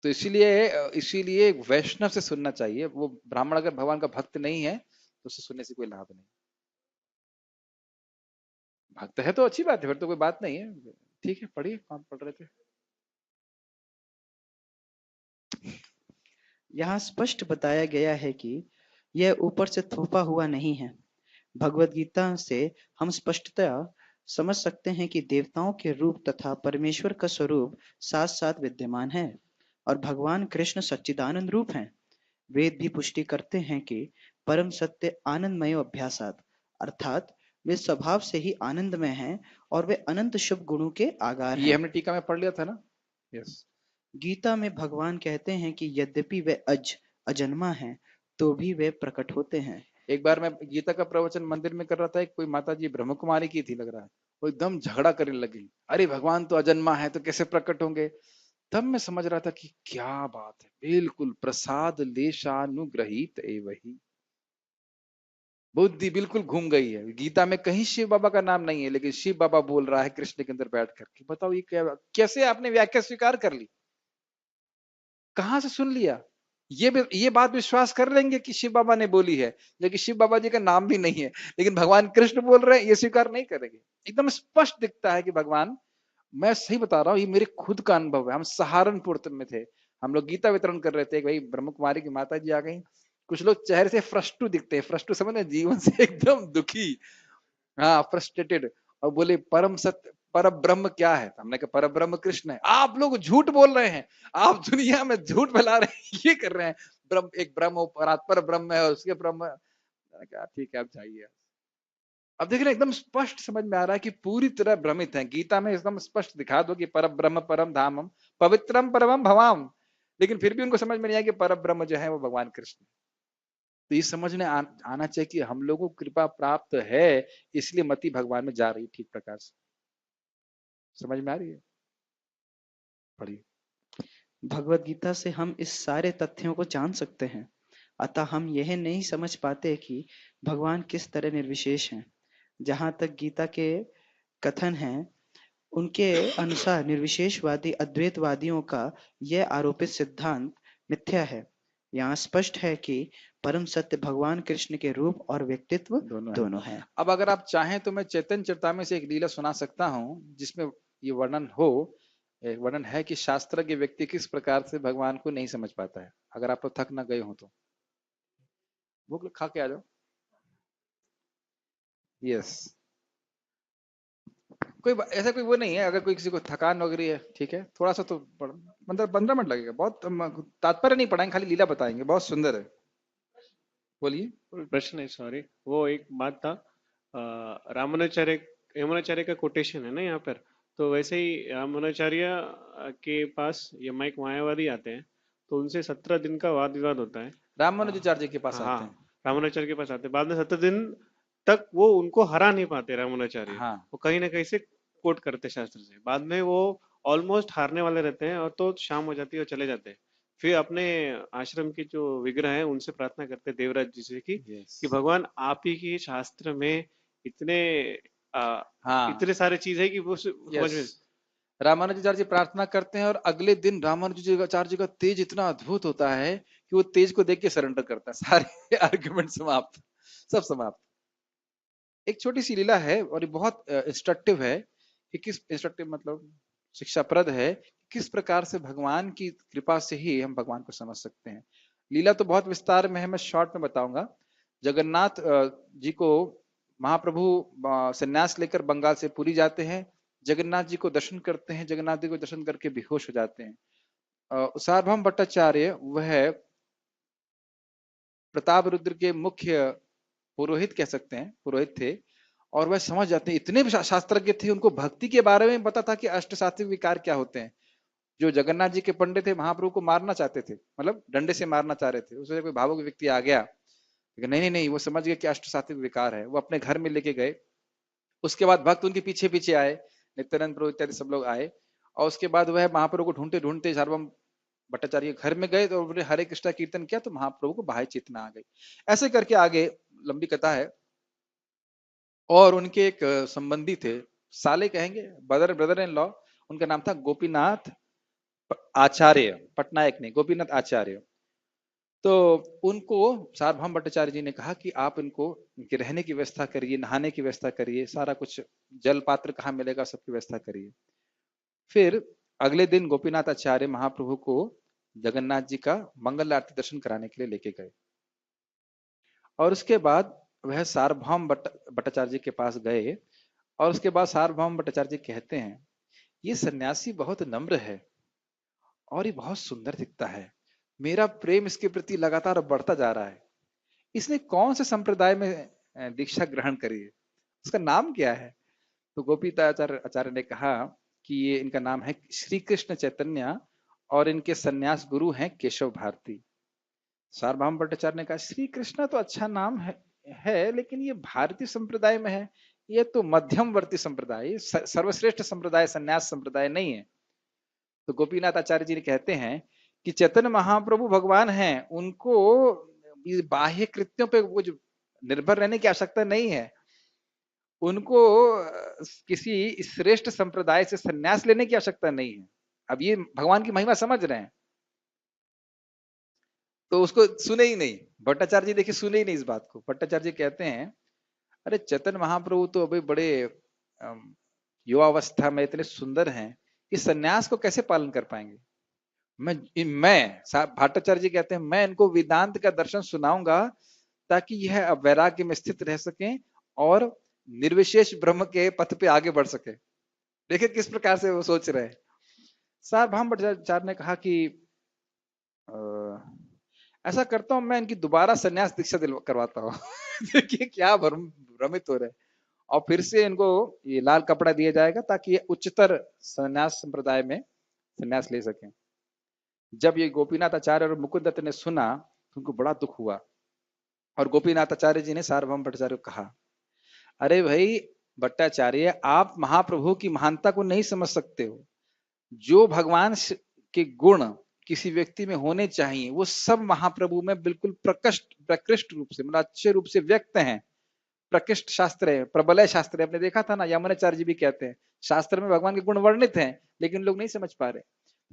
तो इसीलिए वैष्णव से सुनना चाहिए। वो ब्राह्मण अगर भगवान का भक्त नहीं है तो उससे सुनने से कोई लाभ नहीं। भक्त है तो अच्छी बात है, फिर तो कोई बात नहीं है। ठीक है, पढ़िए, कौन पढ़ रहे थे? यहाँ स्पष्ट बताया गया है कि यह ऊपर से थोपा हुआ नहीं है। भगवत गीता से हम स्पष्टतया समझ सकते हैं कि देवताओं के रूप तथा परमेश्वर का स्वरूप साथ साथ विद्यमान है और भगवान कृष्ण सच्चिदानंद रूप हैं। वेद भी पुष्टि करते हैं कि परम सत्य आनंदमय अभ्यासात, अर्थात वे स्वभाव से ही आनंदमय हैं और वे अनंत शुभ गुणों के आगार ये हैं। हमने टीका में पढ़ लिया था ना। यस। गीता में भगवान कहते हैं कि यद्यपि वे अजन्मा हैं, तो भी वे प्रकट होते हैं। एक बार मैं गीता का प्रवचन मंदिर में कर रहा था, कोई माता जी ब्रह्म कुमारी की थी लग रहा है, वो एकदम झगड़ा करने लगी, अरे भगवान तो अजन्मा है तो कैसे प्रकट होंगे। तब मैं समझ रहा था कि क्या बात है, बिल्कुल प्रसाद लेशानुग्रहित एवही, बुद्धि बिल्कुल घूम गई है। गीता में कहीं शिव बाबा का नाम नहीं है, लेकिन शिव बाबा बोल रहा है कृष्ण के अंदर बैठ करके। बताओ ये क्या, कैसे आपने व्याख्या स्वीकार कर ली, कहां से सुन लिया। ये बात विश्वास कर लेंगे कि शिव बाबा ने बोली है, लेकिन शिव बाबा जी का नाम भी नहीं है, लेकिन भगवान कृष्ण बोल रहे हैं, ये स्वीकार नहीं करेंगे। एकदम स्पष्ट दिखता है कि भगवान, मैं सही बता रहा हूँ, ये मेरे खुद का अनुभव है। हम सहारनपुर में थे, हम लोग गीता वितरण कर रहे थे, भाई ब्रह्म कुमारी की माता जी आ गई, कुछ लोग चेहरे से फ्रस्टू दिखते हैं, फ्रस्टू समझ रहे हैं? जीवन से एकदम दुखी, हाँ फ्रस्ट्रेटेड, और बोले परम सत्य पर ब्रह्म क्या है। तो हमने कहा पर ब्रह्म कृष्ण है। आप लोग झूठ बोल रहे हैं, आप दुनिया में झूठ फैला रहे हैं, ये कर रहे हैं, ब्रह्म एक ब्रह्म पर ब्रह्म है और उसके ब्रह्म। मैंने कहा ठीक है, अब जाइए। अब देख रहे हैं, एकदम स्पष्ट समझ में आ रहा है कि पूरी तरह भ्रमित है। गीता में एकदम स्पष्ट दिखा दो कि पर ब्रह्म परम धामम पवित्रम परमम भवाम, लेकिन फिर भी उनको समझ में नहीं आया कि पर ब्रह्म जो है वो भगवान कृष्ण। तो ये समझने आना चाहिए कि हम लोगों को कृपा प्राप्त है, इसलिए मति भगवान में जा रही है ठीक प्रकार से। समझ में आ रही है? पढ़िए। भगवत गीता से हम इस सारे तथ्यों को जान सकते हैं। अतः हम यह नहीं समझ पाते कि भगवान किस तरह निर्विशेष हैं। जहाँ तक गीता के कथन हैं, उनके अनुसार निर्विशेषवादी अद्वैतवादियों का यह आरोपित सिद्धांत मिथ्या है। यहाँ स्पष्ट है कि परम सत्य भगवान कृष्ण के रूप और व्यक्तित्व दोनों है। अब अगर आप चाहें तो मैं चैतन्य चरितामृत से एक लीला सुना सकता हूँ, जिसमें ये वर्णन हो, एक वर्णन है कि शास्त्र के व्यक्ति किस प्रकार से भगवान को नहीं समझ पाता है। अगर आप लोग थक ना गए हो तो भूख खा के आ जाओ। यस, कोई ऐसा कोई वो नहीं है, अगर कोई किसी को थकान वगैरह है, ठीक है, थोड़ा सा तो 15 मिनट लगेगा, बहुत तात्पर्य नहीं पढ़ाएंगे, खाली लीला बताएंगे, बहुत सुंदर है। बोलिए। प्रश्न है, सॉरी, वो एक बात था, रामानुचार्य यमुनाचार्य का कोटेशन है ना यहाँ पर। तो वैसे ही रामानुचार्य के पास ये माइक मायावादी आते हैं, तो उनसे 17 दिन का वाद विवाद होता है। रामानुजाचार्य के पास आते हाँ, हैं। रामानुचार्य के पास आते हैं, बाद में 17 दिन तक वो उनको हरा नहीं पाते रामानुचार्य। हाँ, वो कहीं ना कहीं से कोट करते शास्त्र से, बाद में वो ऑलमोस्ट हारने वाले रहते हैं, और तो शाम हो जाती है और चले जाते हैं। फिर अपने आश्रम के जो विग्रह हैं उनसे प्रार्थना करते हैं देवराज जी से यस, कि भगवान आप ही के शास्त्र में इतने हाँ, इतने सारे चीज है कि वो समझ यस। में। रामानुजाचार्य जी प्रार्थना करते हैं, और अगले दिन रामानुजाचार्य जी का तेज इतना अद्भुत होता है कि वो तेज को देख के सरेंडर करता है, सारे आर्गुमेंट समाप्त, सब समाप्त। एक छोटी सी लीला है और ये बहुत इंस्ट्रक्टिव है कि किस, इंस्ट्रक्टिव मतलब शिक्षाप्रद है, किस प्रकार से भगवान की कृपा से ही हम भगवान को समझ सकते हैं। लीला तो बहुत विस्तार में है, मैं शॉर्ट में बताऊंगा। जगन्नाथ जी को महाप्रभु संन्यास लेकर बंगाल से पुरी जाते हैं, जगन्नाथ जी को दर्शन करते हैं, जगन्नाथ जी को दर्शन करके बेहोश हो जाते हैं। सार्वभौम भट्टाचार्य वह प्रताप रुद्र के मुख्य पुरोहित कह सकते हैं, पुरोहित थे, और वह समझ जाते हैं, इतने भी शास्त्रज्ञ थे, उनको भक्ति के बारे में पता था कि अष्ट सात्विक विकार क्या होते हैं। जो जगन्नाथ जी के पंडित थे, महाप्रभु को मारना चाहते थे, मतलब डंडे से मारना चाह रहे थे, उससे कोई भावुक व्यक्ति आ गया, लेकिन नहीं नहीं नहीं, वो समझ गए कि अष्ट सात्विक विकार है, वो अपने घर में लेके गए। उसके बाद भक्त उनके पीछे पीछे आए, नित्यानंद प्रभु इत्यादि सब लोग आए, और उसके बाद वह महाप्रभु को ढूंढते ढूंढते सार्वभौम भट्टाचार्य के घर में गए, तो उन्होंने हरे कृष्णा कीर्तन किया, तो महाप्रभु को बाह्य चेतना आ गई। ऐसे करके आगे लंबी कथा है। और उनके एक संबंधी थे, साले कहेंगे, ब्रदर ब्रदर इन लॉ, उनका नाम था गोपीनाथ आचार्य, पटनायक ने, गोपीनाथ आचार्य। तो उनको सार्वभौम भट्टाचार्य जी ने कहा कि आप इनको, इनके रहने की व्यवस्था करिए, नहाने की व्यवस्था करिए, सारा कुछ, जल पात्र कहाँ मिलेगा सबकी व्यवस्था करिए। फिर अगले दिन गोपीनाथ आचार्य महाप्रभु को जगन्नाथ जी का मंगल आरती दर्शन कराने के लिए लेके गए, और उसके बाद वह सार्वभौम भट्टाचार्य जी के पास गए, और उसके बाद सार्वभौम भट्टाचार्य जी कहते हैं, ये सन्यासी बहुत नम्र है और ये बहुत सुंदर दिखता है, मेरा प्रेम इसके प्रति लगातार बढ़ता जा रहा है, इसने कौन से संप्रदाय में दीक्षा ग्रहण करी है। उसका नाम क्या है? तो गोपीताचार्य आचार्य ने कहा कि ये इनका नाम है श्री कृष्ण चैतन्य और इनके सन्यास गुरु हैं केशव भारती। सार्वभौम भट्टाचार्य ने कहा श्री कृष्ण तो अच्छा नाम है, लेकिन ये भारतीय संप्रदाय में है, ये तो मध्यमवर्ती संप्रदाय, ये सर्वश्रेष्ठ संप्रदाय सन्यास संप्रदाय नहीं है। तो गोपीनाथ आचार्य जी ने कहते हैं कि चैतन्य महाप्रभु भगवान हैं, उनको बाह्य कृत्यों पे वो जो निर्भर रहने की आवश्यकता नहीं है, उनको किसी श्रेष्ठ संप्रदाय से संन्यास लेने की आवश्यकता नहीं है। अब ये भगवान की महिमा समझ रहे हैं, तो उसको सुने ही नहीं। भट्टाचार्य जी देखिए सुने ही नहीं इस बात को। भट्टाचार्य जी कहते हैं अरे चैतन्य महाप्रभु तो अभी बड़े युवावस्था में इतने सुंदर हैं, इस सन्यास को कैसे पालन कर पाएंगे? मैं भट्टाचार्य जी कहते हैं मैं इनको वेदांत का दर्शन सुनाऊंगा ताकि यह वैराग्य में स्थित रह सकें और निर्विशेष ब्रह्म के पथ पे आगे बढ़ सके। देखिए किस प्रकार से वो सोच रहे हैं। सार्वभौम भट्टाचार्य ने कहा कि ऐसा करता हूं मैं इनकी दोबारा सन्यास दीक्षा करवाता हूँ। देखिए क्या भ्रमित हो रहे हैं। और फिर से इनको ये लाल कपड़ा दिया जाएगा ताकि ये उच्चतर सन्यास संप्रदाय में सन्यास ले सकें। जब ये गोपीनाथ आचार्य और मुकुंद दत्त ने सुना तो उनको बड़ा दुख हुआ और गोपीनाथ आचार्य जी ने सार्वभौम भट्टाचार्य को कहा अरे भाई भट्टाचार्य, आप महाप्रभु की महानता को नहीं समझ सकते हो। जो भगवान के गुण किसी व्यक्ति में होने चाहिए वो सब महाप्रभु में बिल्कुल प्रकृष्ट रूप से, मतलब अच्छे रूप से व्यक्त हैं। प्रकृष्ट शास्त्र है, प्रबलय शास्त्र है। आपने देखा था ना, यमुनाचार्य जी भी कहते हैं शास्त्र में भगवान के गुण वर्णित हैं, लेकिन लोग नहीं समझ पा रहे।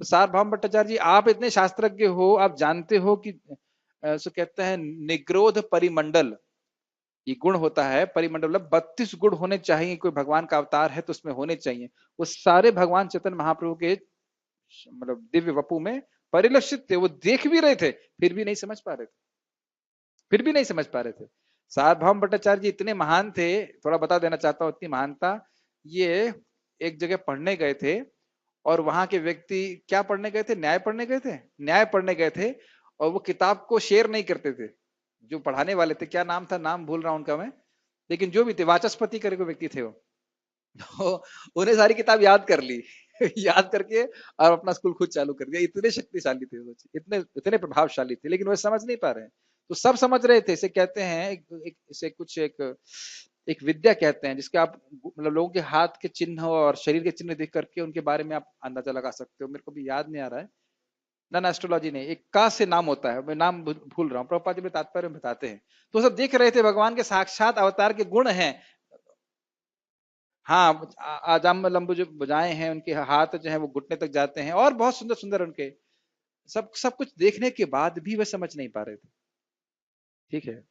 तो सार्वभौम भट्टाचार्य जी, आप इतने शास्त्रज्ञ हो, आप जानते हो कि सो कहते हैं निग्रोध परिमंडल ये गुण होता है। परिमंडल मतलब 32 गुण होने चाहिए, कोई भगवान का अवतार है तो उसमें होने चाहिए। वो सारे भगवान चैतन्य महाप्रभु के मतलब दिव्य वपु में परिलक्षित थे। वो देख भी रहे थे फिर भी नहीं समझ पा रहे थे, फिर भी नहीं समझ पा रहे थे। सार्वभौम भट्टाचार्य जी इतने महान थे, थोड़ा बता देना चाहता हूँ इतनी महानता। ये एक जगह पढ़ने गए थे और वहां के व्यक्ति क्या पढ़ने गए थे? न्याय पढ़ने गए थे। न्याय पढ़ने गए थे और वो किताब को शेयर नहीं करते थे। जो पढ़ाने वाले थे, क्या नाम था, नाम भूल रहा हूं उनका मैं, लेकिन जो भी थे वाचस्पति करके व्यक्ति थे वो, तो उन्हें सारी किताब याद कर ली। याद करके और अपना स्कूल खुद चालू कर दिया। इतने शक्तिशाली थे वो, इतने इतने प्रभावशाली थे, लेकिन वो समझ नहीं पा रहे हैं। तो सब समझ रहे थे। इसे कहते हैं इसे कुछ एक विद्या कहते हैं, जिसके आप मतलब लोगों के हाथ के चिन्ह और शरीर के चिन्ह देख करके उनके बारे में आप अंदाजा लगा सकते हो। मेरे को भी याद नहीं आ रहा है। नन एस्ट्रोलॉजी नहीं, एक का से नाम होता है, मैं नाम भूल रहा हूँ। प्रभुपाद जी में तात्पर्य में बताते हैं। तो सब देख रहे थे भगवान के साक्षात अवतार के गुण हैं। हाँ, आजाम लंबु जो बुझाए हैं, उनके हाथ जो है वो घुटने तक जाते हैं और बहुत सुंदर सुंदर उनके सब कुछ देखने के बाद भी वे समझ नहीं पा रहे थे। ठीक है,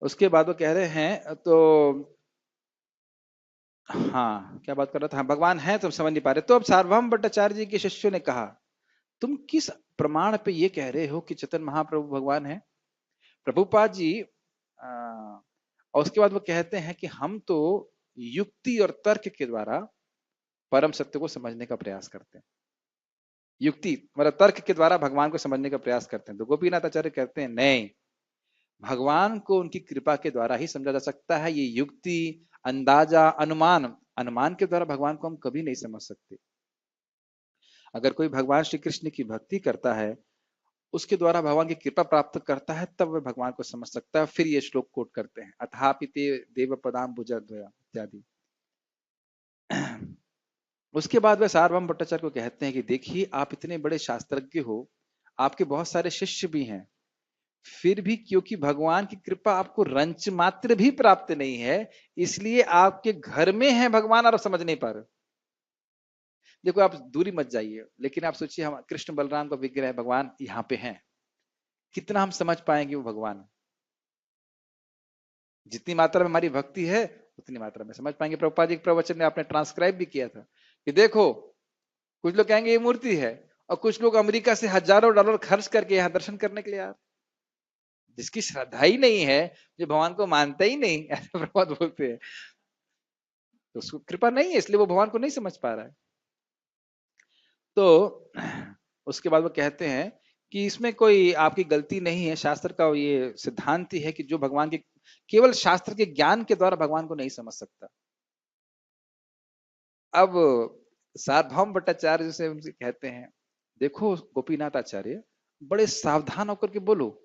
उसके बाद वो कह रहे हैं तो हाँ, क्या बात कर रहा था? हाँ, भगवान है तो समझ नहीं पा रहे। तो अब सार्वभौम भट्टाचार्य जी के शिष्यों ने कहा तुम किस प्रमाण पे ये कह रहे हो कि चैतन्य महाप्रभु भगवान है? प्रभुपाद जी और उसके बाद वो कहते हैं कि हम तो युक्ति और तर्क के द्वारा परम सत्य को समझने का प्रयास करते हैं। युक्ति मतलब तर्क के द्वारा भगवान को समझने का प्रयास करते हैं। तो गोपीनाथ आचार्य कहते हैं नहीं, भगवान को उनकी कृपा के द्वारा ही समझा जा सकता है। ये युक्ति, अंदाजा, अनुमान के द्वारा भगवान को हम कभी नहीं समझ सकते। अगर कोई भगवान श्री कृष्ण की भक्ति करता है, उसके द्वारा भगवान की कृपा प्राप्त करता है, तब वह भगवान को समझ सकता है। फिर ये श्लोक कोट करते हैं अथापि ते देव पदाम भुजद्वया इत्यादि। उसके बाद वह सार्वभौम भट्टाचार्य को कहते हैं कि देखिए आप इतने बड़े शास्त्रज्ञ हो, आपके बहुत सारे शिष्य भी हैं, फिर भी क्योंकि भगवान की कृपा आपको रंच मात्र भी प्राप्त नहीं है, इसलिए आपके घर में है भगवान और आप समझ नहीं पा रहे। देखो आप दूरी मत जाइए, लेकिन आप सोचिए हम कृष्ण बलराम का विग्रह भगवान यहाँ पे हैं, कितना हम समझ पाएंगे वो भगवान? जितनी मात्रा में हमारी भक्ति है उतनी मात्रा में समझ पाएंगे। प्रभुपाद जी के प्रवचन में आपने ट्रांसक्राइब भी किया था कि देखो कुछ लोग कहेंगे ये मूर्ति है और कुछ लोग अमेरिका से हजारों डॉलर खर्च करके यहाँ दर्शन करने के लिए आ, जिसकी श्रद्धा ही नहीं है, जो भगवान को मानता ही नहीं, ऐसे प्रभुपाद बोलते हैं, तो उसको कृपा नहीं है, इसलिए वो भगवान को नहीं समझ पा रहा है। तो उसके बाद वो कहते हैं कि इसमें कोई आपकी गलती नहीं है, शास्त्र का ये सिद्धांत ही है कि जो भगवान की केवल शास्त्र के ज्ञान के द्वारा भगवान को नहीं समझ सकता। अब सार्वभौम भट्टाचार्य से उनसे कहते हैं, देखो गोपीनाथ आचार्य, बड़े सावधान होकर के बोलो,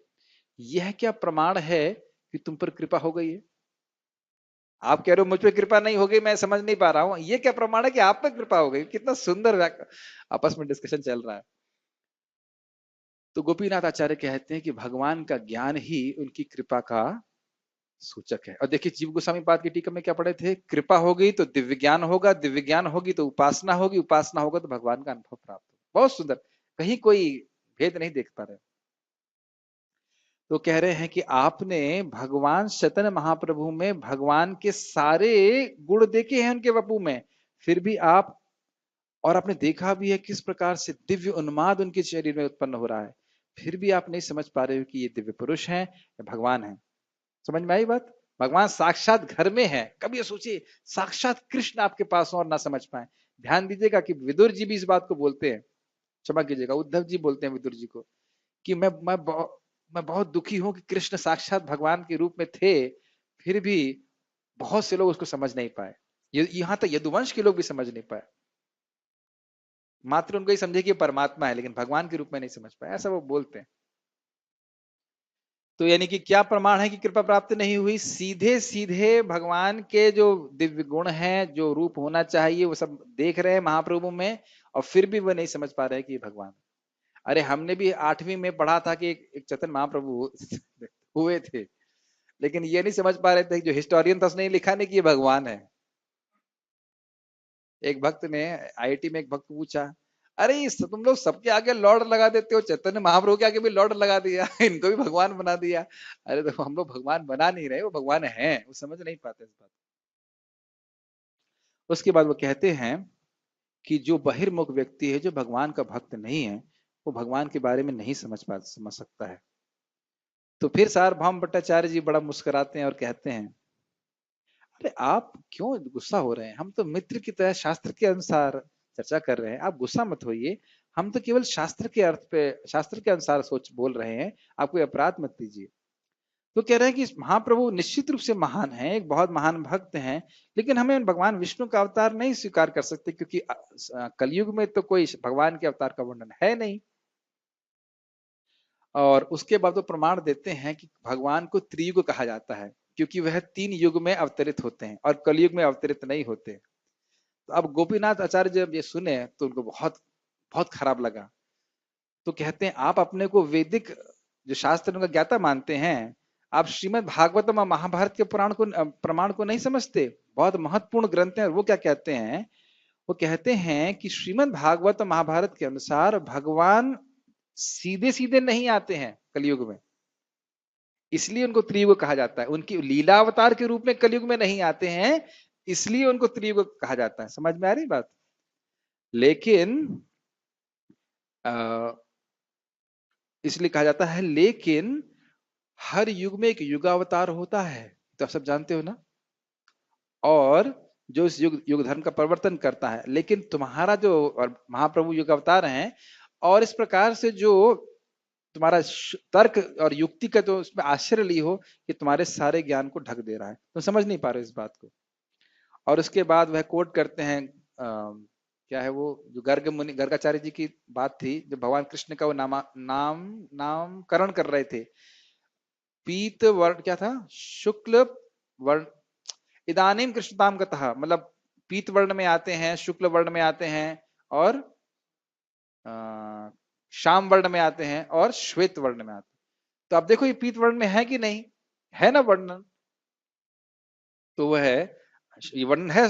यह क्या प्रमाण है कि तुम पर कृपा हो गई है? आप कह रहे हो मुझ पर कृपा नहीं हो गई, मैं समझ नहीं पा रहा हूं, ये क्या प्रमाण है कि आप पर कृपा हो गई? कितना सुंदर आपस में डिस्कशन चल रहा है। तो गोपीनाथ आचार्य कहते हैं कि भगवान का ज्ञान ही उनकी कृपा का सूचक है। और देखिए जीव गोस्वामी पाद की टीका में क्या पढ़े थे, कृपा होगी तो दिव्य ज्ञान होगा, दिव्य ज्ञान होगी तो उपासना होगी, उपासना होगा तो भगवान का अनुभव प्राप्त होगा। बहुत सुंदर, कहीं कोई भेद नहीं देख पा रहे। तो कह रहे हैं कि आपने भगवान चैतन्य महाप्रभु में भगवान के सारे गुण देखे हैं उनके वपु में, फिर भी आप, और आपने देखा भी है किस प्रकार से दिव्य उन्माद उनके शरीर में उत्पन्न हो रहा है, फिर भी आप नहीं समझ पा रहे हो कि ये दिव्य पुरुष हैं या भगवान हैं। समझ में आई बात? भगवान साक्षात घर में है। कभी ये सोचिए साक्षात कृष्ण आपके पास हो और ना समझ पाए। ध्यान दीजिएगा कि विदुर जी भी इस बात को बोलते हैं, क्षमा कीजिएगा उद्धव जी बोलते हैं विदुर जी को कि मैं बहुत दुखी हूं कि कृष्ण साक्षात भगवान के रूप में थे, फिर भी बहुत से लोग उसको समझ नहीं पाए। यहां तक यदुवंश के लोग भी समझ नहीं पाए, मात्र उनको ही समझे कि परमात्मा है, लेकिन भगवान के रूप में नहीं समझ पाए, ऐसा वो बोलते हैं। तो यानी कि क्या प्रमाण है कि कृपा प्राप्त नहीं हुई? सीधे सीधे भगवान के जो दिव्य गुण हैं, जो रूप होना चाहिए, वो सब देख रहे हैं महाप्रभु में, और फिर भी वो नहीं समझ पा रहे कि ये भगवान। अरे हमने भी 8वीं में पढ़ा था कि एक चैतन्य महाप्रभु हुए थे, लेकिन ये नहीं समझ पा रहे थे, जो हिस्टोरियन था उसने लिखा नहीं कि ये भगवान है। एक भक्त ने आईआईटी में एक भक्त पूछा, अरे तुम लोग सबके आगे लॉर्ड लगा देते हो, चैतन्य महाप्रभु के आगे भी लॉर्ड लगा दिया, इनको भी भगवान बना दिया। अरे तो हम लोग भगवान बना नहीं रहे, वो भगवान हैं, वो समझ नहीं पाते इस बात। उसके बाद वो कहते हैं कि जो बहिर्मुख व्यक्ति है, जो भगवान का भक्त नहीं है, वो भगवान के बारे में नहीं समझ सकता है। तो फिर सार्वभौम भट्टाचार्य जी बड़ा मुस्कुराते हैं और कहते हैं, अरे आप क्यों गुस्सा हो रहे हैं? हम तो मित्र की तरह शास्त्र के अनुसार चर्चा कर रहे हैं, आप गुस्सा मत होइए। हम तो केवल शास्त्र के अर्थ पे, शास्त्र के अनुसार सोच बोल रहे हैं, आप कोई अपराध मत कीजिए। तो कह रहे हैं कि महाप्रभु निश्चित रूप से महान हैं, एक बहुत महान भक्त हैं, लेकिन हमें भगवान विष्णु का अवतार नहीं स्वीकार कर सकते, क्योंकि कलयुग में तो कोई भगवान के अवतार का वर्णन है नहीं। और उसके बाद वो प्रमाण देते हैं कि भगवान को त्रियुग कहा जाता है, क्योंकि वह 3 युग में अवतरित होते हैं और कलयुग में अवतरित नहीं होते। तो अब गोपीनाथ आचार्य जब ये सुने तो उनको बहुत बहुत खराब लगा। तो कहते हैं, आप अपने को वैदिक जो शास्त्रों का ज्ञाता मानते हैं, आप श्रीमद् भागवतम और महाभारत के प्रमाण को नहीं समझते। बहुत महत्वपूर्ण ग्रंथ है। वो क्या कहते हैं? वो कहते हैं कि श्रीमद् भागवत महाभारत के अनुसार भगवान सीधे सीधे नहीं आते हैं कलयुग में, इसलिए उनको त्रियुग कहा जाता है। उनकी लीला अवतार के रूप में कलयुग में नहीं आते हैं, इसलिए उनको त्रियुग कहा जाता है। समझ में आ रही बात? लेकिन इसलिए कहा जाता है, लेकिन हर युग में एक युगावतार होता है, तो आप सब जानते हो ना, और जो इस युग धर्म का परिवर्तन करता है। लेकिन तुम्हारा जो महाप्रभु युग अवतार हैं, और इस प्रकार से जो तुम्हारा तर्क और युक्ति का जो उसमें आश्चर्य ली हो कि तुम्हारे सारे ज्ञान को ढक दे रहा है, तुम समझ नहीं पा रहे इस बात को। और उसके बाद वह कोट करते हैं, क्या है वो, जो गर्गाचार्य जी की बात थी, जो भगवान कृष्ण का वो नामकरण कर रहे थे। पीत वर्ण क्या था? शुक्ल वर्ण, इदानीम कृष्णताम गतः, मतलब पीत वर्ण में आते हैं, शुक्ल वर्ण में आते हैं, और श्याम वर्ण में आते हैं, और श्वेत वर्ण में आते हैं। तो आप देखो ये पीत वर्ण में है कि नहीं है ना वर्णन? तो वह ये वर्णन है,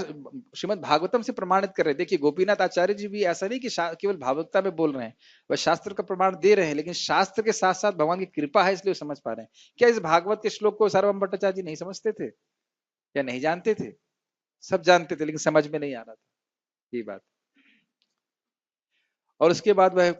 श्रीमद् भागवतम से प्रमाणित कर रहे हैं। देखिए गोपीनाथ आचार्य जी भी ऐसा नहीं कि केवल भागवतता में बोल रहे हैं, वह शास्त्र का प्रमाण दे रहे हैं, लेकिन शास्त्र के साथ साथ भगवान की कृपा है इसलिए समझ पा रहे हैं। क्या इस भागवत के श्लोक को सार्वभौम भट्टाचार्य जी नहीं समझते थे या नहीं जानते थे? सब जानते थे, लेकिन समझ में नहीं आ रहा था, ये बात। और उसके बाद वह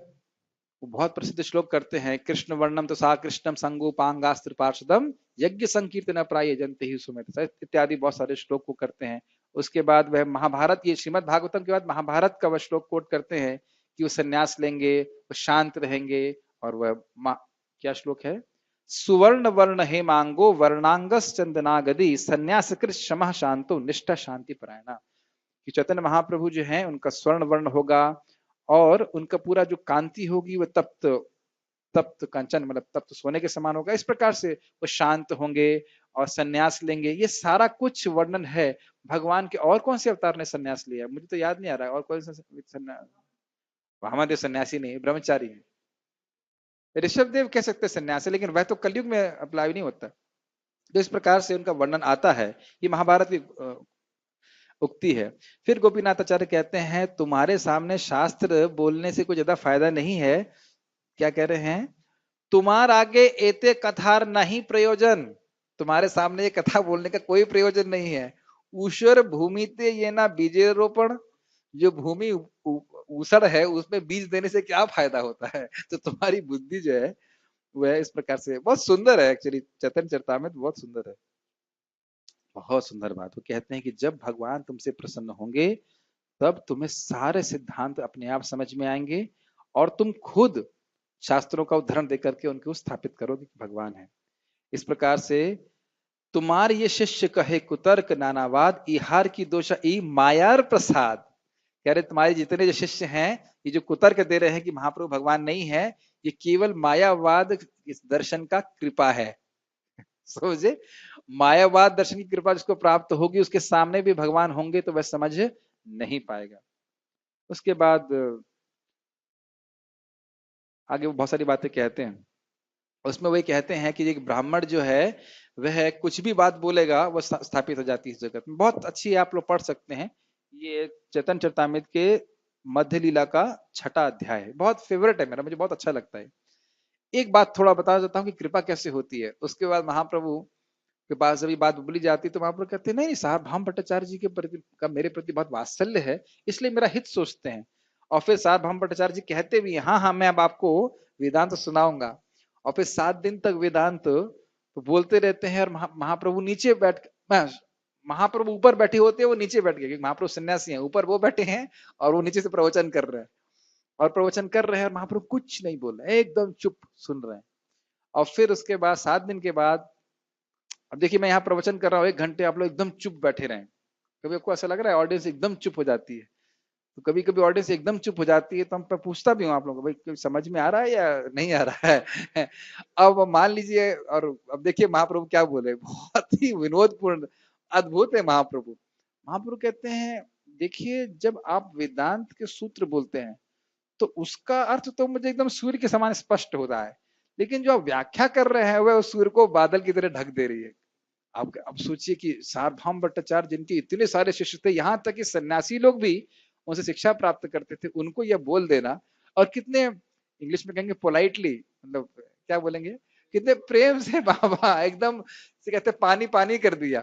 बहुत प्रसिद्ध श्लोक करते हैं, कृष्ण वर्णम तो सा कृष्णम संगोपांगास्त्र पार्षदम यज्ञ संकीर्तन प्राय जंते ही सुमित, इत्यादि बहुत सारे श्लोक को करते हैं। उसके बाद वह महाभारत, ये श्रीमद् भागवतम के बाद महाभारत का वह श्लोक कोट करते हैं कि वो संन्यास लेंगे, वो शांत रहेंगे, और वह क्या श्लोक है, सुवर्ण वर्ण हेमांगो वर्णांगस चंदनागदी संन्यासकृत शमः शांतो निष्ठा शांति परायणा। कि चैतन्य महाप्रभु जो हैं उनका स्वर्ण वर्ण होगा और उनका पूरा जो कांति होगी वह तप्त तप्त कंचन मतलब तप्त सोने के समान होगा। इस प्रकार से वो शांत होंगे और सन्यास लेंगे। ये सारा कुछ वर्णन है भगवान के। और कौन से अवतार ने सन्यास लिया मुझे तो याद नहीं आ रहा है। और कौन सा सन्यास? महादेव सन्यासी नहीं, ब्रह्मचारी है। ऋषभ देव कह सकते हैं सन्यासी, लेकिन वह तो कलयुग में अप्लाई नहीं होता। तो इस प्रकार से उनका वर्णन आता है। ये महाभारत की उक्ति है। फिर गोपीनाथ आचार्य कहते हैं तुम्हारे सामने शास्त्र बोलने से कोई ज्यादा फायदा नहीं है। क्या कह रहे हैं? तुम्हार आगे एते कथार नहीं प्रयोजन। तुम्हारे सामने ये कथा बोलने का कोई प्रयोजन नहीं है। ऊषर भूमिते ये ना बीजे रोपण। जो भूमि ऊसर है उसमें बीज देने से क्या फायदा होता है? तो तुम्हारी बुद्धि जो है वह इस प्रकार से बहुत सुंदर है। एक्चुअली चैतन्य चरितामृत बहुत सुंदर है। बहुत सुंदर बात। वो कहते हैं कि जब भगवान तुमसे प्रसन्न होंगे तब तुम्हें सारे सिद्धांत अपने आप समझ में आएंगे और तुम खुद शास्त्रों का उदाहरण देकर के उनको स्थापित करोगे कि भगवान है। इस प्रकार से तुम्हार ये शिष्य कहे कुतर्क नानावाद इहार की दोषा ई मायार प्रसाद। कह रहे तुम्हारे जितने जो शिष्य हैं ये जो कुतर्क दे रहे हैं कि महाप्रभु भगवान नहीं है, ये केवल मायावाद इस दर्शन का कृपा है। समझे? मायावाद दर्शन की कृपा जिसको प्राप्त होगी उसके सामने भी भगवान होंगे तो वह समझ नहीं पाएगा। उसके बाद आगे वो बहुत सारी बातें कहते हैं। उसमें वही कहते हैं कि एक ब्राह्मण जो है वह कुछ भी बात बोलेगा वह स्थापित हो जाती है इस जगत में। बहुत अच्छी आप लोग पढ़ सकते हैं। ये चैतन्य चरितामृत के मध्य लीला का 6वां अध्याय है। बहुत फेवरेट है मेरा, मुझे बहुत अच्छा लगता है। एक बात थोड़ा बता देता हूँ कि कृपा कैसे होती है। उसके बाद महाप्रभु के पास जब ये बात बोली जाती है तो महाप्रभु कहते हैं नहीं सार्वभौम भट्टाचार्य जी के प्रति का मेरे प्रति बहुत वात्सल्य है, इसलिए मेरा हित सोचते हैं। और फिर सार्वभौम भट्टाचार्य जी कहते भी हाँ हाँ मैं अब आपको वेदांत सुनाऊंगा। और फिर 7 दिन तक वेदांत तो बोलते रहते हैं। और महाप्रभु नीचे बैठ महाप्रभु ऊपर बैठे होते हैं, वो नीचे बैठ गए। महाप्रभु सन्यासी हैं, ऊपर वो बैठे हैं और वो नीचे से प्रवचन कर रहे हैं। और प्रवचन कर रहे हैं और महाप्रभु कुछ नहीं बोल रहे, एकदम चुप सुन रहे हैं। और फिर उसके बाद 7 दिन के बाद, अब देखिए मैं यहाँ प्रवचन कर रहा हूँ 1 घंटे, आप लोग एकदम चुप बैठे रहे। कभी आपको ऐसा लग रहा है ऑडियंस एकदम चुप हो जाती है? तो कभी कभी ऑडियंस एकदम चुप हो जाती है तो मैं पूछता भी हूँ आप लोगों को भाई समझ में आ रहा है या नहीं आ रहा है? अब मान लीजिए, और अब देखिए महाप्रभु क्या बोले, बहुत ही विनोदपूर्ण अद्भुत है महाप्रभु। महाप्रभु कहते हैं देखिए जब आप वेदांत के सूत्र बोलते हैं तो उसका अर्थ तो मुझे एकदम सूर्य के समान स्पष्ट होता है, लेकिन जो आप व्याख्या कर रहे हैं वह उस सूर्य को बादल की तरह ढक दे रही है। आप अब सोचिए कि सार्वभौम भट्टाचार्य जिनके इतने सारे शिष्य थे, यहाँ तक कि सन्यासी लोग भी उनसे शिक्षा प्राप्त करते थे, उनको यह बोल देना, और कितने इंग्लिश में कहेंगे पोलाइटली, मतलब क्या बोलेंगे, कितने प्रेम से बाबा एकदम से कहते पानी पानी कर दिया।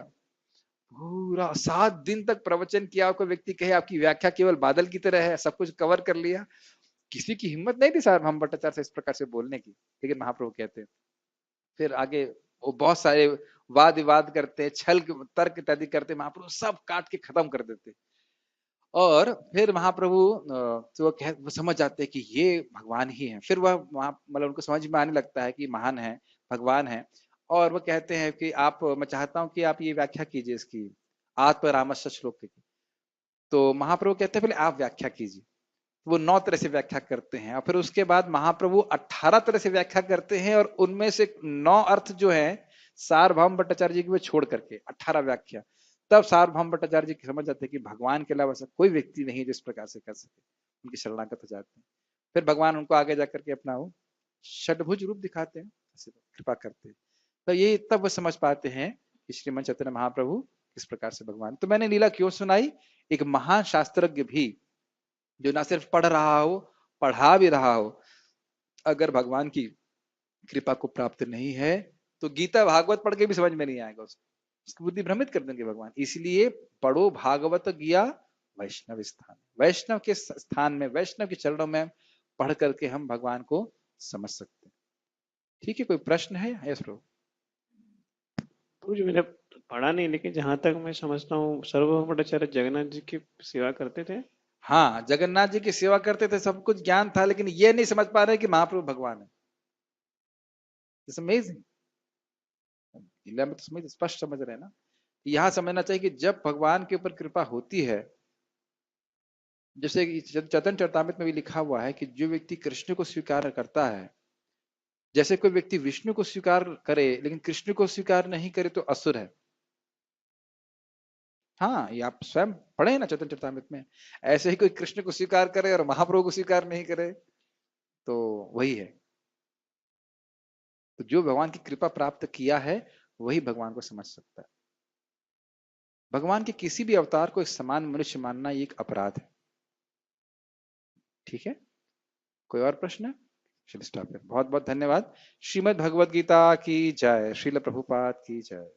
पूरा 7 दिन तक प्रवचन किया। कोई व्यक्ति कहे आपकी व्याख्या केवल बादल की तरह है, सब कुछ कवर कर लिया। किसी की हिम्मत नहीं थी सार्वभौम भट्टाचार्य से इस प्रकार से बोलने की। लेकिन महाप्रभु कहते हैं फिर आगे वो बहुत सारे वाद विवाद करते, छल तर्क इत्यादि करते, महाप्रभु सब काट के खत्म कर देते। और फिर महाप्रभु तो वो समझ जाते हैं कि ये भगवान ही है। फिर वह मतलब उनको समझ में आने लगता है कि महान है, भगवान है। और वो कहते हैं कि आप, मैं चाहता हूं कि आप ये व्याख्या कीजिए इसकी आत्म रामस्य श्लोक की। तो महाप्रभु कहते हैं पहले आप व्याख्या कीजिए। वो 9 तरह से व्याख्या करते हैं और फिर उसके बाद महाप्रभु 18 तरह से व्याख्या करते हैं। और उनमें से 9 अर्थ जो है सार्वभौम भट्टाचार्य जी की वो छोड़ करके 18 व्याख्या। तब सार्वभौम भट्टाचार्य जी समझ जाते हैं कि भगवान के अलावा ऐसा कोई व्यक्ति नहीं जिस प्रकार से कर सके। उनकी शरणागत हो जाते हैं। फिर भगवान उनको आगे जाकर के अपना वो षडभुज रूप दिखाते हैं, कृपा करते हैं। तो ये तब वो समझ पाते हैं कि श्रीमद चैतन्य महाप्रभु किस प्रकार से भगवान। तो मैंने लीला क्यों सुनाई? एक महान शास्त्रज्ञ भी जो ना सिर्फ पढ़ रहा हो, पढ़ा भी रहा हो, अगर भगवान की कृपा को प्राप्त नहीं है तो गीता भागवत पढ़ के भी समझ में नहीं आएगा उसकी बुद्धि भ्रमित कर देंगे भगवान। इसलिए पढ़ो भागवत गीया वैष्णव स्थान। वैष्णव के स्थान में, वैष्णव के चरणों में पढ़ करके हम भगवान को समझ सकते हैं। ठीक है, कोई प्रश्न है? यस प्रभु। कुछ मैंने पढ़ा नहीं, लेकिन जहां तक मैं समझता हूँ सार्वभौम भट्टाचार्य जगन्नाथ जी की सेवा करते थे। हाँ, जगन्नाथ जी की सेवा करते थे, सब कुछ ज्ञान था, लेकिन ये नहीं समझ पा रहे कि महाप्रभु भगवान है। It's amazing. लीला में तो समझ स्पष्ट समझ रहे हैं ना। यहाँ समझना चाहिए कि जब भगवान के ऊपर कृपा होती है, जैसे कि चैतन्य चरितामृत में भी लिखा हुआ है कि जो व्यक्ति कृष्ण को स्वीकार करता है, जैसे कोई व्यक्ति विष्णु को स्वीकार करे लेकिन कृष्ण को स्वीकार नहीं करे तो असुर है। हाँ, ये आप स्वयं पढ़े हैं ना चैतन्य चरितामृत में। ऐसे ही कोई कृष्ण को स्वीकार करे और महाप्रभु को स्वीकार नहीं करे तो वही है। तो जो भगवान की कृपा प्राप्त किया है वही भगवान को समझ सकता है। भगवान के किसी भी अवतार को एक समान मनुष्य मानना ये एक अपराध है। ठीक है, कोई और प्रश्न है? चलिए स्टॉप है। बहुत बहुत धन्यवाद। श्रीमद् भगवद गीता की जय। श्रील प्रभुपाद की जय।